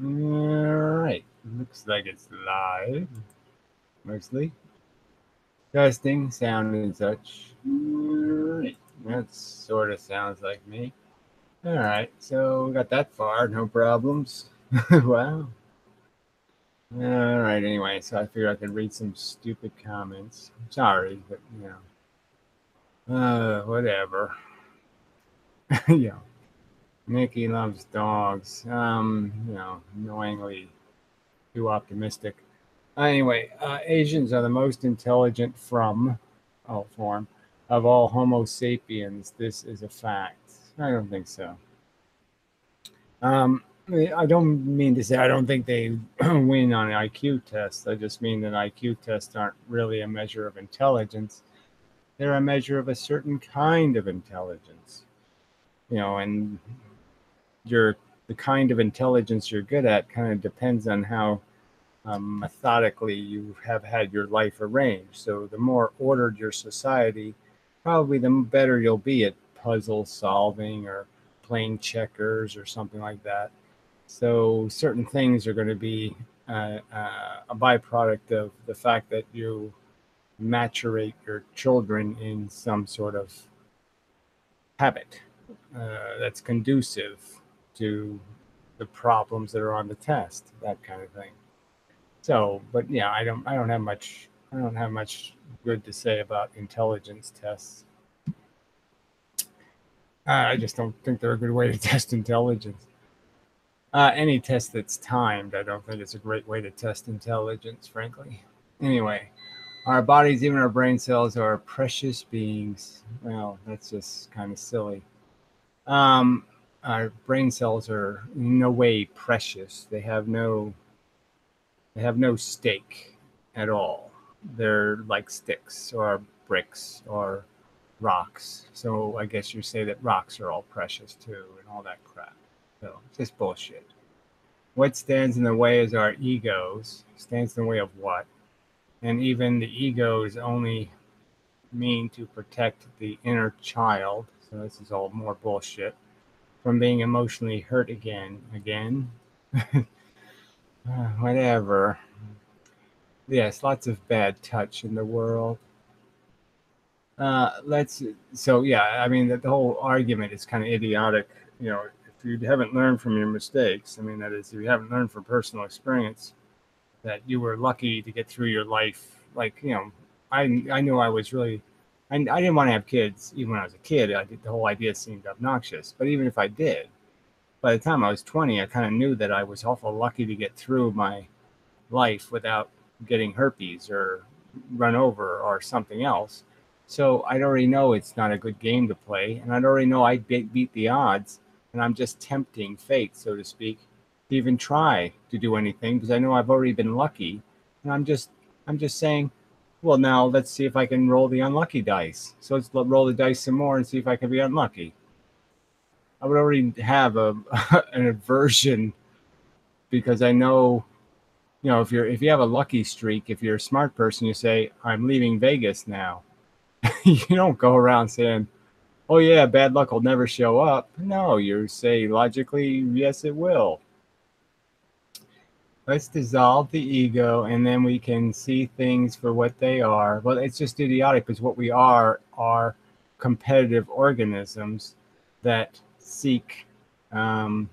All right. Looks like it's live, mostly. Testing, sound and such. All right. That sort of sounds like me. All right. So we got that far. No problems. Wow. All right. Anyway, so I figured I could read some stupid comments. Sorry, but whatever. Yeah. Mickey loves dogs. Annoyingly too optimistic. Anyway, Asians are the most intelligent form of all Homo sapiens. This is a fact. I don't think so. Um, I don't mean to say I don't think they win on IQ tests. I just mean that IQ tests aren't really a measure of intelligence. They're a measure of a certain kind of intelligence. And your the kind of intelligence you're good at kind of depends on how methodically you have had your life arranged. So the more ordered your society, probably the better you'll be at puzzle solving or playing checkers or something like that. So certain things are going to be a byproduct of the fact that you maturate your children in some sort of habit that's conducive to the problems that are on the test, that kind of thing. So, but yeah, I don't have much good to say about intelligence tests. I just don't think they're a good way to test intelligence. Any test that's timed, I don't think it's a great way to test intelligence, frankly. Anyway, our bodies, even our brain cells, are precious beings. Well, that's just kind of silly. Um, our brain cells are in no way precious. They have no stake at all. They're like sticks or bricks or rocks. So I guess you say that rocks are all precious too and all that crap. So it's just bullshit. What stands in the way is our egos. Stands in the way of what? And even the egos only mean to protect the inner child. So this is all more bullshit. From being emotionally hurt again. Again? Whatever. Yes, lots of bad touch in the world. Let's so yeah. I mean, the whole argument is kind of idiotic. If you haven't learned from your mistakes, I mean, that is, if you haven't learned from personal experience that you were lucky to get through your life. Like I knew I was really, I didn't want to have kids even when I was a kid. The whole idea seemed obnoxious. But even if I did, by the time I was 20, I kind of knew that I was awful lucky to get through my life without getting herpes or run over or something else. So I'd already know it's not a good game to play, and I'd already know I'd beat the odds, and I'm just tempting fate, so to speak, to even try to do anything because I know I've already been lucky, and I'm just saying, well, now let's see if I can roll the unlucky dice. So let's roll the dice some more and see if I can be unlucky. I would already have a an aversion because I know, if you have a lucky streak, if you're a smart person, you say, I'm leaving Vegas now. You don't go around saying, oh yeah, bad luck will never show up. No, you say logically, yes, it will. Let's dissolve the ego and then we can see things for what they are. Well, it's just idiotic because what we are competitive organisms that seek um,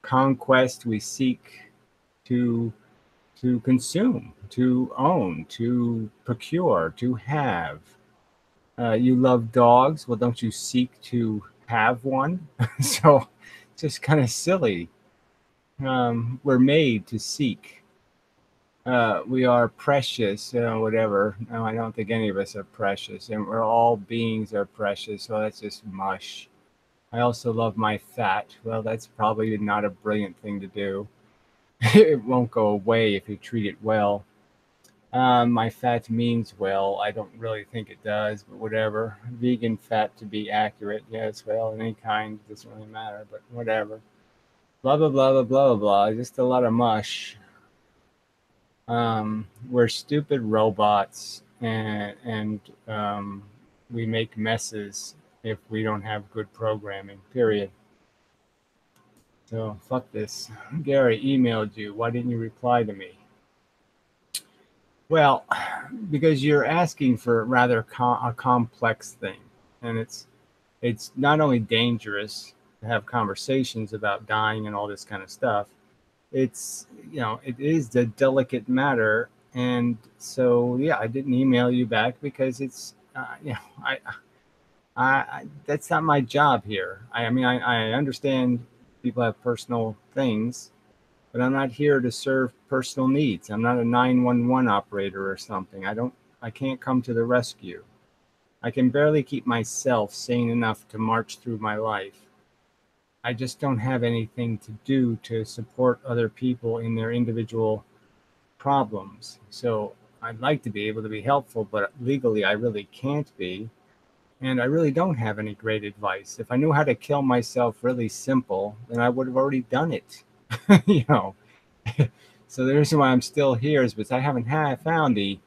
conquest. We seek to consume, to own, to procure, to have. You love dogs. Well, don't you seek to have one? So, just kind of silly. We're made to seek. We are precious, whatever. No, I don't think any of us are precious, and we're all beings are precious. So that's just mush. I also love my fat. Well, that's probably not a brilliant thing to do. It won't go away if you treat it well. My fat means well. I don't really think it does, but whatever. Vegan fat to be accurate. Yes, well, any kind doesn't really matter, but whatever. Blah blah blah blah blah blah. Just a lot of mush. We're stupid robots, and we make messes if we don't have good programming. Period. So fuck this. Gary emailed you. Why didn't you reply to me? Well, because you're asking for rather a complex thing, and it's not only dangerous to have conversations about dying and all this kind of stuff. It's it is a delicate matter, and so yeah, I didn't email you back because it's that's not my job here. I mean, I understand people have personal things, but I'm not here to serve personal needs. I'm not a 911 operator or something. I can't come to the rescue. I can barely keep myself sane enough to march through my life. I just don't have anything to do to support other people in their individual problems. So I'd like to be able to be helpful, but legally I really can't be. And I really don't have any great advice. If I knew how to kill myself really simple, then I would have already done it. you know. So the reason why I'm still here is because I haven't found the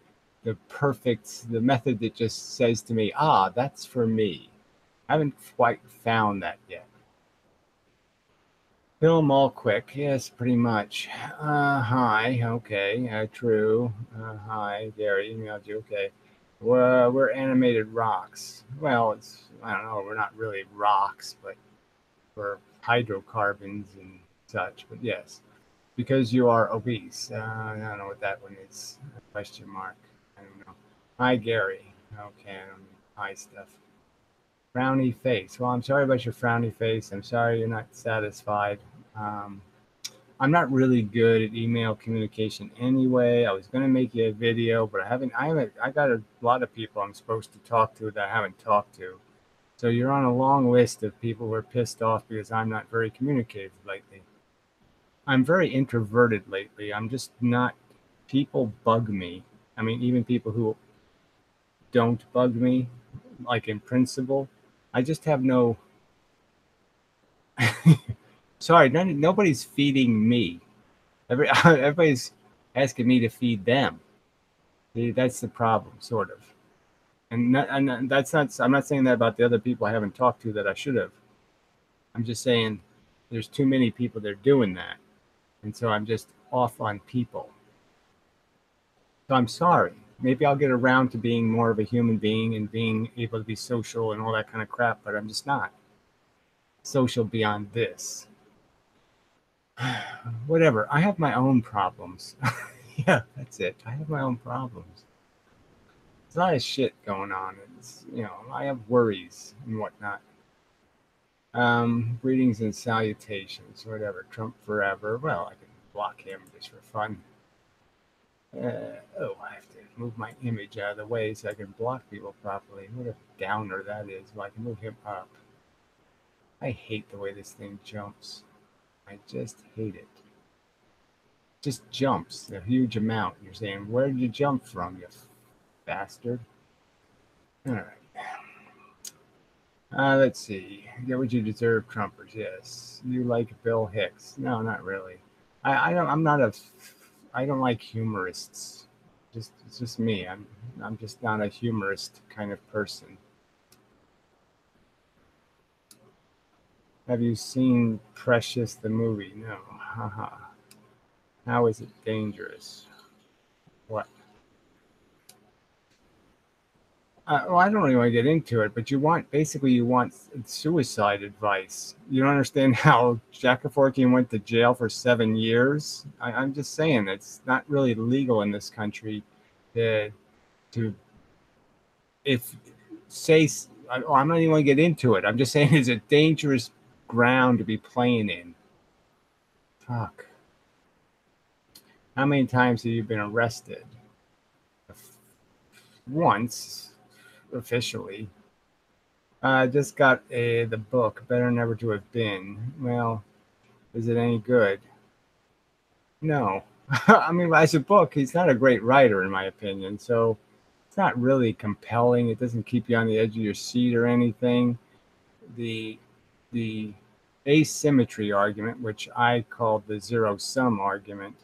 method that just says to me, ah, that's for me. I haven't quite found that yet. Film all quick. Yes, pretty much. Hi. Okay. True. Hi, Gary. Emailed you. Okay. We're animated rocks. Well, I don't know. We're not really rocks, but we're hydrocarbons and such. But yes, because you are obese. I don't know what that one is. Question mark. I don't know. Hi, Gary. Okay. I don't know. Hi, stuff. Frowny face. Well, I'm sorry about your frowny face. I'm sorry you're not satisfied. Um, I'm not really good at email communication anyway. I was going to make you a video, but I got a lot of people I'm supposed to talk to that I haven't talked to. So you're on a long list of people who are pissed off because I'm not very communicative lately. I'm very introverted lately. I'm just not, people bug me. I mean, even people who don't bug me, like in principle, I just have no, sorry, nobody's feeding me. Everybody's asking me to feed them. See, that's the problem, sort of. And that's not. I'm not saying that about the other people I haven't talked to that I should have. I'm just saying there's too many people that are doing that, and so I'm just off on people. So I'm sorry. Maybe I'll get around to being more of a human being and being able to be social and all that kind of crap, but I'm just not social beyond this. Whatever. I have my own problems. Yeah, that's it. I have my own problems. There's a lot of shit going on. I have worries and whatnot. Greetings and salutations, whatever. Trump forever. Well, I can block him just for fun. I have to move my image out of the way so I can block people properly. What a downer that is. Well, I can move him up. I hate the way this thing jumps. I just hate it. Just jumps a huge amount. You're saying, where did you jump from, you bastard? All right. Let's see. Get what you deserve, Trumpers. Yes. You like Bill Hicks? No, not really. I don't. I'm not a. I don't like humorists. It's just me. I'm just not a humorist kind of person. Have you seen Precious the movie? No. Haha. How is it dangerous? What? Well, I don't really want to get into it, but you want suicide advice. You don't understand how Jackaforkian went to jail for 7 years. I'm just saying it's not really legal in this country to to if say. I'm not even going to get into it. I'm just saying it's a dangerous ground to be playing in. Fuck. How many times have you been arrested? Once, officially. I just got the book, Better Never to Have Been. Well, is it any good? No. I mean, as a book, he's not a great writer, in my opinion. So it's not really compelling. It doesn't keep you on the edge of your seat or anything. The the asymmetry argument, which I called the zero sum argument,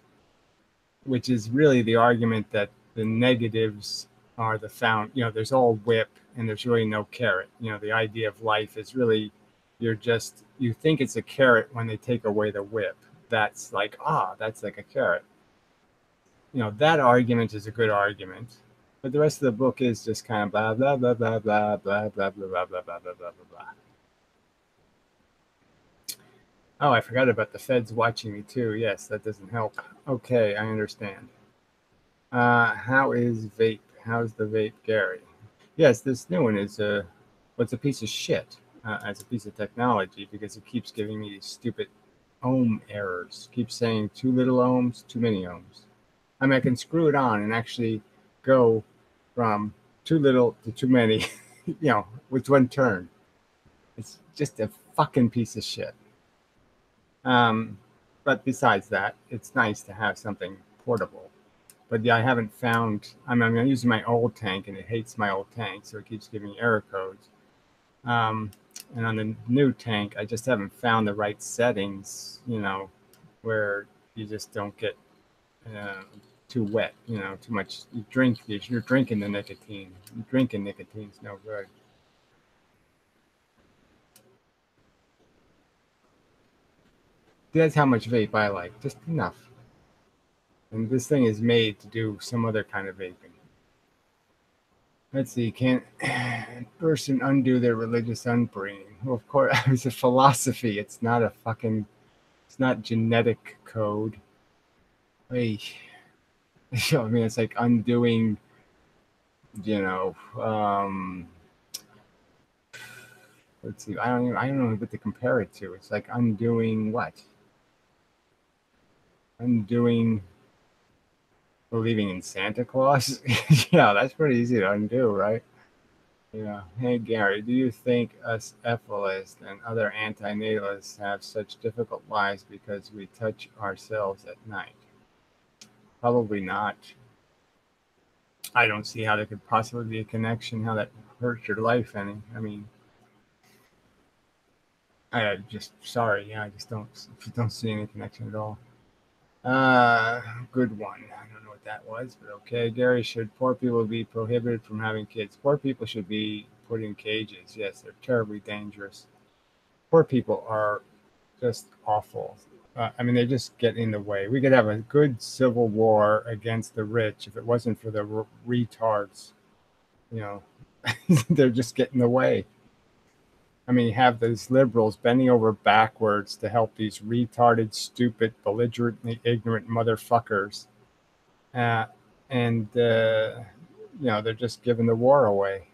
which is really the argument that the negatives are the found, there's all whip and there's really no carrot. The idea of life is really you're just you think it's a carrot when they take away the whip. That's like, that's like a carrot. That argument is a good argument, but the rest of the book is just kind of blah blah blah blah blah blah blah blah blah blah blah blah blah blah. Oh, I forgot about the feds watching me too. Yes, that doesn't help. Okay, I understand. How is vape? How's the vape, Gary? Yes, this new one is it's a piece of shit as a piece of technology because it keeps giving me these stupid ohm errors. Keeps saying too little ohms, too many ohms. I mean, I can screw it on and actually go from too little to too many, with one turn. It's just a fucking piece of shit. But besides that, it's nice to have something portable. But yeah, I haven't found. I'm using my old tank, and it hates my old tank, so it keeps giving me error codes. And on the new tank, I just haven't found the right settings. Where you just don't get too wet. Too much. You're drinking the nicotine. Drinking nicotine's no good. That's how much vape I like. Just enough. And this thing is made to do some other kind of vaping. Let's see, can a person undo their religious upbringing? Well, of course, it's a philosophy. It's not it's not genetic code. I mean, it's like undoing, let's see, I don't know what to compare it to. It's like undoing what? Undoing believing in Santa Claus? Yeah, that's pretty easy to undo, right? Yeah. Hey, Gary, do you think us ethalists and other antinatalists have such difficult lives because we touch ourselves at night? Probably not. I don't see how there could possibly be a connection, how that hurts your life any. I mean, I just, sorry, yeah, I just don't see any connection at all. Good one. I don't know what that was, but okay. Gary, should poor people be prohibited from having kids? Poor people should be put in cages. Yes, they're terribly dangerous. Poor people are just awful. I mean, they just get in the way. We could have a good civil war against the rich if it wasn't for the retards. You know, they're just getting in the way. I mean, you have these liberals bending over backwards to help these retarded, stupid, belligerently ignorant motherfuckers. Uh, and, they're just giving the war away.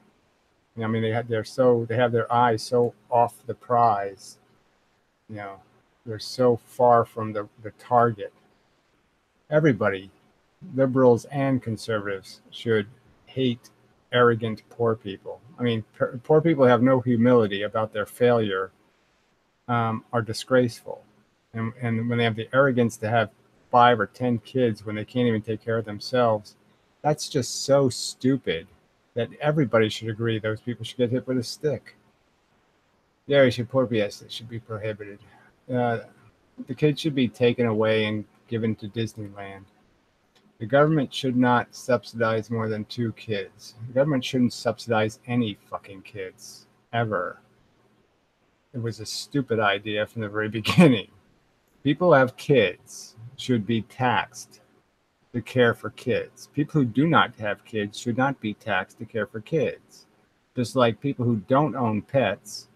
I mean, they have their eyes so off the prize. They're so far from the target. Everybody, liberals and conservatives, should hate arrogant poor people. I mean, poor people have no humility about their failure, are disgraceful. And when they have the arrogance to have 5 or 10 kids when they can't even take care of themselves, that's just so stupid that everybody should agree those people should get hit with a stick. Yeah, yes, it should be prohibited. The kids should be taken away and given to Disneyland. The government should not subsidize more than 2 kids. The government shouldn't subsidize any fucking kids, ever. It was a stupid idea from the very beginning. People who have kids should be taxed to care for kids. People who do not have kids should not be taxed to care for kids. Just like people who don't own pets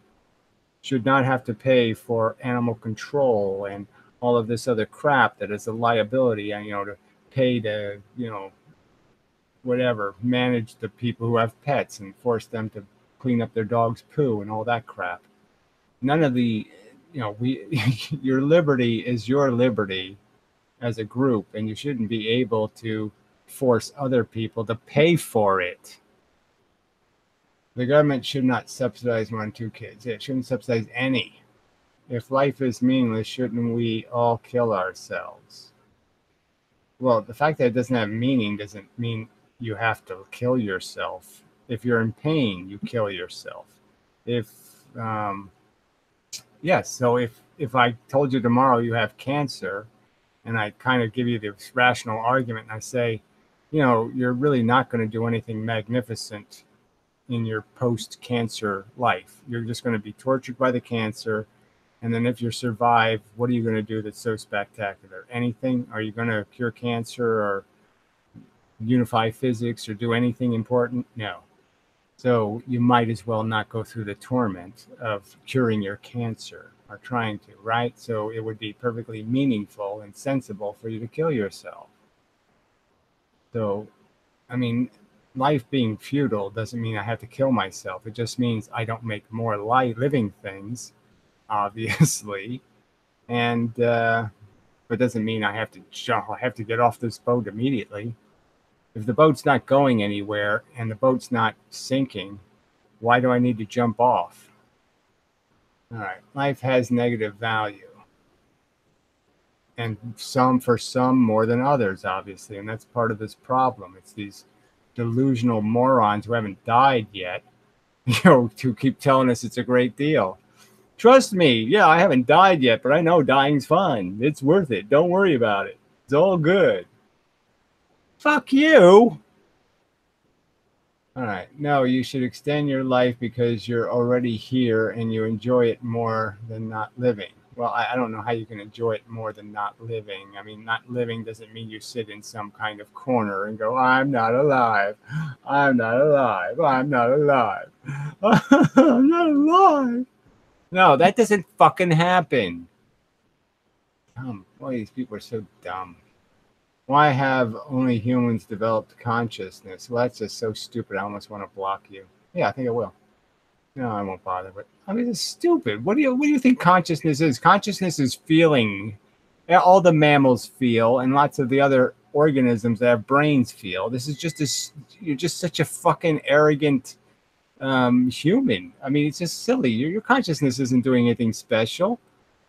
should not have to pay for animal control and all of this other crap that is a liability, to pay to, whatever, manage the people who have pets and force them to clean up their dog's poo and all that crap. None of the, your liberty is your liberty as a group, and you shouldn't be able to force other people to pay for it. The government should not subsidize more than 2 kids. It shouldn't subsidize any. If life is meaningless, shouldn't we all kill ourselves? Well, the fact that it doesn't have meaning doesn't mean you have to kill yourself. If you're in pain, you kill yourself. So if I told you tomorrow you have cancer, and I kind of give you this rational argument, and I say, you're really not going to do anything magnificent in your post-cancer life. You're just going to be tortured by the cancer, And then if you survive, what are you going to do that's so spectacular? Anything? Are you going to cure cancer or unify physics or do anything important? No. So you might as well not go through the torment of curing your cancer or trying to, right? So it would be perfectly meaningful and sensible for you to kill yourself. So, I mean, life being futile doesn't mean I have to kill myself. It just means I don't make more living things, obviously. And, but doesn't mean I have to jump. I have to get off this boat immediately. If the boat's not going anywhere and the boat's not sinking, why do I need to jump off? All right, life has negative value. And for some more than others, obviously. And that's part of this problem. It's these delusional morons who haven't died yet, who keep telling us it's a great deal. Trust me, yeah, I haven't died yet, but I know dying's fun. It's worth it. Don't worry about it. It's all good. Fuck you. All right. No, you should extend your life because you're already here and you enjoy it more than not living. Well, I don't know how you can enjoy it more than not living. I mean, not living doesn't mean you sit in some kind of corner and go, I'm not alive. I'm not alive. I'm not alive. I'm not alive. No, that doesn't fucking happen. Boy, these people are so dumb. Why have only humans developed consciousness? Well, that's just so stupid. I almost want to block you. Yeah, I think I will. No, I won't bother. But I mean, it's stupid. What do you think consciousness is? Consciousness is feeling. All the mammals feel, and lots of the other organisms that have brains feel. This is just you're just such a fucking arrogant human. I mean, it's just silly. Your consciousness isn't doing anything special.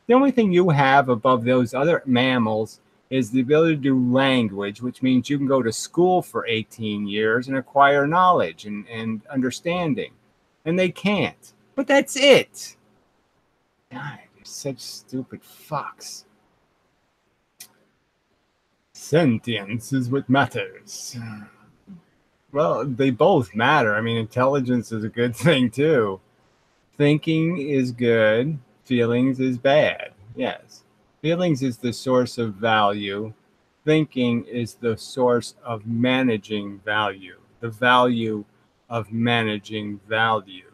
The only thing you have above those other mammals is the ability to do language, which means you can go to school for 18 years and acquire knowledge and understanding. And they can't. But that's it. God, you're such stupid fucks. Sentience is what matters. Well, they both matter. I mean, intelligence is a good thing, too. Thinking is good. Feelings is bad. Yes. Feelings is the source of value. Thinking is the source of managing value. The value of managing value.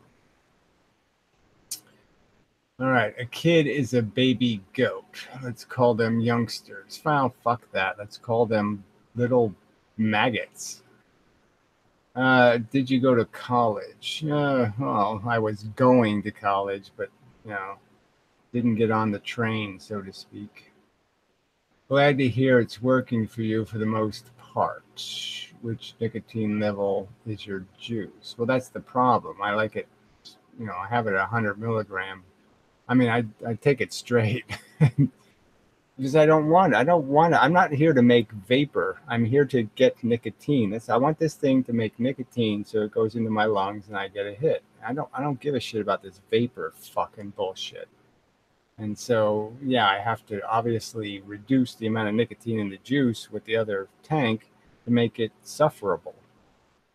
All right, a kid is a baby goat. Let's call them youngsters. Well, fuck that. Let's call them little maggots. Did you go to college? Well, I was going to college, but, didn't get on the train, so to speak. Glad to hear it's working for you for the most part. Which nicotine level is your juice? Well, that's the problem. I like it, I have it at 100 milligram. I mean, I take it straight because I don't want it. I'm not here to make vapor. I'm here to get nicotine. I want this thing to make nicotine so it goes into my lungs and I get a hit. I don't give a shit about this vapor fucking bullshit. And so, yeah, I have to obviously reduce the amount of nicotine in the juice with the other tank to make it sufferable.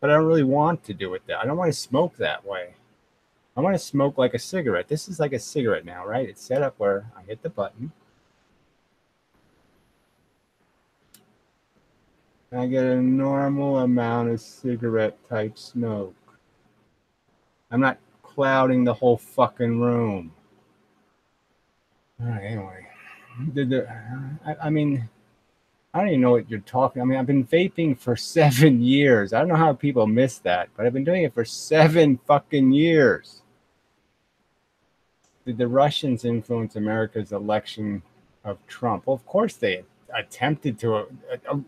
But I don't really want to do it that. I don't want to smoke that way. I want to smoke like a cigarette. This is like a cigarette now, right? It's set up where I hit the button. I get a normal amount of cigarette type smoke. I'm not clouding the whole fucking room. All right, anyway. I mean, I don't even know what you're talking. I mean, I've been vaping for 7 years. I don't know how people miss that, but I've been doing it for 7 fucking years. Did the Russians influence America's election of Trump? Well, of course they attempted to.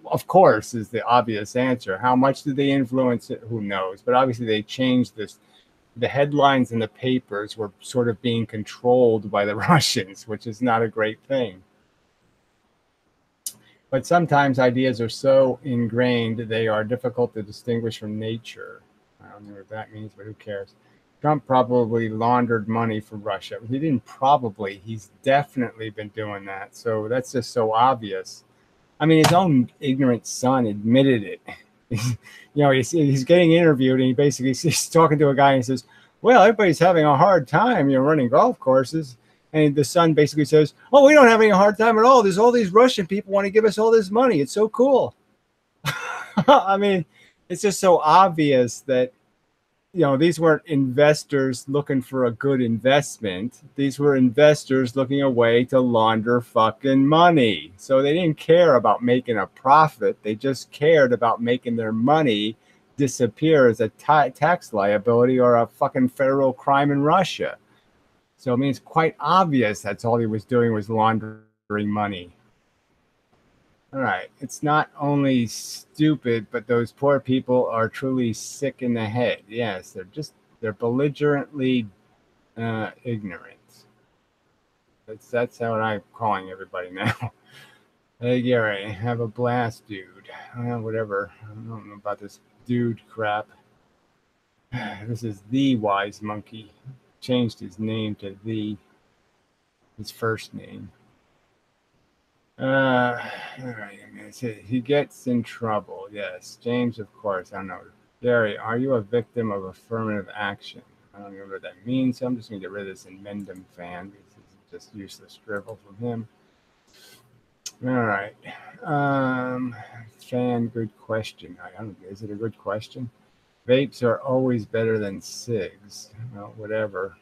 Of course is the obvious answer. How much did they influence it? Who knows? But obviously they changed this. The headlines in the papers were sort of being controlled by the Russians, which is not a great thing. But sometimes ideas are so ingrained they are difficult to distinguish from nature. I don't know what that means, but who cares? Trump probably laundered money for Russia. He didn't probably. He's definitely been doing that. So that's just so obvious. I mean, his own ignorant son admitted it. He's getting interviewed, and he basically he's talking to a guy and he says, well, everybody's having a hard time, running golf courses. And the son basically says, "Oh, we don't have any hard time at all. There's all these Russian people want to give us all this money. It's so cool." I mean, it's just so obvious that these weren't investors looking for a good investment. These were investors looking a way to launder fucking money. So they didn't care about making a profit. They just cared about making their money disappear as a tax liability or a fucking federal crime in Russia. So I mean, it's quite obvious that's all he was doing was laundering money. All right. It's not only stupid, but those poor people are truly sick in the head. Yes, they're belligerently ignorant. That's how I'm calling everybody now. Hey Gary, have a blast, dude. Whatever. I don't know about this dude crap. This is the wise monkey. Changed his name to his first name. All right. He gets in trouble. Yes, James, of course. I don't know. Gary, are you a victim of affirmative action? I don't know what that means. So I'm just going to get rid of this inmendham fan because this is just useless drivel from him. All right. Fan, good question. I don't know. Is it a good question? Vapes are always better than cigs. Well, whatever.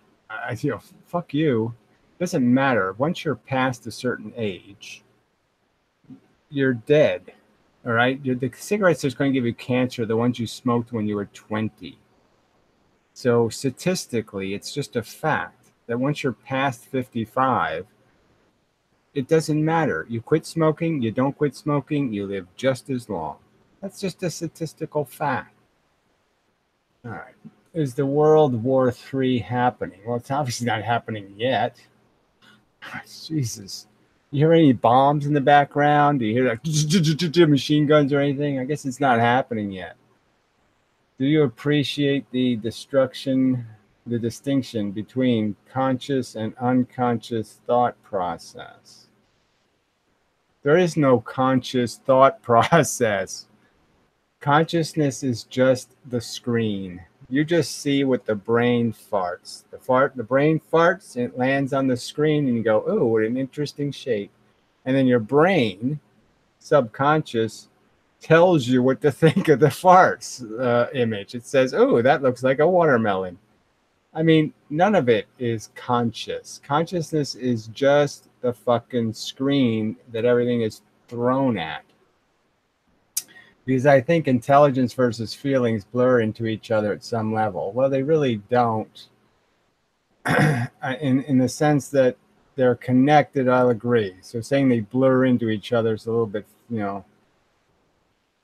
Fuck you. Doesn't matter. Once you're past a certain age, you're dead. All right. The cigarettes that's going to give you cancer, the ones you smoked when you were 20. So statistically, it's just a fact that once you're past 55, it doesn't matter. You quit smoking, you don't quit smoking, you live just as long. That's just a statistical fact. All right. Is the World War III happening? Well, it's obviously not happening yet. Jesus. You hear any bombs in the background? Do you hear like machine guns or anything? I guess it's not happening yet. Do you appreciate the distinction between conscious and unconscious thought process? There is no conscious thought process. Consciousness is just the screen. You just see what the brain farts. The brain farts, and it lands on the screen, and you go, "Oh, what an interesting shape." And then your brain, subconscious, tells you what to think of the farts image. It says, "Oh, that looks like a watermelon." I mean, none of it is conscious. Consciousness is just the fucking screen that everything is thrown at. Because I think intelligence versus feelings blur into each other at some level. Well, they really don't. in the sense that they're connected, I'll agree. So saying they blur into each other is a little bit,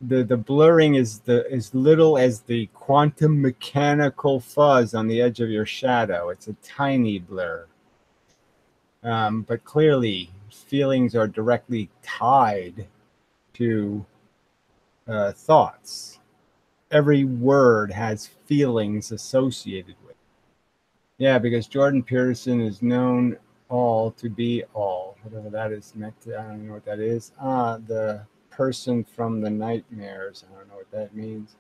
the blurring is as little as the quantum mechanical fuzz on the edge of your shadow. It's a tiny blur. But clearly, feelings are directly tied to thoughts. Every word has feelings associated with it. Yeah, because Jordan Peterson is known all to be all, whatever that is meant to. I don't know what that is. The person from the nightmares. I don't know what that means.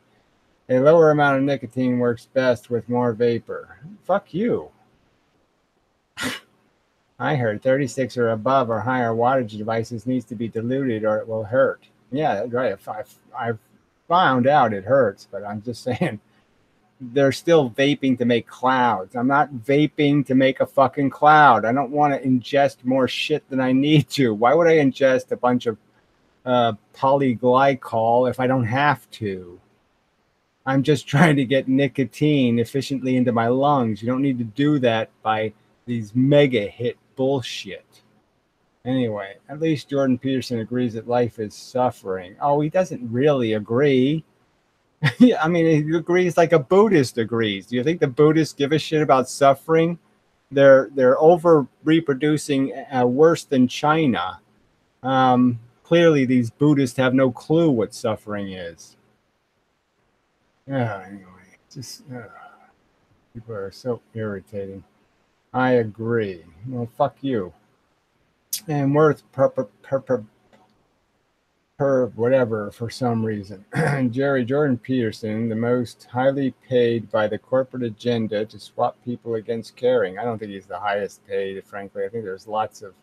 A lower amount of nicotine works best with more vapor. Fuck you. I heard 36 or above or higher wattage devices needs to be diluted or it will hurt. Yeah, right. I've found out it hurts, but I'm just saying they're still vaping to make clouds. I'm not vaping to make a fucking cloud. I don't want to ingest more shit than I need to. Why would I ingest a bunch of polyglycol if I don't have to? I'm just trying to get nicotine efficiently into my lungs. You don't need to do that by these mega hit bullshit. Anyway, at least Jordan Peterson agrees that life is suffering. Oh, he doesn't really agree. Yeah, I mean, he agrees like a Buddhist agrees. Do you think the Buddhists give a shit about suffering? They're over reproducing worse than China. Clearly, these Buddhists have no clue what suffering is. Yeah, anyway, just people are so irritating. I agree. Well, fuck you. And worth per whatever for some reason. Jerry Jordan Peterson, the most highly paid by the corporate agenda to swap people against caring. I don't think he's the highest paid, frankly. I think there's lots of,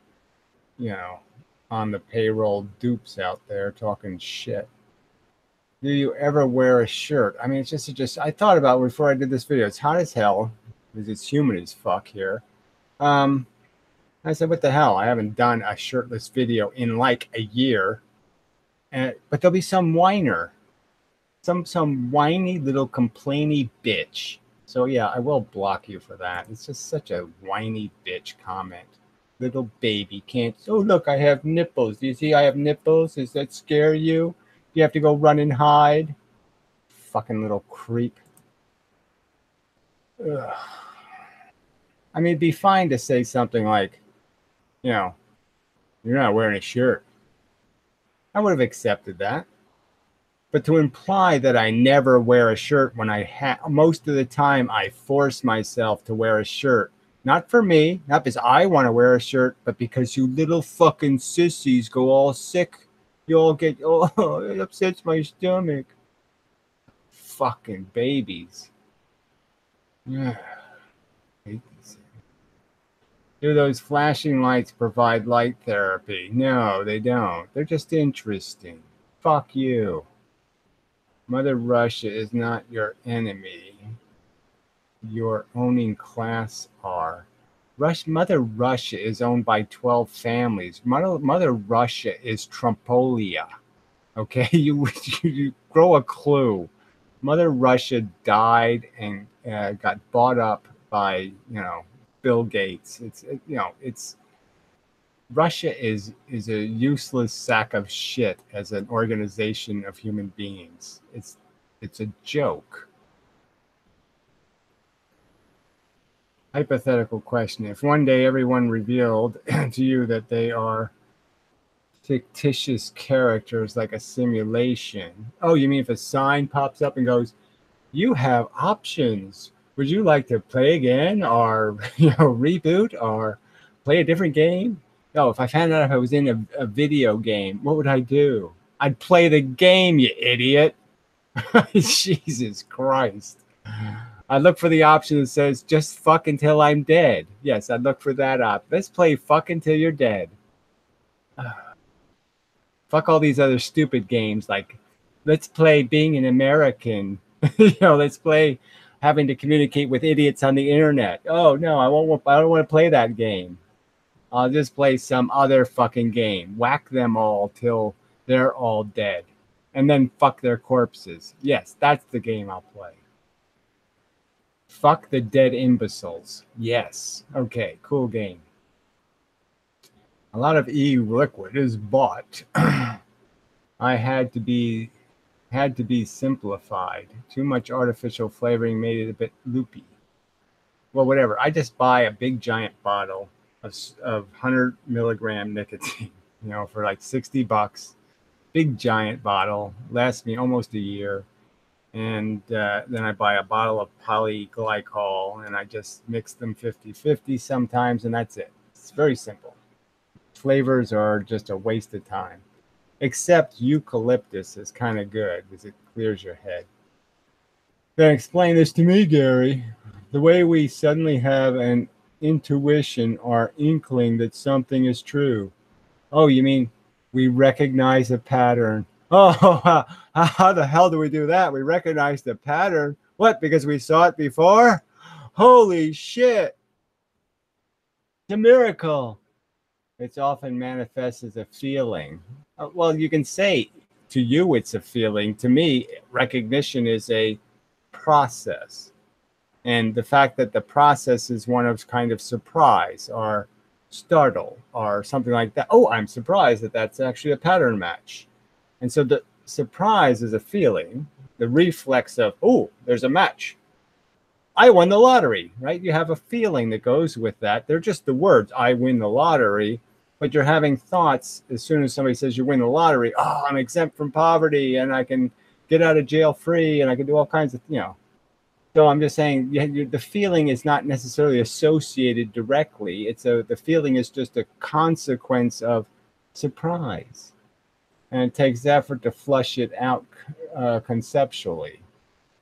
you know, on the payroll dupes out there talking shit. Do you ever wear a shirt? I mean, it's just I thought about it before I did this video. It's hot as hell because it's humid as fuck here. Um, I said, what the hell? I haven't done a shirtless video in like a year. But there'll be some whiner, some whiny little complainy bitch. So yeah, I will block you for that. It's just such a whiny bitch comment. Little baby can't. Oh look, I have nipples. Do you see I have nipples? Does that scare you? You have to go run and hide. Fucking little creep. Ugh. I mean, it'd be fine to say something like, you know, you're not wearing a shirt. I would have accepted that. But to imply that I never wear a shirt when most of the time I force myself to wear a shirt, not for me, not because I want to wear a shirt, but because you little fucking sissies go all sick. You all get, oh, it upsets my stomach. Fucking babies. Yeah. Do those flashing lights provide light therapy? No, they don't. They're just interesting. Fuck you. Mother Russia is not your enemy. Your owning class are. Mother Russia is owned by 12 families. Mother Russia is Trumpolia. Okay, you grow a clue. Mother Russia died and got bought up by Bill Gates. It's Russia is a useless sack of shit as an organization of human beings. It's a joke. Hypothetical question. If one day everyone revealed to you that they are fictitious characters like a simulation. Oh, you mean if a sign pops up and goes, you have options. Would you like to play again or reboot or play a different game? No, if I found out if I was in a video game, what would I do? I'd play the game, you idiot. Jesus Christ. I'd look for the option that says, just fuck until I'm dead. Yes, I'd look for that option. Let's play fuck until you're dead. Fuck all these other stupid games like, let's play being an American. Let's play having to communicate with idiots on the internet. Oh, no, I don't want to play that game. I'll just play some other fucking game. Whack them all till they're all dead. And then fuck their corpses. Yes, that's the game I'll play. Fuck the dead imbeciles. Yes. Okay, cool game. A lot of e-liquid is bought. I had to be simplified. Too much artificial flavoring made it a bit loopy. Well, whatever. I just buy a big giant bottle of 100 milligram nicotine, for like $60. Big giant bottle, lasts me almost a year. And then I buy a bottle of polyglycol and I just mix them 50-50 sometimes, and that's it. It's very simple. Flavors are just a waste of time. Except eucalyptus is kind of good because it clears your head. Then explain this to me, Gary. The way we suddenly have an intuition or inkling that something is true. Oh, you mean we recognize a pattern? Oh, how the hell do we do that? We recognize the pattern. What? Because we saw it before? Holy shit. It's a miracle. It's often manifests as a feeling. Well, you can say to you it's a feeling. To me, recognition is a process. And the fact that the process is one of kind of surprise or startle or something like that. Oh, I'm surprised that that's actually a pattern match. And so the surprise is a feeling, the reflex of, oh, there's a match. I won the lottery, right? You have a feeling that goes with that. They're just the words, I win the lottery, but you're having thoughts as soon as somebody says you win the lottery, oh, I'm exempt from poverty and I can get out of jail free and I can do all kinds of, So I'm just saying the feeling is not necessarily associated directly. The feeling is just a consequence of surprise. and it takes effort to flush it out conceptually.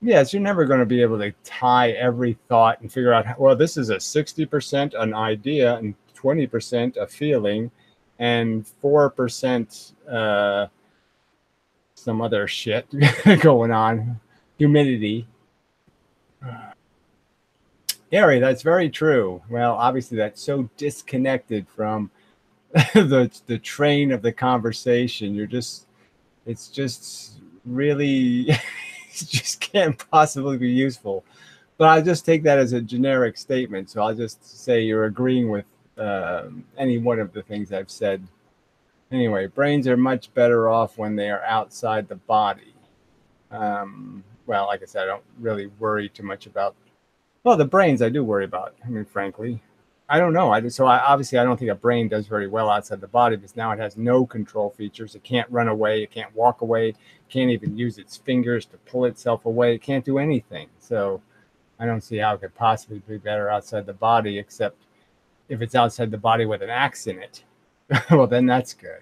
Yes, you're never going to be able to tie every thought and figure out, well, this is a 60% an idea and 20% a feeling and 4% some other shit going on. Humidity. Gary, that's very true. Well, obviously, that's so disconnected from the train of the conversation. It's just really, it just can't possibly be useful. But I'll just take that as a generic statement. So I'll just say you're agreeing with any one of the things I've said. Anyway, brains are much better off when they are outside the body. Well, like I said, I don't really worry too much about. Well, the brains I do worry about. I mean, frankly, I don't know. Obviously I don't think a brain does very well outside the body because now it has no control features. It can't run away. It can't walk away. It can't even use its fingers to pull itself away. It can't do anything. So I don't see how it could possibly be better outside the body, except if it's outside the body with an axe in it. Well, then that's good.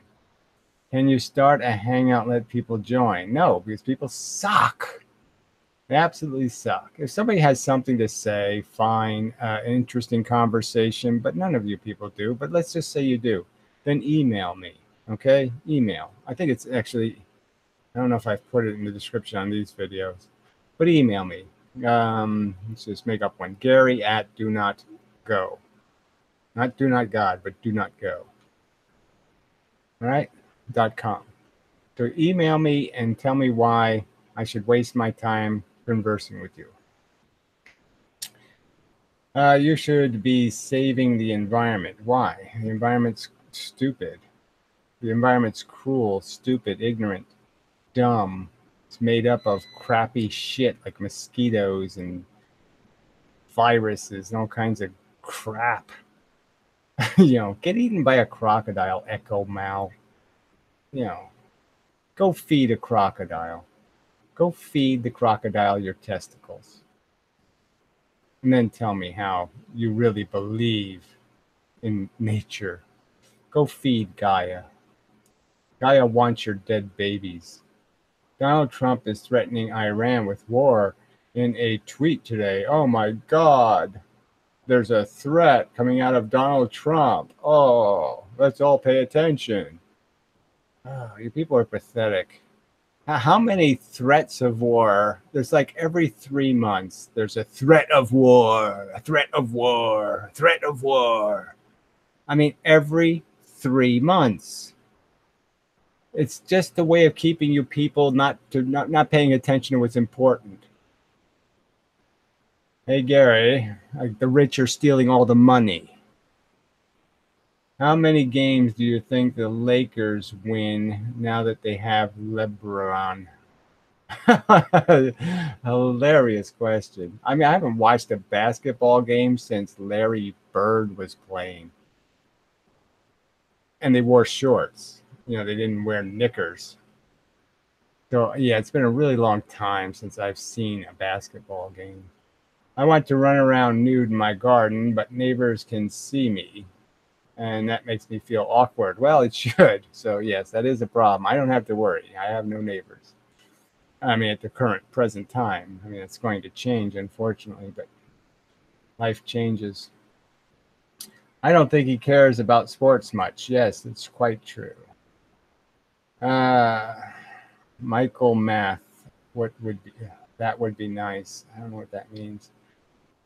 Can you start a hangout and let people join? No, because people suck. They absolutely suck. If somebody has something to say, fine, interesting conversation, but none of you people do. But let's just say you do. Then email me, okay? Email. I think it's actually, I don't know if I've put it in the description on these videos, but email me. Let's just make up one. Gary at do not go. Not do not God, but do not go. All right? .com. So email me and tell me why I should waste my time conversing with you. You should be saving the environment. Why? The environment's stupid. The environment's cruel, stupid, ignorant, dumb. It's made up of crappy shit like mosquitoes and viruses and all kinds of crap. Get eaten by a crocodile, Echo Mal. Go feed a crocodile. Go feed the crocodile your testicles. And then tell me how you really believe in nature. Go feed Gaia. Gaia wants your dead babies. Donald Trump is threatening Iran with war in a tweet today. Oh my God. There's a threat coming out of Donald Trump. Oh, let's all pay attention. Oh, you people are pathetic. How many threats of war? There's like every 3 months, there's a threat of war, a threat of war, a threat of war. I mean, every 3 months. It's just a way of keeping you people not paying attention to what's important. Hey, Gary, the rich are stealing all the money. How many games do you think the Lakers win now that they have LeBron? Hilarious question. I mean, I haven't watched a basketball game since Larry Bird was playing. And they wore shorts. They didn't wear knickers. So, yeah, it's been a really long time since I've seen a basketball game. I want to run around nude in my garden, but neighbors can see me. And that makes me feel awkward. Well, it should. So, yes, that is a problem. I don't have to worry. I have no neighbors. I mean, at the present time. I mean, it's going to change, unfortunately, but life changes. I don't think he cares about sports much. Yes, it's quite true. Michael Math. That would be nice. I don't know what that means.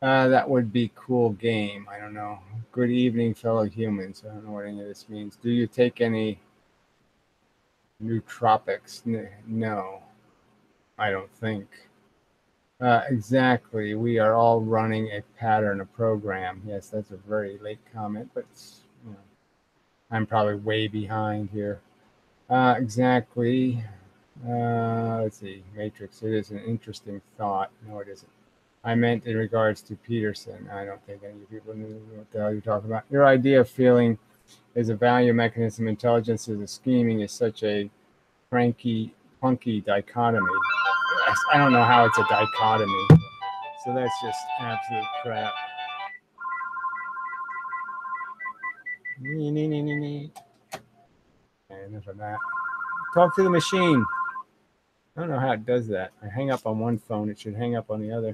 That would be cool game. I don't know. Good evening, fellow humans. I don't know what any of this means. Do you take any nootropics? No, I don't think. Exactly. We are all running a pattern, a program. Yes, that's a very late comment, but I'm probably way behind here. Exactly. Let's see. Matrix. It is an interesting thought. No, it isn't. I meant in regards to Peterson. I don't think any people knew what the hell you're talking about. Your idea of feeling is a value mechanism. Intelligence is a scheming is such a funky dichotomy. I don't know how it's a dichotomy. So that's just absolute crap. Enough of that. Talk to the machine. I don't know how it does that. I hang up on one phone. It should hang up on the other.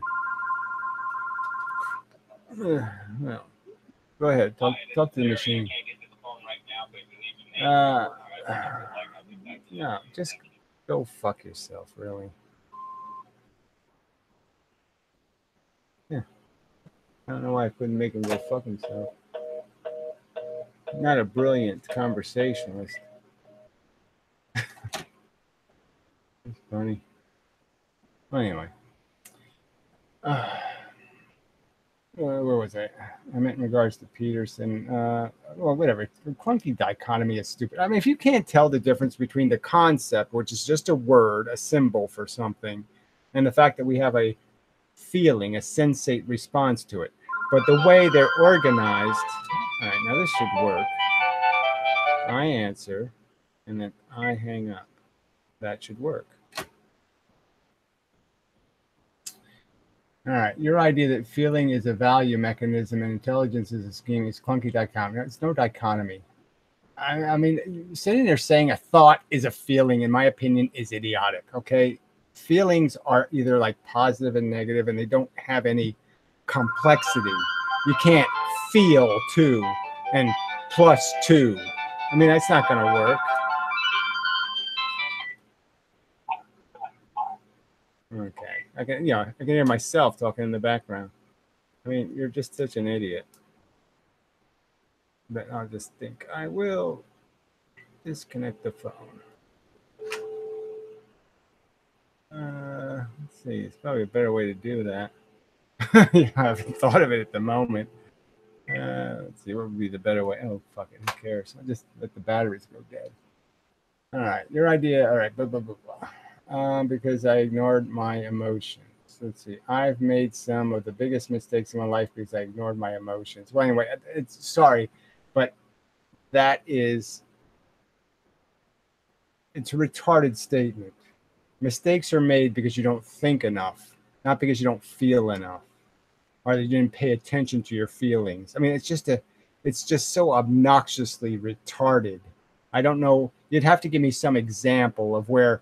Well, go ahead. Talk to the machine. Uh, no, just go fuck yourself, really. Yeah. I don't know why I couldn't make him go fuck himself. Not a brilliant conversationalist. It's funny. Well, anyway. Where was I? I meant in regards to Peterson. Well, whatever. The clunky dichotomy is stupid. I mean, if you can't tell the difference between the concept, which is just a word, a symbol for something, and the fact that we have a feeling, a sensate response to it, but the way they're organized. All right, now this should work. I answer, and then I hang up. That should work. All right, your idea that feeling is a value mechanism and intelligence is a scheme is clunky dichotomy. It's no dichotomy. I mean, sitting there saying a thought is a feeling, in my opinion, is idiotic. Okay, feelings are either like positive and negative, and they don't have any complexity. You can't feel two and plus two. I mean, that's not going to work. Okay, I can hear myself talking in the background. I mean, you're just such an idiot. But I'll just think I will disconnect the phone. Let's see. It's probably a better way to do that. I haven't thought of it at the moment. Let's see. What would be the better way? Oh, fuck it. Who cares? I'll just let the batteries go dead. All right. Your idea. All right. Blah, blah, blah, blah. Because I ignored my emotions. Let's see. I've made some of the biggest mistakes in my life because I ignored my emotions. Well, anyway, it's sorry, but it's a retarded statement. Mistakes are made because you don't think enough, not because you don't feel enough, or that you didn't pay attention to your feelings. I mean, it's just so obnoxiously retarded. I don't know. You'd have to give me some example of where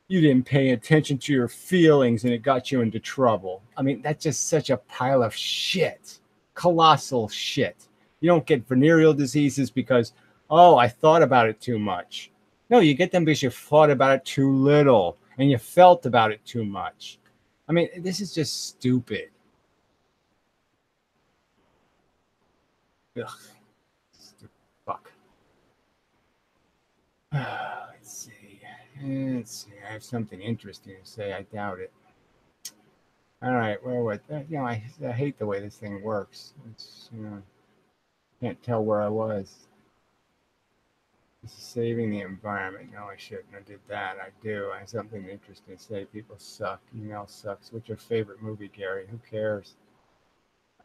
you didn't pay attention to your feelings and it got you into trouble. I mean, that's just such a pile of shit, colossal shit. You don't get venereal diseases because, oh, I thought about it too much. No, you get them because you thought about it too little and you felt about it too much. I mean, this is just stupid. Ugh. Stupid fuck. Let's see. I have something interesting to say. I doubt it. All right. Well, what? I hate the way this thing works. It's can't tell where I was. This is saving the environment. No, I shouldn't have did that. I do. I have something interesting to say. People suck. Email sucks. What's your favorite movie, Gary? Who cares?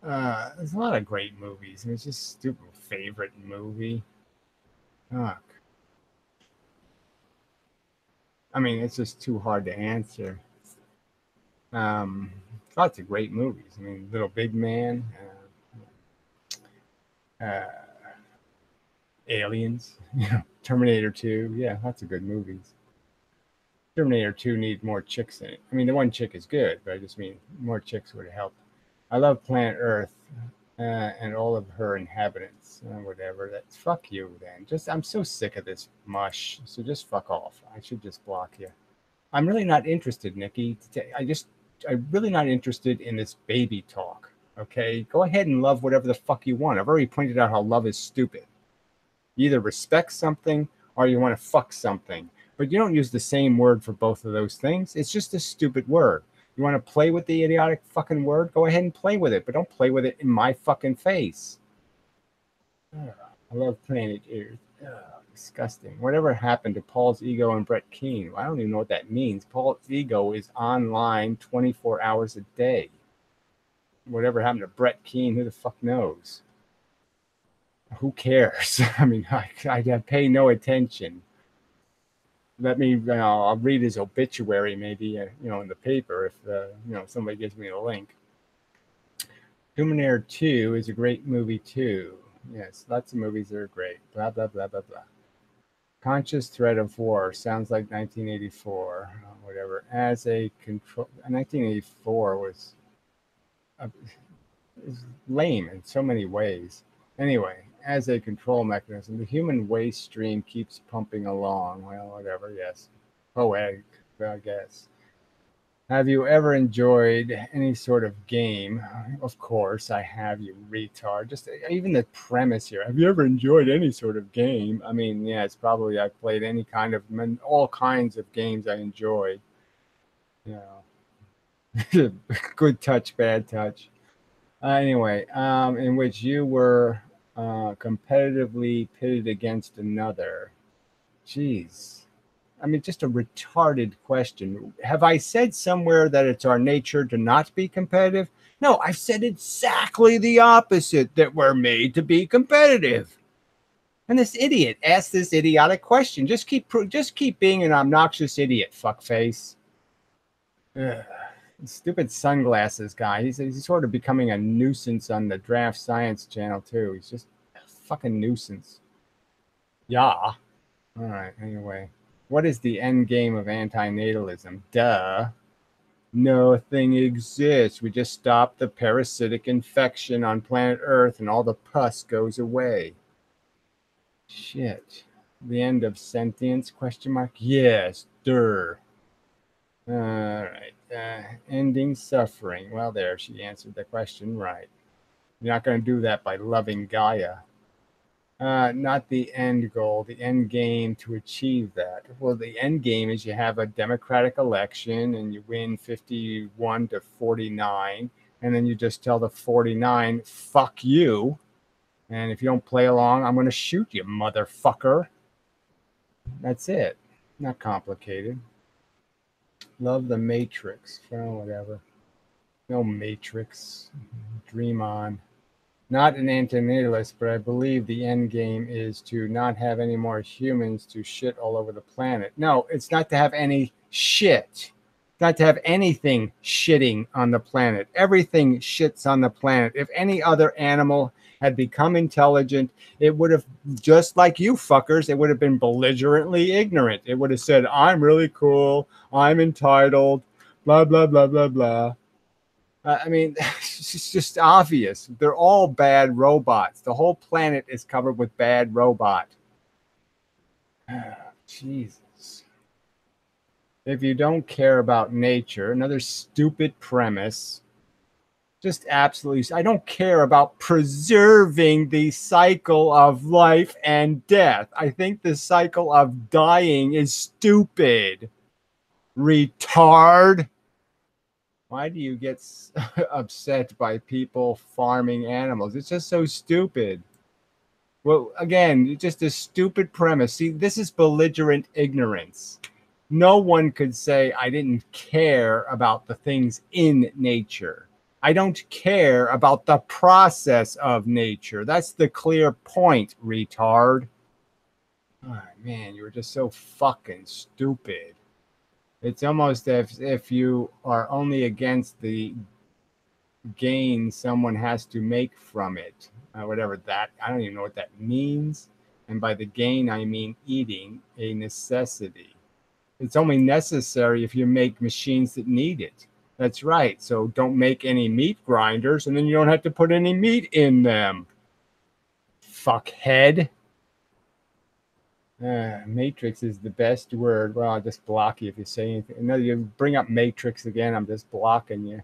There's a lot of great movies. It's just stupid favorite movie. Fuck. I mean, it's just too hard to answer. Lots of great movies. I mean, Little Big Man, Aliens, Terminator 2. Yeah, lots of good movies. Terminator 2 needs more chicks in it. I mean, the one chick is good, but I just mean more chicks would help. I love Planet Earth and all of her inhabitants. Whatever. That's fuck you then. I'm so sick of this mush. So just fuck off. I should just block you. I'm really not interested, Nikki. I'm really not interested in this baby talk. Okay, go ahead and love whatever the fuck you want. I've already pointed out how love is stupid. You either respect something or you want to fuck something, but you don't use the same word for both of those things. It's just a stupid word. You want to play with the idiotic fucking word? Go ahead and play with it, but don't play with it in my fucking face. I love Planet Earth. Disgusting. Whatever happened to Paul's ego and Brett Keane? I don't even know what that means. Paul's ego is online 24 hours a day. Whatever happened to Brett Keane? Who the fuck knows? Who cares? I mean, I pay no attention. I'll read his obituary maybe, in the paper if, somebody gives me a link. Terminator 2 is a great movie too. Yes, lots of movies that are great. Blah, blah, blah, blah, blah. Conscious threat of war sounds like 1984, whatever. As a control, 1984 was is lame in so many ways. Anyway, as a control mechanism, the human waste stream keeps pumping along. Well, whatever, yes. Poetic, I guess. Have you ever enjoyed any sort of game? Of course, I have, you retard. Just even the premise here. Have you ever enjoyed any sort of game? I mean, yeah, it's probably I've played any kind of all kinds of games I enjoy. You know, good touch, bad touch. Anyway, in which you were competitively pitted against another. Jeez. I mean, just a retarded question. Have I said somewhere that it's our nature to not be competitive? No, I've said exactly the opposite, that we're made to be competitive. And this idiot asked this idiotic question. Just keep being an obnoxious idiot, fuckface. Ugh. Stupid sunglasses guy. He's sort of becoming a nuisance on the Draft Science channel too. He's just a fucking nuisance. Yeah. All right. Anyway, what is the end game of antinatalism? Duh. Nothing exists. We just stop the parasitic infection on planet Earth, and all the pus goes away. Shit. The end of sentience? Question mark. Yes. Durr. All right. Ending suffering. Well, there, she answered the question right. You're not going to do that by loving Gaia. Not the end goal, the end game to achieve that. Well, the end game is you have a democratic election and you win 51 to 49, and then you just tell the 49, fuck you. And if you don't play along, I'm going to shoot you, motherfucker. That's it. Not complicated. Love the Matrix. Well, whatever. No Matrix. Dream on. Not an antinatalist, but I believe the end game is to not have any more humans to shit all over the planet. No, it's not to have any shit. It's not to have anything shitting on the planet. Everything shits on the planet. If any other animal had become intelligent, it would have, just like you fuckers, it would have been belligerently ignorant. It would have said, I'm really cool, I'm entitled, blah, blah, blah, blah, blah. I mean, it's just obvious. They're all bad robots. The whole planet is covered with bad robot. Jesus. If you don't care about nature, another stupid premise. Just absolutely, I don't care about preserving the cycle of life and death. I think the cycle of dying is stupid. Retard. Why do you get upset by people farming animals? It's just so stupid. Well, again, just a stupid premise. See, this is belligerent ignorance. No one could say I didn't care about the things in nature. I don't care about the process of nature. That's the clear point, retard. Oh, man, you were just so fucking stupid. It's almost as if you are only against the gain someone has to make from it. Whatever that, I don't even know what that means. And by the gain, I mean eating, a necessity. It's only necessary if you make machines that need it. That's right. So don't make any meat grinders, and then you don't have to put any meat in them. Fuckhead. Matrix is the best word. Well, I'll just block you if you say anything. No, you bring up Matrix again, I'm just blocking you.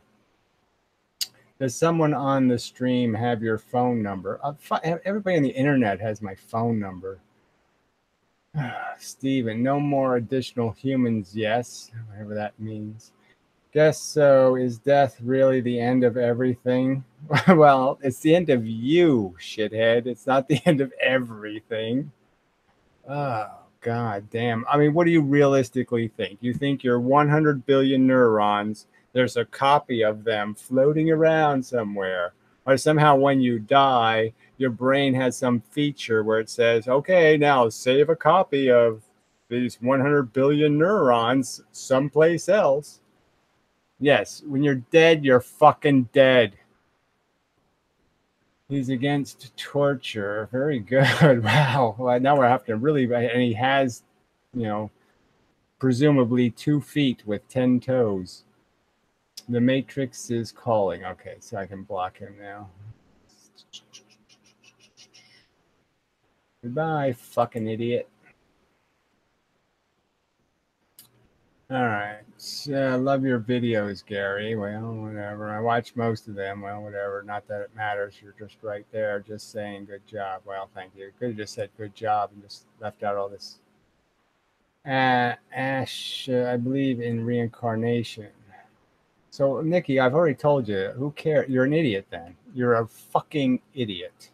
Does someone on the stream have your phone number? Everybody on the internet has my phone number. Steven, no more additional humans, yes. Whatever that means. Guess so. Is death really the end of everything? Well, it's the end of you, shithead. It's not the end of everything. Oh, God damn. I mean, what do you realistically think? You think you're 100 billion neurons, there's a copy of them floating around somewhere, or somehow when you die, your brain has some feature where it says, okay, now save a copy of these 100 billion neurons someplace else. Yes, when you're dead, you're fucking dead. He's against torture. Very good. Wow. Well, now we're having to really, and he has, you know, presumably 2 feet with 10 toes. The Matrix is calling. Okay, so I can block him now. Goodbye, fucking idiot. All right. Love your videos, Gary. Well, whatever. I watch most of them. Well, whatever. Not that it matters. You're just right there, just saying good job. Well, thank you. Could have just said good job and just left out all this. Ash, I believe in reincarnation. So, Nikki, I've already told you. Who cares? You're an idiot then. You're a fucking idiot.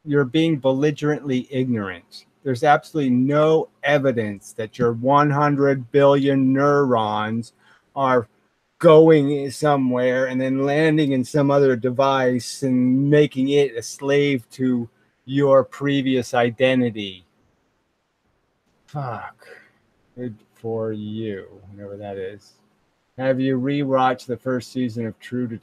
You're being belligerently ignorant. There's absolutely no evidence that your 100 billion neurons are going somewhere and then landing in some other device and making it a slave to your previous identity. Fuck. Good for you, whatever that is. Have you rewatched the first season of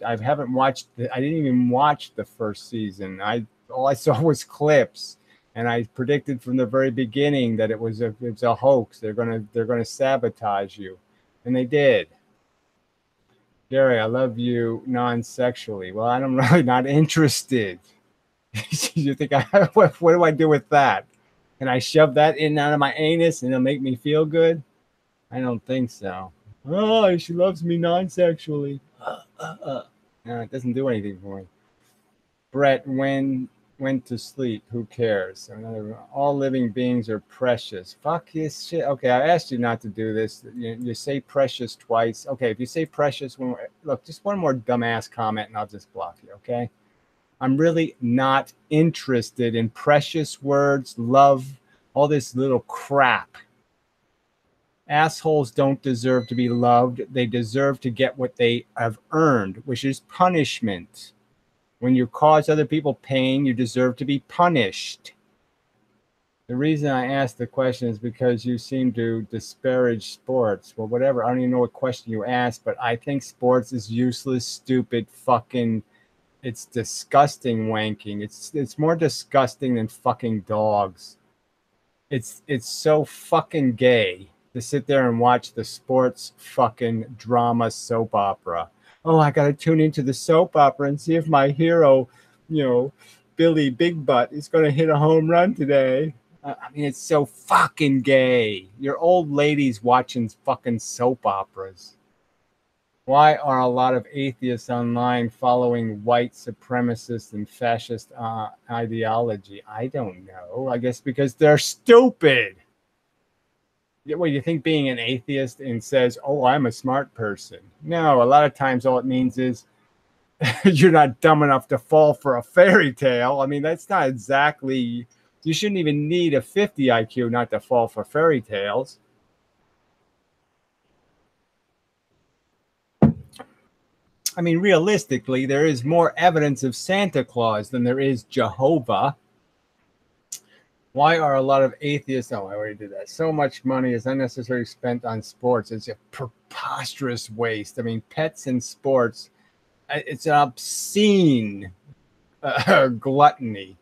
I haven't watched. I didn't even watch the first season. All I saw was clips, and I predicted from the very beginning that it was a hoax. They're gonna sabotage you, and they did. Gary, I love you non-sexually. Well, I'm really not interested. You think what do I do with that? Can I shove that in out of my anus and it'll make me feel good? I don't think so. Oh, she loves me non-sexually. No, it doesn't do anything for me. Brett, when went to sleep. Who cares? All living beings are precious. Fuck this shit. Okay, I asked you not to do this. You say precious twice. Okay, if you say precious, look, just one more dumbass comment and I'll just block you, okay? I'm really not interested in precious words, love, all this little crap. Assholes don't deserve to be loved. They deserve to get what they have earned, which is punishment. When you cause other people pain, you deserve to be punished. The reason I asked the question is because you seem to disparage sports. Well, whatever. I don't even know what question you asked, but I think sports is useless, stupid, fucking. It's disgusting wanking. It's more disgusting than fucking dogs. It's so fucking gay to sit there and watch the sports fucking drama soap opera. Oh, I got to tune into the soap opera and see if my hero, Billy Big Butt is going to hit a home run today. I mean, it's so fucking gay. You're old ladies watching fucking soap operas. Why are a lot of atheists online following white supremacist and fascist ideology? I don't know. I guess because they're stupid. Well, you think being an atheist and says, oh, I'm a smart person. No, a lot of times all it means is you're not dumb enough to fall for a fairy tale. I mean, that's not exactly, you shouldn't even need a 50 IQ not to fall for fairy tales. I mean, realistically, there is more evidence of Santa Claus than there is Jehovah. Why are a lot of atheists? Oh, I already did that. So much money is unnecessarily spent on sports. It's a preposterous waste. I mean, pets and sports, it's an obscene gluttony.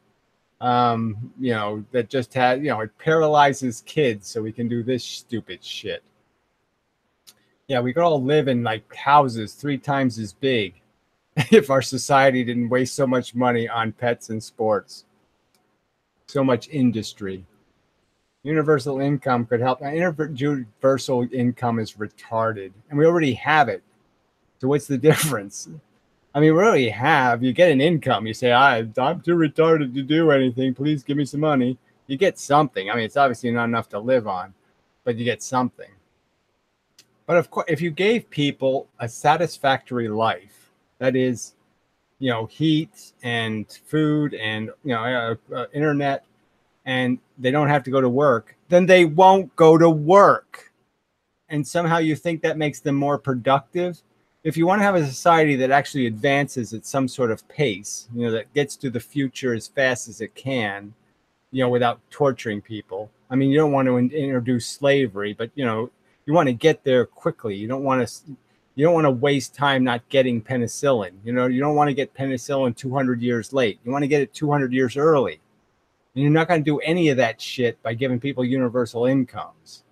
That just had, it paralyzes kids so we can do this stupid shit. Yeah, we could all live in like houses 3 times as big if our society didn't waste so much money on pets and sports. So much industry. Universal income could help. Universal income is retarded, and we already have it. So what's the difference? I mean, we already have. You get an income. You say, I'm too retarded to do anything. Please give me some money. You get something. I mean, it's obviously not enough to live on, but you get something. But of course, if you gave people a satisfactory life, that is, heat and food and, internet, and they don't have to go to work, then they won't go to work. And somehow you think that makes them more productive. If you want to have a society that actually advances at some sort of pace, that gets to the future as fast as it can, without torturing people. I mean, you don't want to introduce slavery, but, you want to get there quickly. You don't want to, You don't want to waste time not getting penicillin. You know, you don't want to get penicillin 200 years late. You want to get it 200 years early. And you're not going to do any of that shit by giving people universal incomes.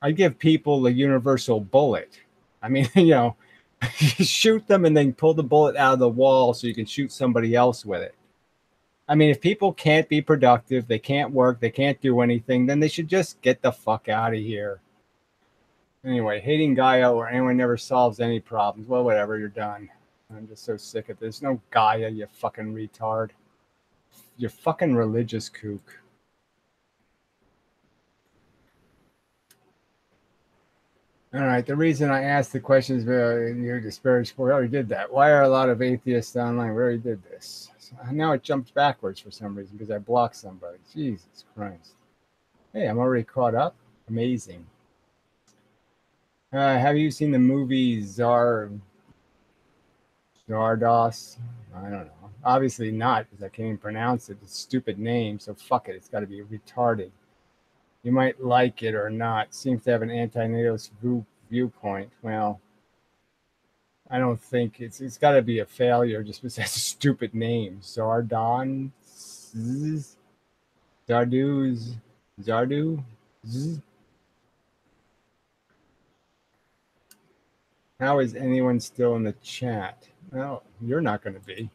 I give people a universal bullet. I mean, shoot them and then pull the bullet out of the wall so you can shoot somebody else with it. I mean, if people can't be productive, they can't work, they can't do anything, then they should just get the fuck out of here. Anyway, hating Gaia or anyone never solves any problems. Well, whatever, you're done. I'm just so sick of this. No Gaia, you fucking retard. You're fucking religious kook. All right, the reason I asked the questions you disparaged, we already did that. Why are a lot of atheists online? We already did this. So now it jumps backwards for some reason because I blocked somebody. Jesus Christ. Hey, I'm already caught up. Amazing. Have you seen the movie Zardos? I don't know. Obviously not, because I can't even pronounce it. It's a stupid name, so fuck it. It's got to be retarded. You might like it or not. Seems to have an anti-natalist viewpoint. Well, I don't think it's got to be a failure just because it's a stupid name. Zardu. How is anyone still in the chat? Well, you're not going to be.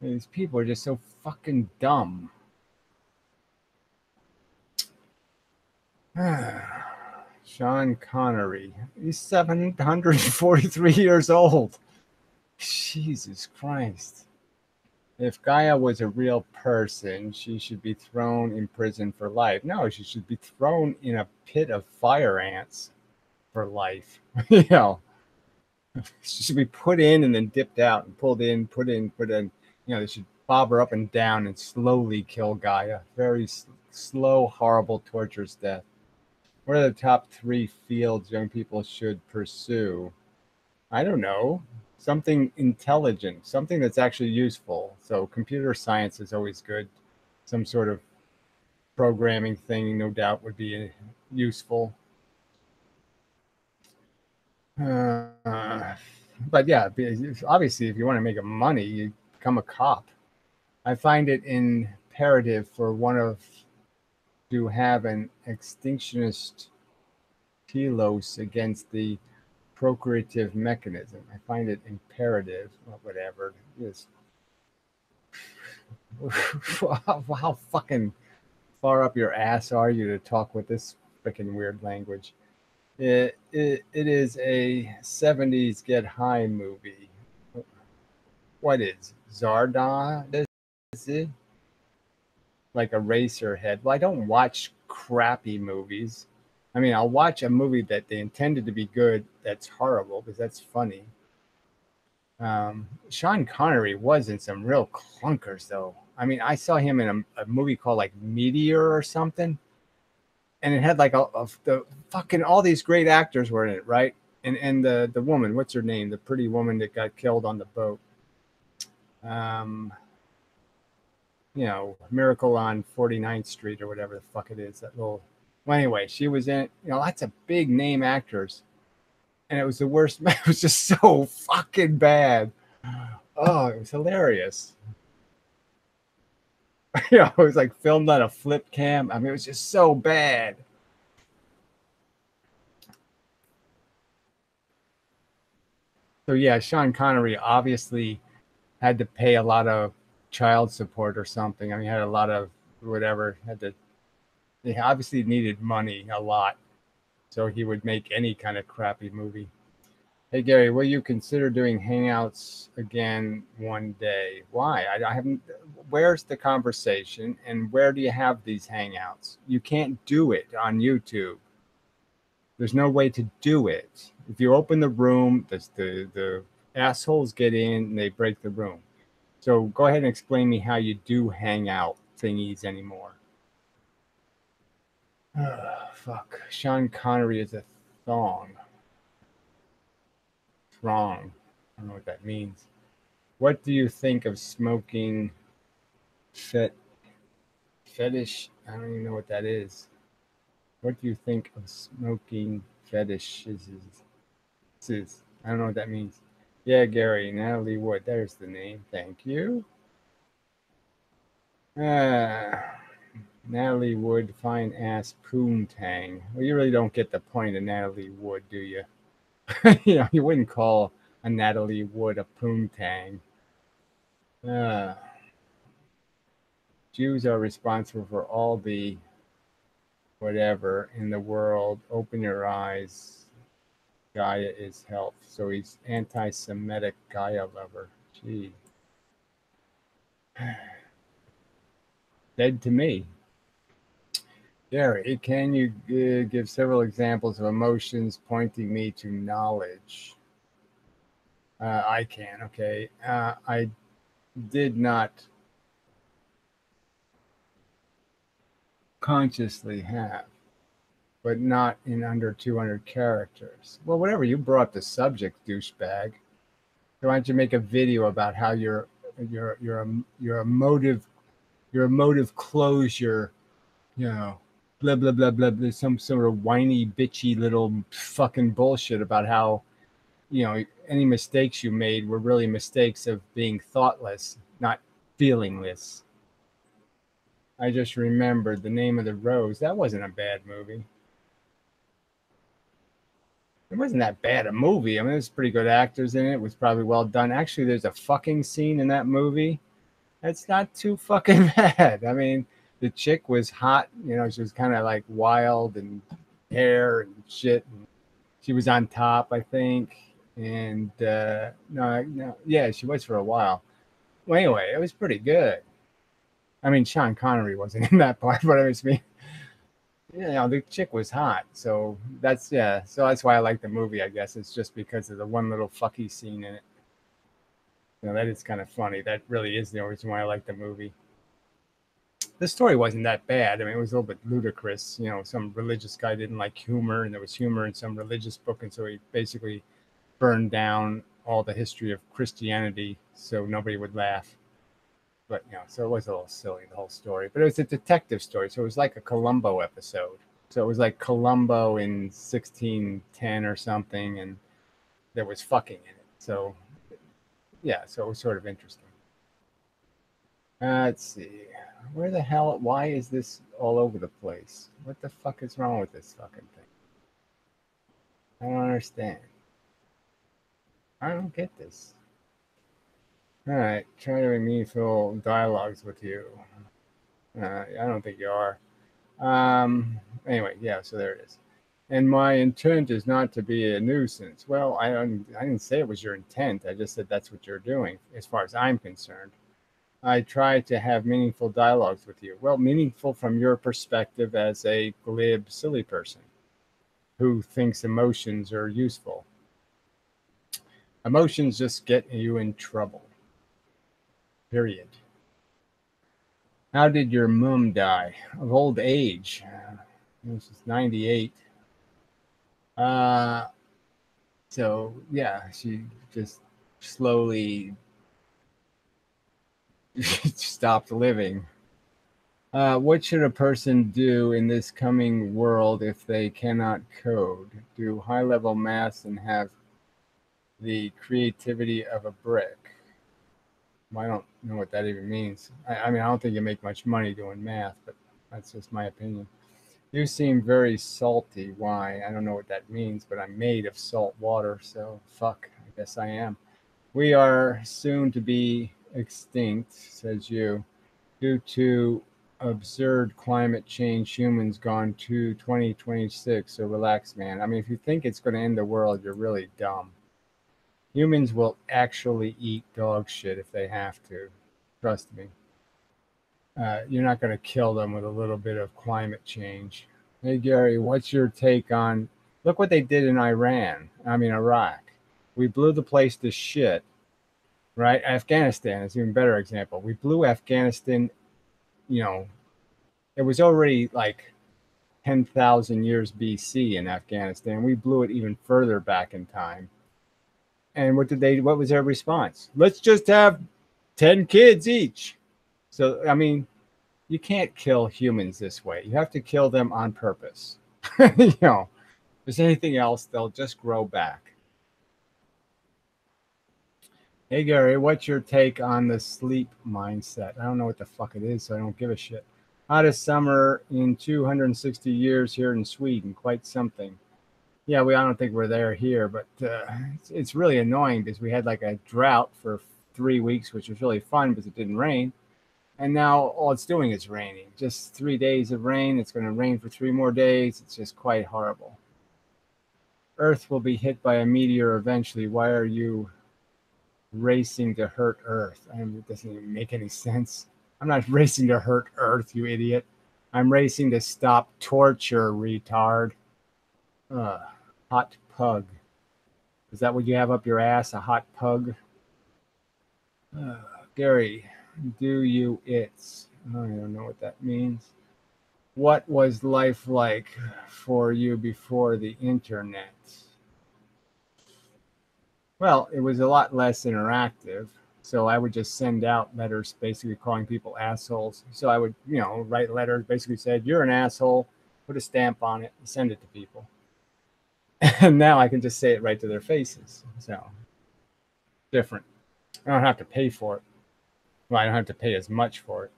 These people are just so fucking dumb. Sean Connery. He's 743 years old. Jesus Christ. If Gaia was a real person, she should be thrown in prison for life. No, she should be thrown in a pit of fire ants for life. She should be put in and then dipped out and pulled in, put in. They should bob her up and down and slowly kill Gaia. Very slow, horrible, torturous death. What are the top 3 fields young people should pursue? I don't know. Something intelligent, something that's actually useful. So computer science is always good. Some sort of programming thing, no doubt, would be useful. But yeah, obviously, if you want to make money, you become a cop. I find it imperative for one of to have an extinctionist telos against the procreative mechanism. I find it imperative, whatever it is. How fucking far up your ass are you to talk with this freaking weird language? It is a 70s Get High movie. What is Zarda? Is it like a racer head? Well, I don't watch crappy movies. I mean, I'll watch a movie that they intended to be good that's horrible because that's funny. Sean Connery was in some real clunkers, though. I mean, I saw him in a movie called like Meteor or something, and it had like the fucking all these great actors were in it, right? And the woman, what's her name? The pretty woman that got killed on the boat. Miracle on 49th Street or whatever the fuck it is. That little. Well, anyway, she was in. Lots of big name actors, and it was the worst. It was just so fucking bad. Oh, it was hilarious. It was like filmed on a flip cam. I mean, it was just so bad. So yeah, Sean Connery obviously had to pay a lot of child support or something. I mean, he had a lot of whatever. He obviously needed money a lot, so he would make any kind of crappy movie. Hey Gary, will you consider doing hangouts again one day? Why? I haven't. Where's the conversation, and where do you have these hangouts? You can't do it on YouTube. There's no way to do it. If you open the room, the assholes get in and they break the room. So go ahead and explain me how you do hangout thingies anymore. Fuck. Sean Connery is a thong. Wrong. I don't know what that means. What do you think of smoking fet- fetish? I don't even know what that is. What do you think of smoking fetishes? I don't know what that means. Yeah, Gary, Natalie Wood. There's the name. Thank you. Ah, Natalie Wood, fine ass poontang. Well, you really don't get the point of Natalie Wood, do you? You wouldn't call a Natalie Wood a poontang. Uh, Jews are responsible for all the whatever in the world. Open your eyes. Gaia is health. So he's anti-Semitic Gaia lover. Gee, dead to me. Gary, can you give several examples of emotions pointing me to knowledge? I can. Okay. I did not consciously have, but not in under 200 characters. Well, whatever. You brought the subject, douchebag. So why don't you make a video about how your emotive closure, you know, blah blah blah blah blah, some sort of whiny bitchy little fucking bullshit about how any mistakes you made were really mistakes of being thoughtless, not feelingless. I just remembered The Name of the Rose. That wasn't a bad movie. It wasn't that bad a movie. I mean, there's pretty good actors in it. It was probably well done. Actually, there's a fucking scene in that movie. It's not too fucking bad. I mean, the chick was hot. She was kind of like wild and hair and shit. And she was on top, I think. And no, yeah, she was for a while. Well, anyway, it was pretty good. I mean, Sean Connery wasn't in that part, but I mean, the chick was hot. So that's yeah. So that's why I like the movie. I guess it's just because of the one little fucky scene in it. That is kind of funny. That really is the only reason why I like the movie. The story wasn't that bad. I mean, it was a little bit ludicrous. Some religious guy didn't like humor, and there was humor in some religious book, and so he basically burned down all the history of Christianity so nobody would laugh. But so it was a little silly, the whole story. But it was a detective story, so it was like a Columbo episode. So it was like Columbo in 1610 or something, and there was fucking in it. So yeah, so it was sort of interesting. Let's see. Where the hell? Why is this all over the place? What the fuck is wrong with this fucking thing? I don't understand. I don't get this. All right, try to be meaningful dialogues with you. I don't think you are. Anyway, yeah. So there it is. And my intent is not to be a nuisance. Well, I didn't say it was your intent. I just said that's what you're doing, as far as I'm concerned. I try to have meaningful dialogues with you. Well, meaningful from your perspective as a glib, silly person who thinks emotions are useful. Emotions just get you in trouble. Period. How did your mum die? Of old age. This is 98. Uh, so, yeah, she just slowly stopped living. What should a person do in this coming world if they cannot code? Do high level maths and have the creativity of a brick? Well, I don't know what that even means. I mean, I don't think you make much money doing math, but that's just my opinion. You seem very salty. Why? I don't know what that means, but I'm made of salt water, so fuck, I guess I am. We are soon to be extinct, says you, due to absurd climate change. Humans gone to 2026. So relax, man. I mean, if you think it's going to end the world, you're really dumb. Humans will actually eat dog shit if they have to. Trust me. You're not going to kill them with a little bit of climate change. Hey, Gary, what's your take on? Look what they did in Iraq. We blew the place to shit, right? Afghanistan is an even better example. We blew Afghanistan, you know, it was already like 10,000 years BC in Afghanistan. We blew it even further back in time. And what was their response? Let's just have 10 kids each. So, I mean, you can't kill humans this way. You have to kill them on purpose. If there's anything else, they'll just grow back. Hey, Gary, what's your take on the sleep mindset? I don't know what the fuck it is, so I don't give a shit. Hottest summer in 260 years here in Sweden. Quite something. Yeah, I don't think we're there here, but it's really annoying because we had like a drought for 3 weeks, which was really fun because it didn't rain. And now all it's doing is raining. Just 3 days of rain. It's going to rain for 3 more days. It's just quite horrible. Earth will be hit by a meteor eventually. Why are you racing to hurt Earth? It doesn't even make any sense. I'm not racing to hurt Earth, you idiot. I'm racing to stop torture, retard. Hot pug. Is that what you have up your ass, a hot pug? Gary, do you its? I don't know what that means. What was life like for you before the internet? Well, it was a lot less interactive. So I would just send out letters basically calling people assholes. So I would, write letters basically said, you're an asshole, put a stamp on it, and send it to people. And now I can just say it right to their faces. So different. I don't have to pay for it. Well, I don't have to pay as much for it.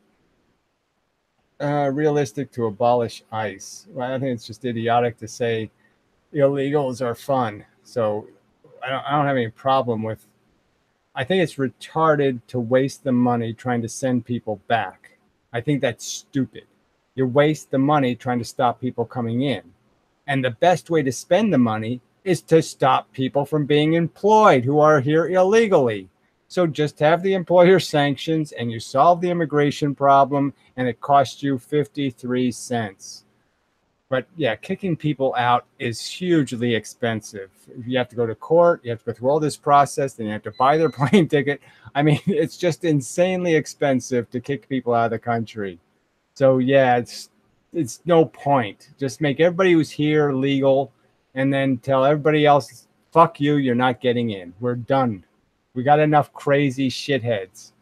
Realistic to abolish ICE. Well, I think it's just idiotic to say illegals are fun. So I don't have any problem with. I think it's retarded to waste the money trying to send people back. I think that's stupid. You waste the money trying to stop people coming in. And the best way to spend the money is to stop people from being employed who are here illegally. So just have the employer sanctions and you solve the immigration problem and it costs you 53 cents. But yeah, kicking people out is hugely expensive. You have to go to court, you have to go through all this process, then you have to buy their plane ticket. I mean, it's just insanely expensive to kick people out of the country. So yeah, it's no point. Just make everybody who's here legal and then tell everybody else, fuck you, you're not getting in. We're done. We got enough crazy shitheads.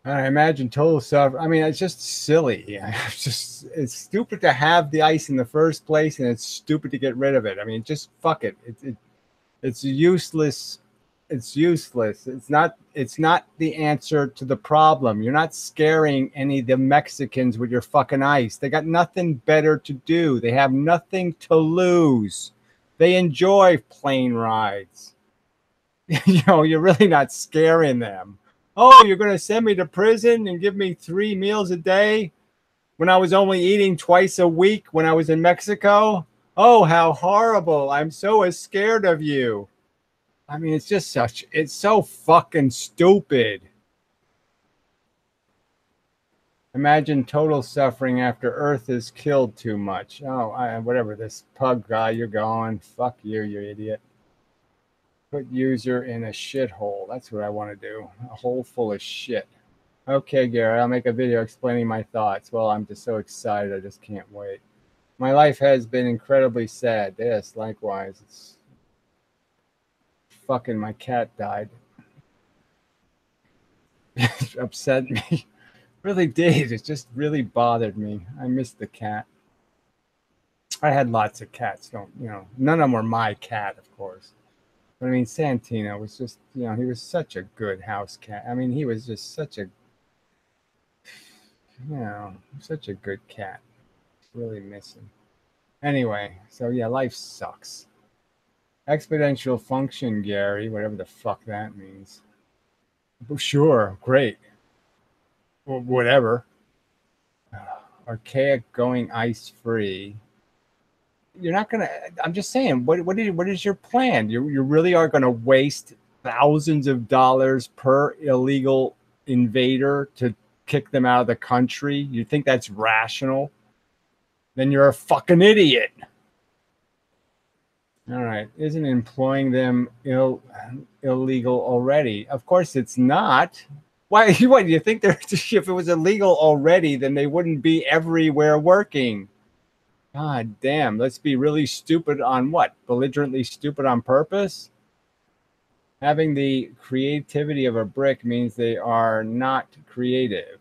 I imagine total suffer. I mean, it's just silly. It's stupid to have the ice in the first place, and it's stupid to get rid of it. I mean, just fuck it. It's useless. It's useless. It's not the answer to the problem. You're not scaring any of the Mexicans with your fucking ice. They got nothing better to do. They have nothing to lose. They enjoy plane rides. You're really not scaring them. Oh, you're going to send me to prison and give me 3 meals a day when I was only eating twice a week when I was in Mexico? Oh, how horrible. I'm so scared of you. I mean, it's so fucking stupid. Imagine total suffering after Earth is killed too much. Oh, whatever, this pug guy, you're going. Fuck you, you idiot. Put user in a shithole. That's what I want to do. A hole full of shit. Okay, Gary, I'll make a video explaining my thoughts. Well, I'm just so excited. I just can't wait. My life has been incredibly sad. Yes, likewise. It's fucking my cat died. It upset me. Really did. It just really bothered me. I missed the cat. I had lots of cats. None of them were my cat, of course. But I mean, Santino was just, he was such a good house cat. I mean, he was just such a, such a good cat. Really miss him. Anyway, so yeah, life sucks. Exponential function, Gary, whatever the fuck that means. Sure, great. Well, whatever. Archaic going ice free. You're not gonna. I'm just saying. What is your plan? You really are gonna waste thousands of dollars per illegal invader to kick them out of the country? You think that's rational? Then you're a fucking idiot. All right. Isn't employing them illegal already? Of course it's not. Why? What do you think? If it was illegal already, then they wouldn't be everywhere working. God damn. Let's be really stupid on what? Belligerently stupid on purpose? Having the creativity of a brick means they are not creative,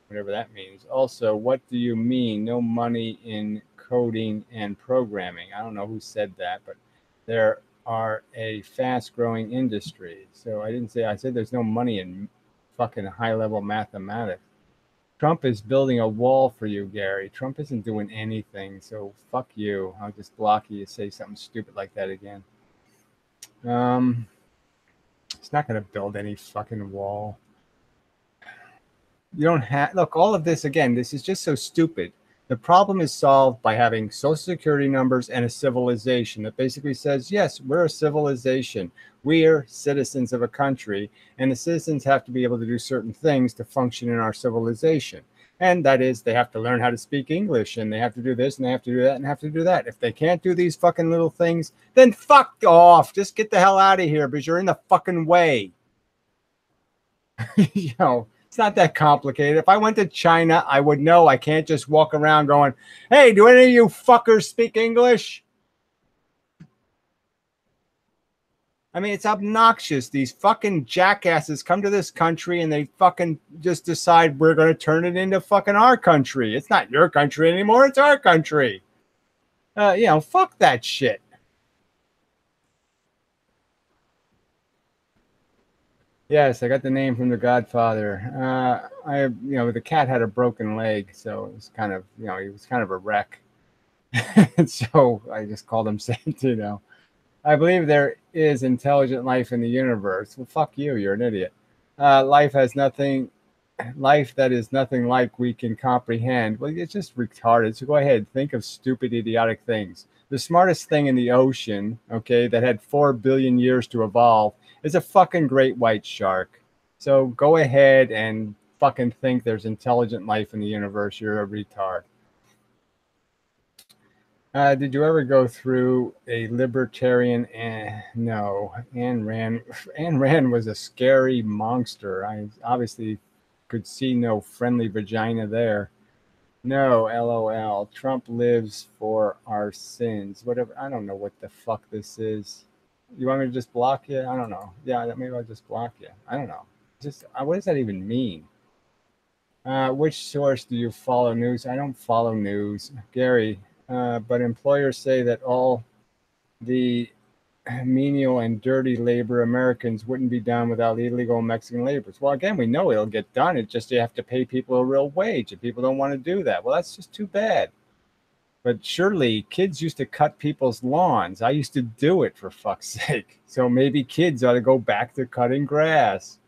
whatever that means. Also, what do you mean no money in coding and programming? I don't know who said that, but there are a fast growing industry. So I didn't say, I said there's no money in fucking high level mathematics. Trump is building a wall for you, Gary. Trump isn't doing anything. So fuck you. I'll just block you. Say something stupid like that again. Um, it's not going to build any fucking wall. You don't have, look, all of this, again, this is just so stupid. The problem is solved by having social security numbers and a civilization that basically says, yes, we're a civilization. We are citizens of a country, and the citizens have to be able to do certain things to function in our civilization. And that is, they have to learn how to speak English, and they have to do this, and they have to do that, and have to do that. If they can't do these fucking little things, then fuck off. Just get the hell out of here because you're in the fucking way. You know, it's not that complicated. If I went to China, I would know I can't just walk around going, hey, do any of you fuckers speak English? I mean, it's obnoxious. These fucking jackasses come to this country and they fucking just decide we're going to turn it into fucking our country. It's not your country anymore. It's our country. You know, fuck that shit. Yes, I got the name from The Godfather. The cat had a broken leg, so it was kind of, he was kind of a wreck. So I just called him Santino. I believe there is intelligent life in the universe. Well, fuck you. You're an idiot. Life has nothing. Life that is nothing like we can comprehend. Well, it's just retarded. So go ahead, think of stupid, idiotic things. The smartest thing in the ocean, okay, that had 4 billion years to evolve, is a fucking great white shark. So go ahead and fucking think there's intelligent life in the universe. You're a retard. Did you ever go through a libertarian? No. Ayn Rand. Ayn Rand was a scary monster. I obviously could see no friendly vagina there. No, LOL. Trump lives for our sins. Whatever. I don't know what the fuck this is. You want me to just block you? I don't know. Yeah, maybe I'll just block you. I don't know. Just what does that even mean? Which source do you follow news? I don't follow news, Gary. But employers say that all the menial and dirty labor Americans wouldn't be done without illegal Mexican laborers. Well, again, we know it'll get done. It's just you have to pay people a real wage, and people don't want to do that. Well, that's just too bad. But surely kids used to cut people's lawns. I used to do it, for fuck's sake. So maybe kids ought to go back to cutting grass.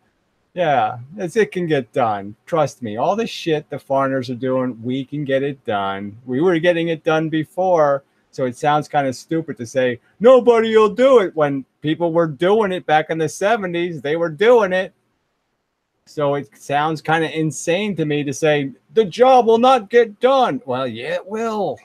Yeah, as it can get done. Trust me, all the shit the foreigners are doing, we can get it done. We were getting it done before, so it sounds kind of stupid to say nobody will do it when people were doing it back in the 70s. They were doing it. So it sounds kind of insane to me to say the job will not get done. Well, yeah, it will.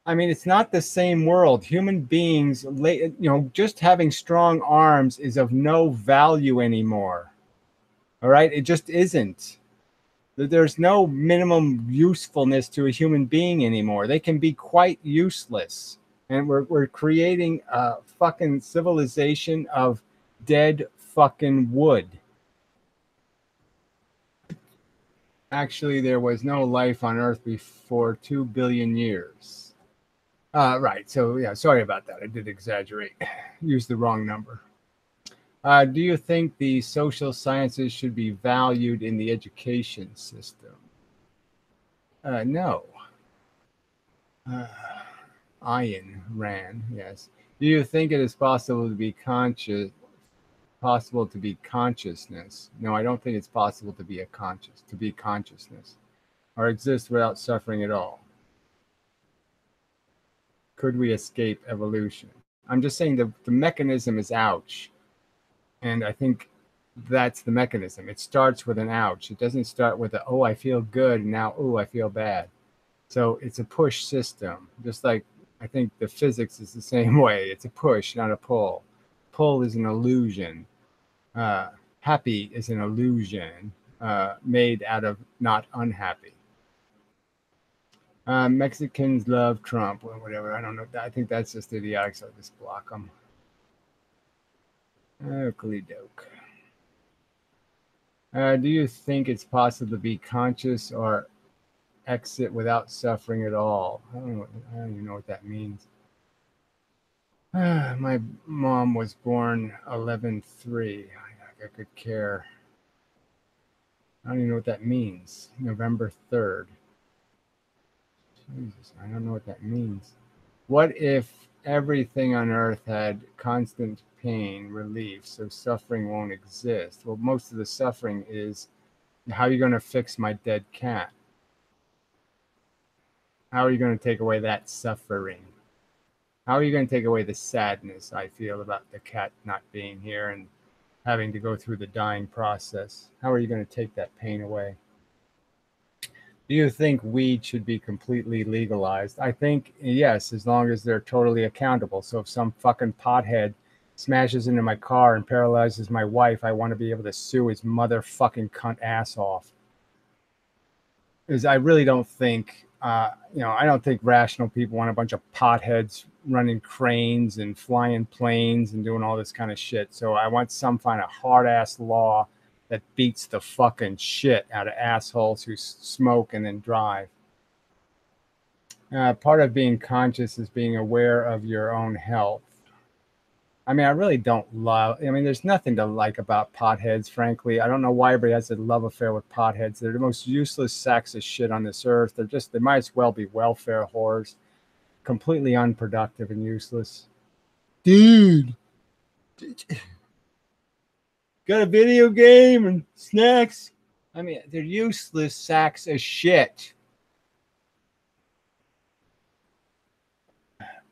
I mean, it's not the same world. Human beings, just having strong arms is of no value anymore. All right. It just isn't. There's no minimum usefulness to a human being anymore. They can be quite useless. And we're creating a fucking civilization of dead fucking wood. Actually, there was no life on Earth before 2 billion years. Right. So, yeah, sorry about that. I did exaggerate. Used the wrong number. Do you think the social sciences should be valued in the education system? No. Ayn Rand, yes. Do you think it is possible to be consciousness? No, I don't think it's possible to be consciousness, or exist without suffering at all. Could we escape evolution? I'm just saying the mechanism is ouch. And I think that's the mechanism. It starts with an ouch. It doesn't start with a, oh, I feel good. And now, oh, I feel bad. So it's a push system. Just like I think the physics is the same way. It's a push, not a pull. Pull is an illusion. Happy is an illusion made out of not unhappy. Mexicans love Trump or whatever. I don't know. I think that's just idiotic, so I just block them. Oakley doke. Do you think it's possible to be conscious or exit without suffering at all? I don't even know what that means. My mom was born 11/3. I could care. I don't even know what that means. November 3rd. Jesus, I don't know what that means. What if everything on earth had constant pain relief so suffering won't exist? Well, most of the suffering is how are you going to fix my dead cat? How are you going to take away that suffering? How are you going to take away the sadness I feel about the cat not being here and having to go through the dying process? How are you going to take that pain away? Do you think weed should be completely legalized? I think yes, as long as they're totally accountable. So if some fucking pothead smashes into my car and paralyzes my wife, I want to be able to sue his motherfucking cunt ass off. Because I really don't think, I don't think rational people want a bunch of potheads running cranes and flying planes and doing all this kind of shit. So I want some kind of hard ass law that beats the fucking shit out of assholes who smoke and then drive. Part of being conscious is being aware of your own health. I mean, I really don't there's nothing to like about potheads, frankly. I don't know why everybody has a love affair with potheads. They're the most useless sacks of shit on this earth. They might as well be welfare whores, completely unproductive and useless. Dude, got a video game and snacks? I mean, they're useless sacks of shit.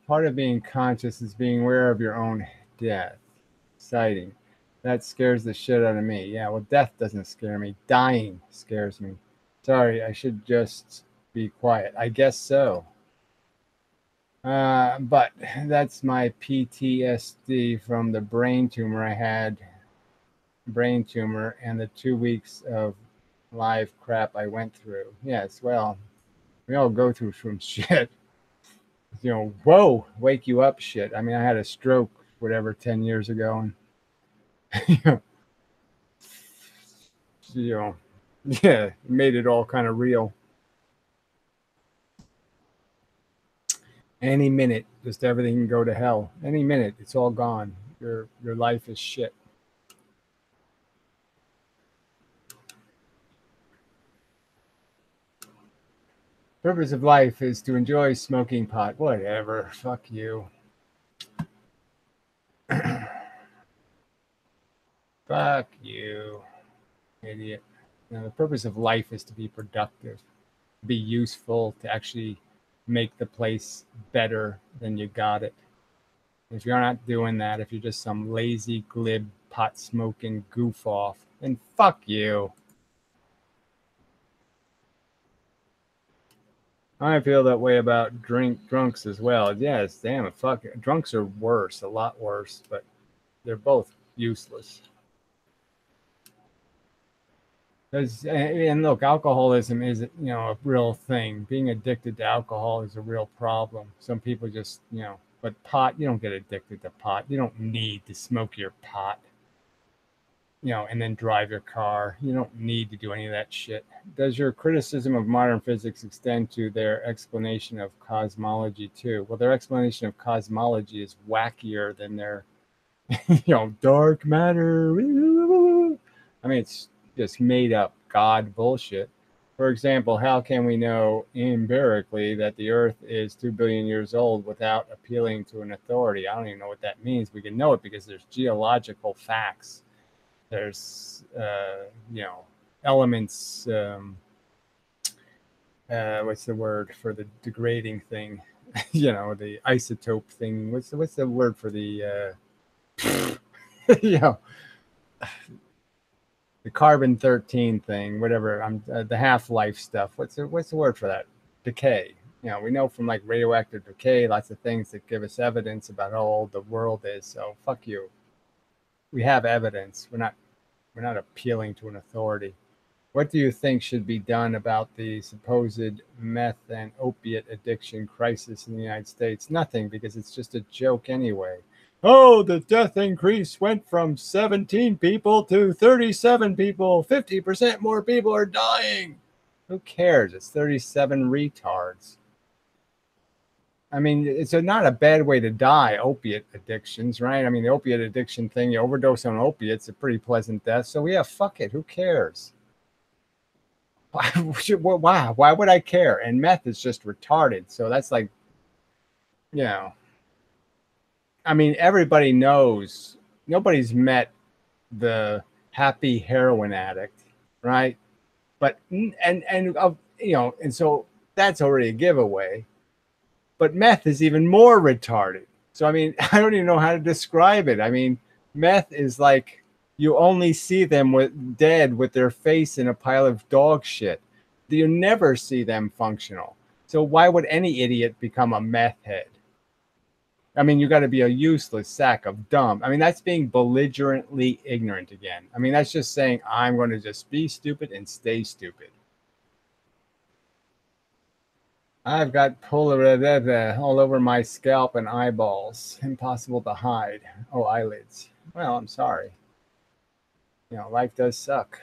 Part of being conscious is being aware of your own death. Exciting. That scares the shit out of me. Yeah, well, death doesn't scare me. Dying scares me. Sorry, I should just be quiet. I guess so. But that's my PTSD from the brain tumor I had. Brain tumor and the 2 weeks of live crap I went through. Yes, well, we all go through some shit. Whoa, wake you up shit. I mean, I had a stroke, whatever, 10 years ago. And, yeah, it made it all kind of real. Any minute, just everything can go to hell. Any minute, it's all gone. Your life is shit. Purpose of life is to enjoy smoking pot. Whatever. Fuck you. Fuck you, idiot. The purpose of life is to be productive, to be useful, to actually make the place better than you got it. If you're not doing that, if you're just some lazy, glib, pot smoking goof off, then fuck you. I feel that way about drunks as well. Yes, damn it, fuck it. Drunks are worse, a lot worse, but they're both useless. And look, alcoholism is a real thing. Being addicted to alcohol is a real problem. Some people just but pot, you don't get addicted to pot. You don't need to smoke your pot, and then drive your car. You don't need to do any of that shit. Does your criticism of modern physics extend to their explanation of cosmology too? Well, their explanation of cosmology is wackier than their, dark matter. I mean, it's just made up God bullshit. For example, how can we know empirically that the Earth is 2 billion years old without appealing to an authority? I don't even know what that means. We can know it because there's geological facts. There's, elements. What's the word for the degrading thing? The isotope thing. What's the word for the, the carbon-13 thing, whatever. The half-life stuff. What's the word for that? Decay. We know from like radioactive decay, lots of things that give us evidence about how old the world is. So fuck you. We have evidence. We're We're not appealing to an authority. What do you think should be done about the supposed meth and opiate addiction crisis in the United States? Nothing, because it's just a joke anyway. Oh, the death increase went from 17 people to 37 people. 50% more people are dying. Who cares? It's 37 retards. I mean, it's not a bad way to die, opiate addictions, right? I mean, the opiate addiction thing, you overdose on opiates, a pretty pleasant death. So, yeah, fuck it. Who cares? Why would I care? And meth is just retarded. So that's like, you know, I mean, everybody knows, nobody's met the happy heroin addict, right? But, and so that's already a giveaway. But meth is even more retarded. So, I mean, I don't even know how to describe it. I mean, meth is like you only see them dead with their face in a pile of dog shit. You never see them functional. So why would any idiot become a meth head? I mean, you got to be a useless sack of dumb. I mean, that's being belligerently ignorant again. I mean, that's just saying I'm going to just be stupid and stay stupid. I've got pullerella all over my scalp and eyeballs. Impossible to hide. Oh, eyelids. Well, I'm sorry. Life does suck.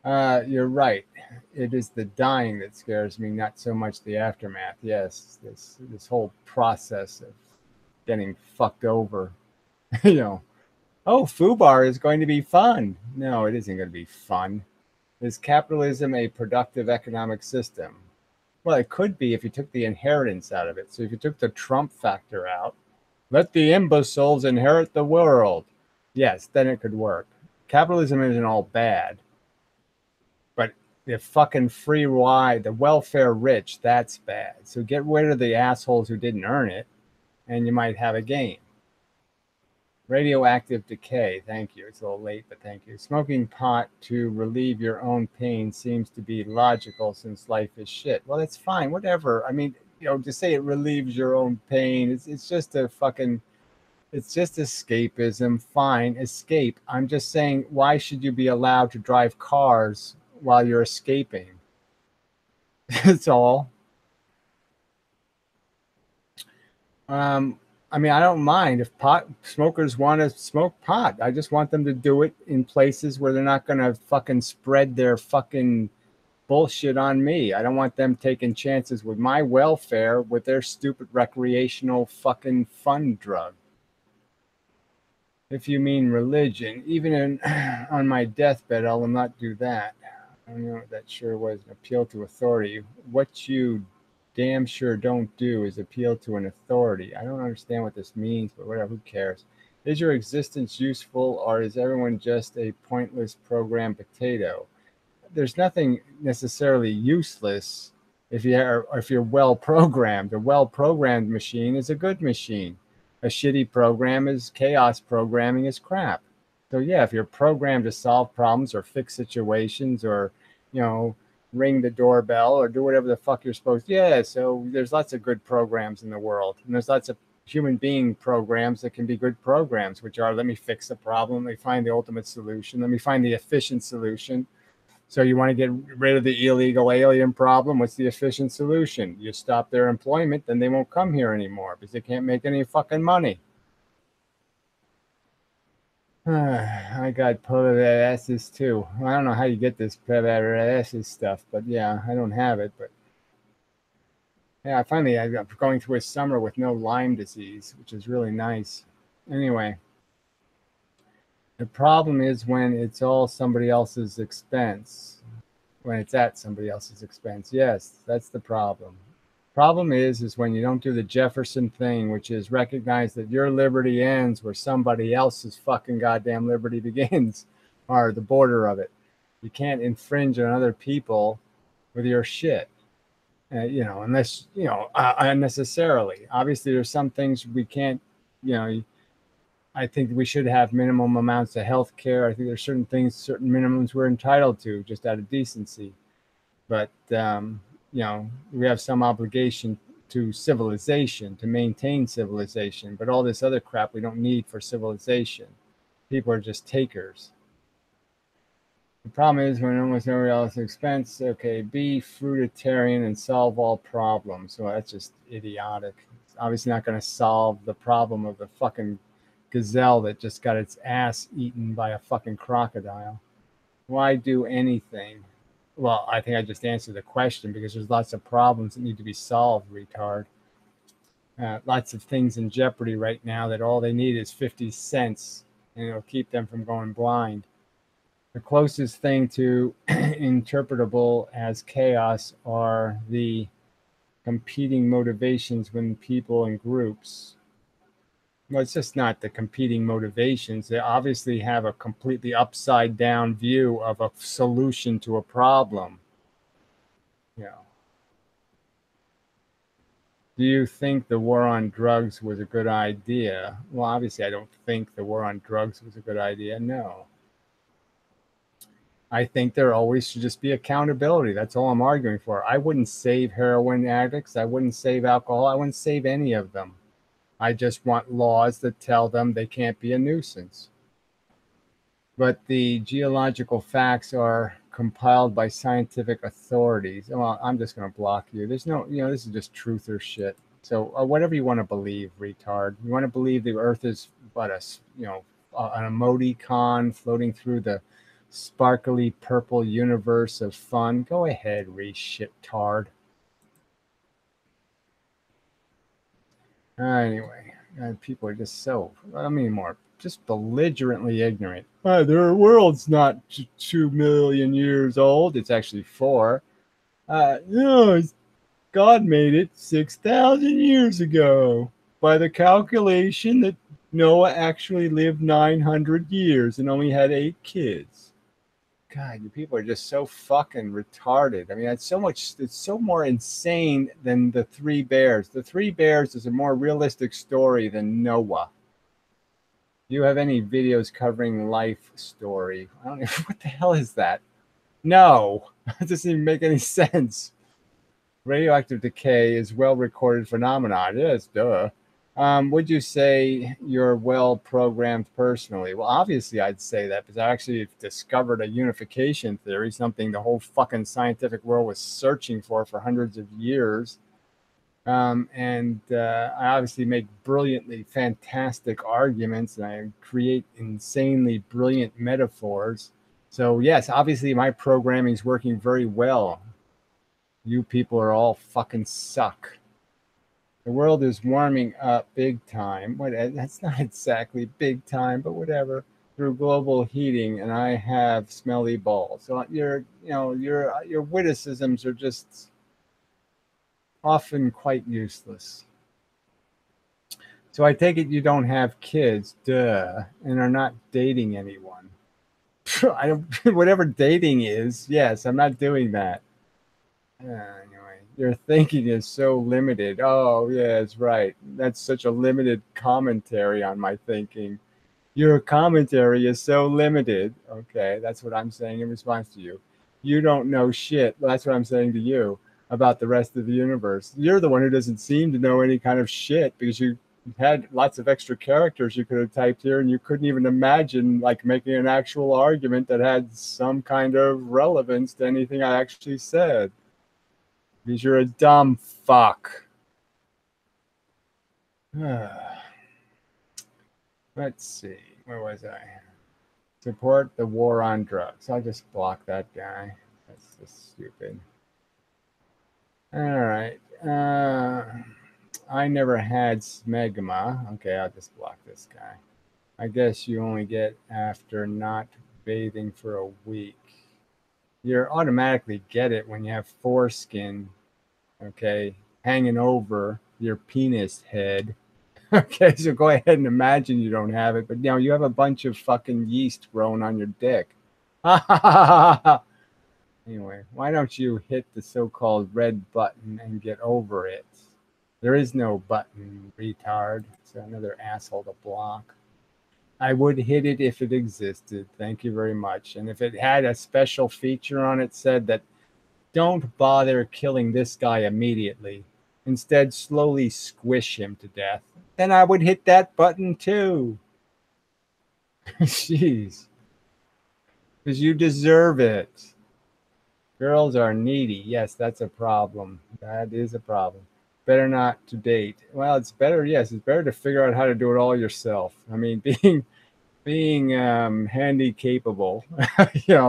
You're right. It is the dying that scares me, not so much the aftermath. Yes, this whole process of getting fucked over. Oh, FUBAR is going to be fun. No, it isn't going to be fun. Is capitalism a productive economic system? Well, it could be if you took the inheritance out of it. So if you took the Trump factor out, let the imbeciles inherit the world. Yes, then it could work. Capitalism isn't all bad. But the fucking free ride, the welfare rich, that's bad. So get rid of the assholes who didn't earn it, and you might have a game. Radioactive decay. Thank you. It's a little late, but thank you. Smoking pot to relieve your own pain seems to be logical since life is shit. Well, that's fine. Whatever. I mean, to say it relieves your own pain, it's just a fucking, it's just escapism. Fine, escape. I'm just saying, why should you be allowed to drive cars while you're escaping? That's all. I mean, I don't mind if pot smokers want to smoke pot. I just want them to do it in places where they're not going to fucking spread their fucking bullshit on me. I don't want them taking chances with my welfare with their stupid recreational fucking fun drug. If you mean religion, even on my deathbed, I will not do that. I don't know what that sure was an appeal to authority. What you damn sure don't do is appeal to an authority. I don't understand what this means, but whatever, who cares? Is your existence useful, or is everyone just a pointless program potato? There's nothing necessarily useless if you're well programmed. A well programmed machine is a good machine. A shitty program is chaos programming is crap. So yeah, if you're programmed to solve problems or fix situations or ring the doorbell or do whatever the fuck you're supposed to. Yeah, so there's lots of good programs in the world. And there's lots of human being programs that can be good programs, which are, let me fix the problem. Let me find the ultimate solution. Let me find the efficient solution. So you want to get rid of the illegal alien problem. What's the efficient solution? You stop their employment, then they won't come here anymore because they can't make any fucking money. I got paralysis too. I don't know how you get this paralysis stuff, but yeah, I don't have it. But yeah, finally I'm going through a summer with no Lyme disease, which is really nice. Anyway, the problem is when it's all somebody else's expense, when it's at somebody else's expense. Yes, that's the problem. Problem is when you don't do the Jefferson thing, which is recognize that your liberty ends where somebody else's fucking goddamn liberty begins, or the border of it. You can't infringe on other people with your shit, unless, unnecessarily. Obviously, there's some things we can't, I think we should have minimum amounts of health care. I think there's certain things, certain minimums we're entitled to just out of decency. But, we have some obligation to civilization, to maintain civilization. But all this other crap we don't need for civilization. People are just takers. The problem is when almost nobody else expense, okay, be fruitarian and solve all problems. So that's just idiotic. It's obviously not going to solve the problem of the fucking gazelle that just got its ass eaten by a fucking crocodile. Why do anything? Well, I think I just answered the question because there's lots of problems that need to be solved, retard. Lots of things in jeopardy right now that all they need is 50 cents and it'll keep them from going blind. The closest thing to interpretable as chaos are the competing motivations when people in groups. Well, it's just not the competing motivations. They obviously have a completely upside down view of a solution to a problem. You know, do you think the war on drugs was a good idea? Well, obviously, I don't think the war on drugs was a good idea. No. I think there always should just be accountability. That's all I'm arguing for. I wouldn't save heroin addicts. I wouldn't save alcohol. I wouldn't save any of them. I just want laws that tell them they can't be a nuisance. But the geological facts are compiled by scientific authorities. Well, I'm just going to block you. There's no, this is just truth or shit. So whatever you want to believe, retard. You want to believe the Earth is what an emoticon floating through the sparkly purple universe of fun. Go ahead, re-shit-tard. Anyway, people are just just belligerently ignorant. Their world's not 2 million years old. It's actually 4. God made it 6,000 years ago by the calculation that Noah actually lived 900 years and only had 8 kids. God, you people are just so fucking retarded. I mean, it's so more insane than the 3 Bears. The 3 Bears is a more realistic story than Noah. Do you have any videos covering life story? I don't know. What the hell is that? No, it doesn't even make any sense. Radioactive decay is well-recorded phenomenon. Yes, duh. Would you say you're well-programmed personally? Well, obviously I'd say that because I actually discovered a unification theory, something the whole fucking scientific world was searching for hundreds of years. I obviously make brilliantly fantastic arguments and I create insanely brilliant metaphors. So yes, obviously my programming is working very well. You people are all fucking suck. The world is warming up big time. That's not exactly big time, but whatever. Through global heating, and I have smelly balls. So your witticisms are just often quite useless. So I take it you don't have kids, duh, and are not dating anyone. I don't. Whatever dating is, yes, I'm not doing that. Anyway, your thinking is so limited. Oh, yeah, it's right. That's such a limited commentary on my thinking. Your commentary is so limited. Okay, that's what I'm saying in response to you. You don't know shit. Well, that's what I'm saying to you about the rest of the universe. You're the one who doesn't seem to know any kind of shit because you had lots of extra characters you could have typed here and you couldn't even imagine like making an actual argument that had some kind of relevance to anything I actually said. Because you're a dumb fuck. Let's see. Where was I? Support the war on drugs. I'll just block that guy. That's just stupid. All right. I never had smegma. Okay, I'll just block this guy. I guess you only get after not bathing for a week. You automatically get it when you have foreskin, okay, hanging over your penis head. Okay, so go ahead and imagine you don't have it, but you have a bunch of fucking yeast growing on your dick. Anyway, why don't you hit the so-called red button and get over it? There is no button, retard. It's another asshole to block. I would hit it if it existed. Thank you very much. And if it had a special feature on it said that don't bother killing this guy immediately, instead slowly squish him to death, then I would hit that button too. Jeez. Because you deserve it. Girls are needy. Yes, that's a problem. That is a problem. Better not to date. Well, it's better. Yes, it's better to figure out how to do it all yourself. I mean, being handy capable,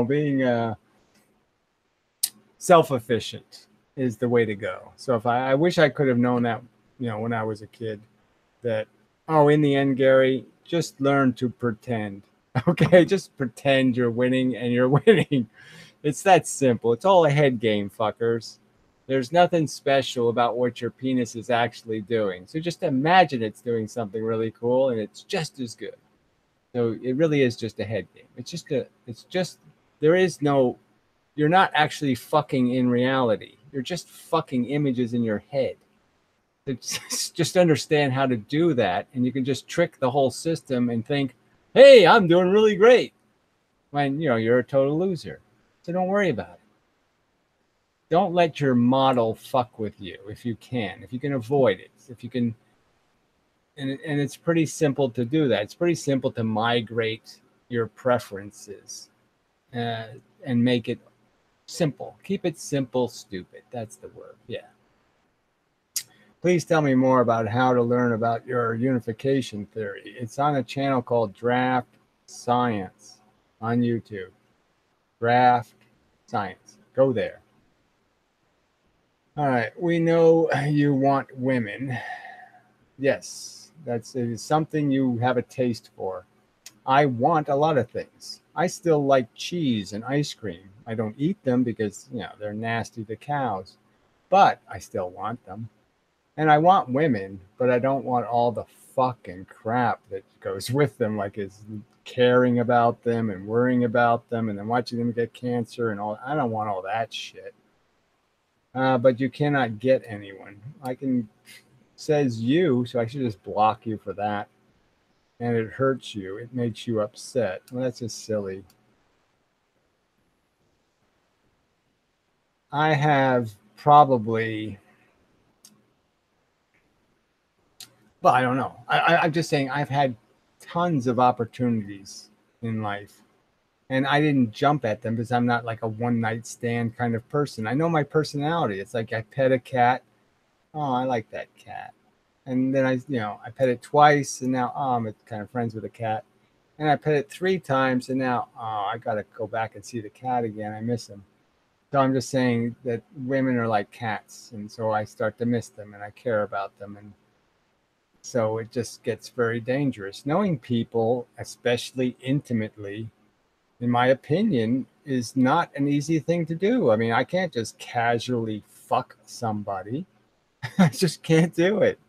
being self-efficient is the way to go. So if I wish I could have known that, when I was a kid, that in the end, Gary, just learn to pretend. Okay, just pretend you're winning and you're winning. It's that simple. It's all a head game, fuckers. There's nothing special about what your penis is actually doing. So just imagine it's doing something really cool and it's just as good. So it really is just a head game. There is no, you're not actually fucking in reality. You're just fucking images in your head. It's just understand how to do that, and you can just trick the whole system and think, hey, I'm doing really great, when you're a total loser. So don't worry about it. Don't let your model fuck with you if you can avoid it, if you can. And it's pretty simple to do that. It's pretty simple to migrate your preferences uh, and make it simple. Keep it simple, stupid. That's the word. Yeah. Please tell me more about how to learn about your unification theory. It's on a channel called Draft Science on YouTube. Draft Science. Go there. All right. We know you want women. Yes, it is something you have a taste for. I want a lot of things. I still like cheese and ice cream. I don't eat them because, they're nasty to cows, but I still want them. And I want women, but I don't want all the fucking crap that goes with them, like is caring about them and worrying about them and then watching them get cancer and all. I don't want all that shit. But you cannot get anyone. Says you, so I should just block you for that. And it hurts you. It makes you upset. Well, that's just silly. I have probably, well, I don't know. I'm just saying I've had tons of opportunities in life. And I didn't jump at them because I'm not like a one night stand kind of person. I know my personality. It's like I pet a cat. Oh, I like that cat. And then I pet it twice, and now I'm kind of friends with the cat. And I pet it 3 times, and now I gotta go back and see the cat again. I miss him. So I'm just saying that women are like cats, and so I start to miss them, and I care about them, and so it just gets very dangerous. Knowing people, especially intimately, in my opinion, is not an easy thing to do. I mean, I can't just casually fuck somebody. I just can't do it.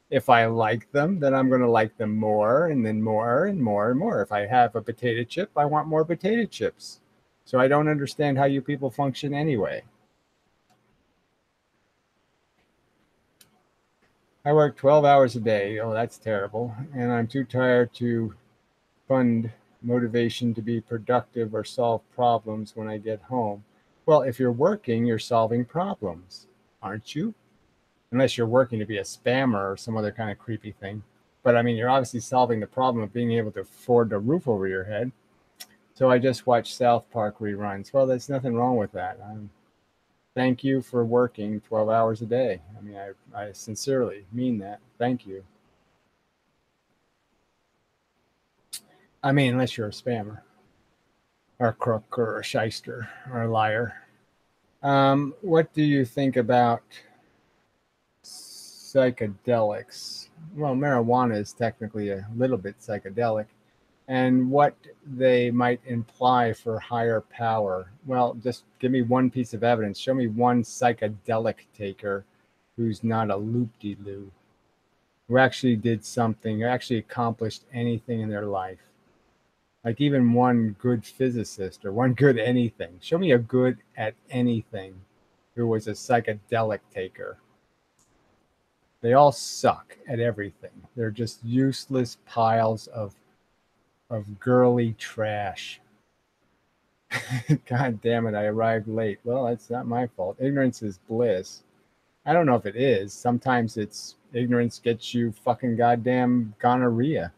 If I like them, then I'm going to like them more and then more and more and more. If I have a potato chip, I want more potato chips. So I don't understand how you people function anyway. I work 12 hours a day. Oh, that's terrible. And I'm too tired to fund motivation to be productive or solve problems when I get home. Well, if you're working, you're solving problems, aren't you? Unless you're working to be a spammer or some other kind of creepy thing. But I mean, you're obviously solving the problem of being able to afford a roof over your head. So I just watch South Park reruns. Well, there's nothing wrong with that. Thank you for working 12 hours a day. I mean, I sincerely mean that. Thank you. I mean, unless you're a spammer or a crook or a shyster or a liar. What do you think about psychedelics? Well, marijuana is technically a little bit psychedelic, and what they might imply for higher power. Well, just give me one piece of evidence. Show me one psychedelic taker who's not a loop-de-loo, who actually did something, who actually accomplished anything in their life. Like even one good physicist or one good anything. Show me a good at anything who was a psychedelic taker. They all suck at everything. They're just useless piles of girly trash. God damn it, I arrived late. Well, that's not my fault. Ignorance is bliss. I don't know if it is. Sometimes it's ignorance gets you fucking goddamn gonorrhea.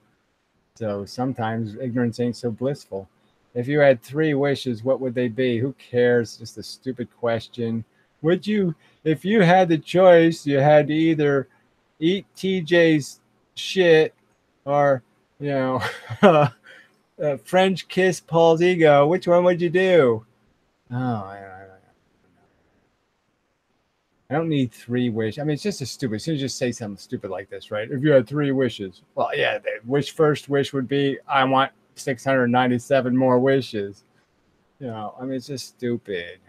So sometimes ignorance ain't so blissful. If you had three wishes, what would they be? Who cares? Just a stupid question. Would you, if you had the choice, you had to either eat TJ's shit or, you know, French kiss Paul's ego, which one would you do? Oh, I don't need three wishes. I mean, it's just a stupid. As soon as you just say something stupid like this, right? If you had three wishes, well, yeah, the first wish would be I want 697 more wishes. You know, I mean, it's just stupid.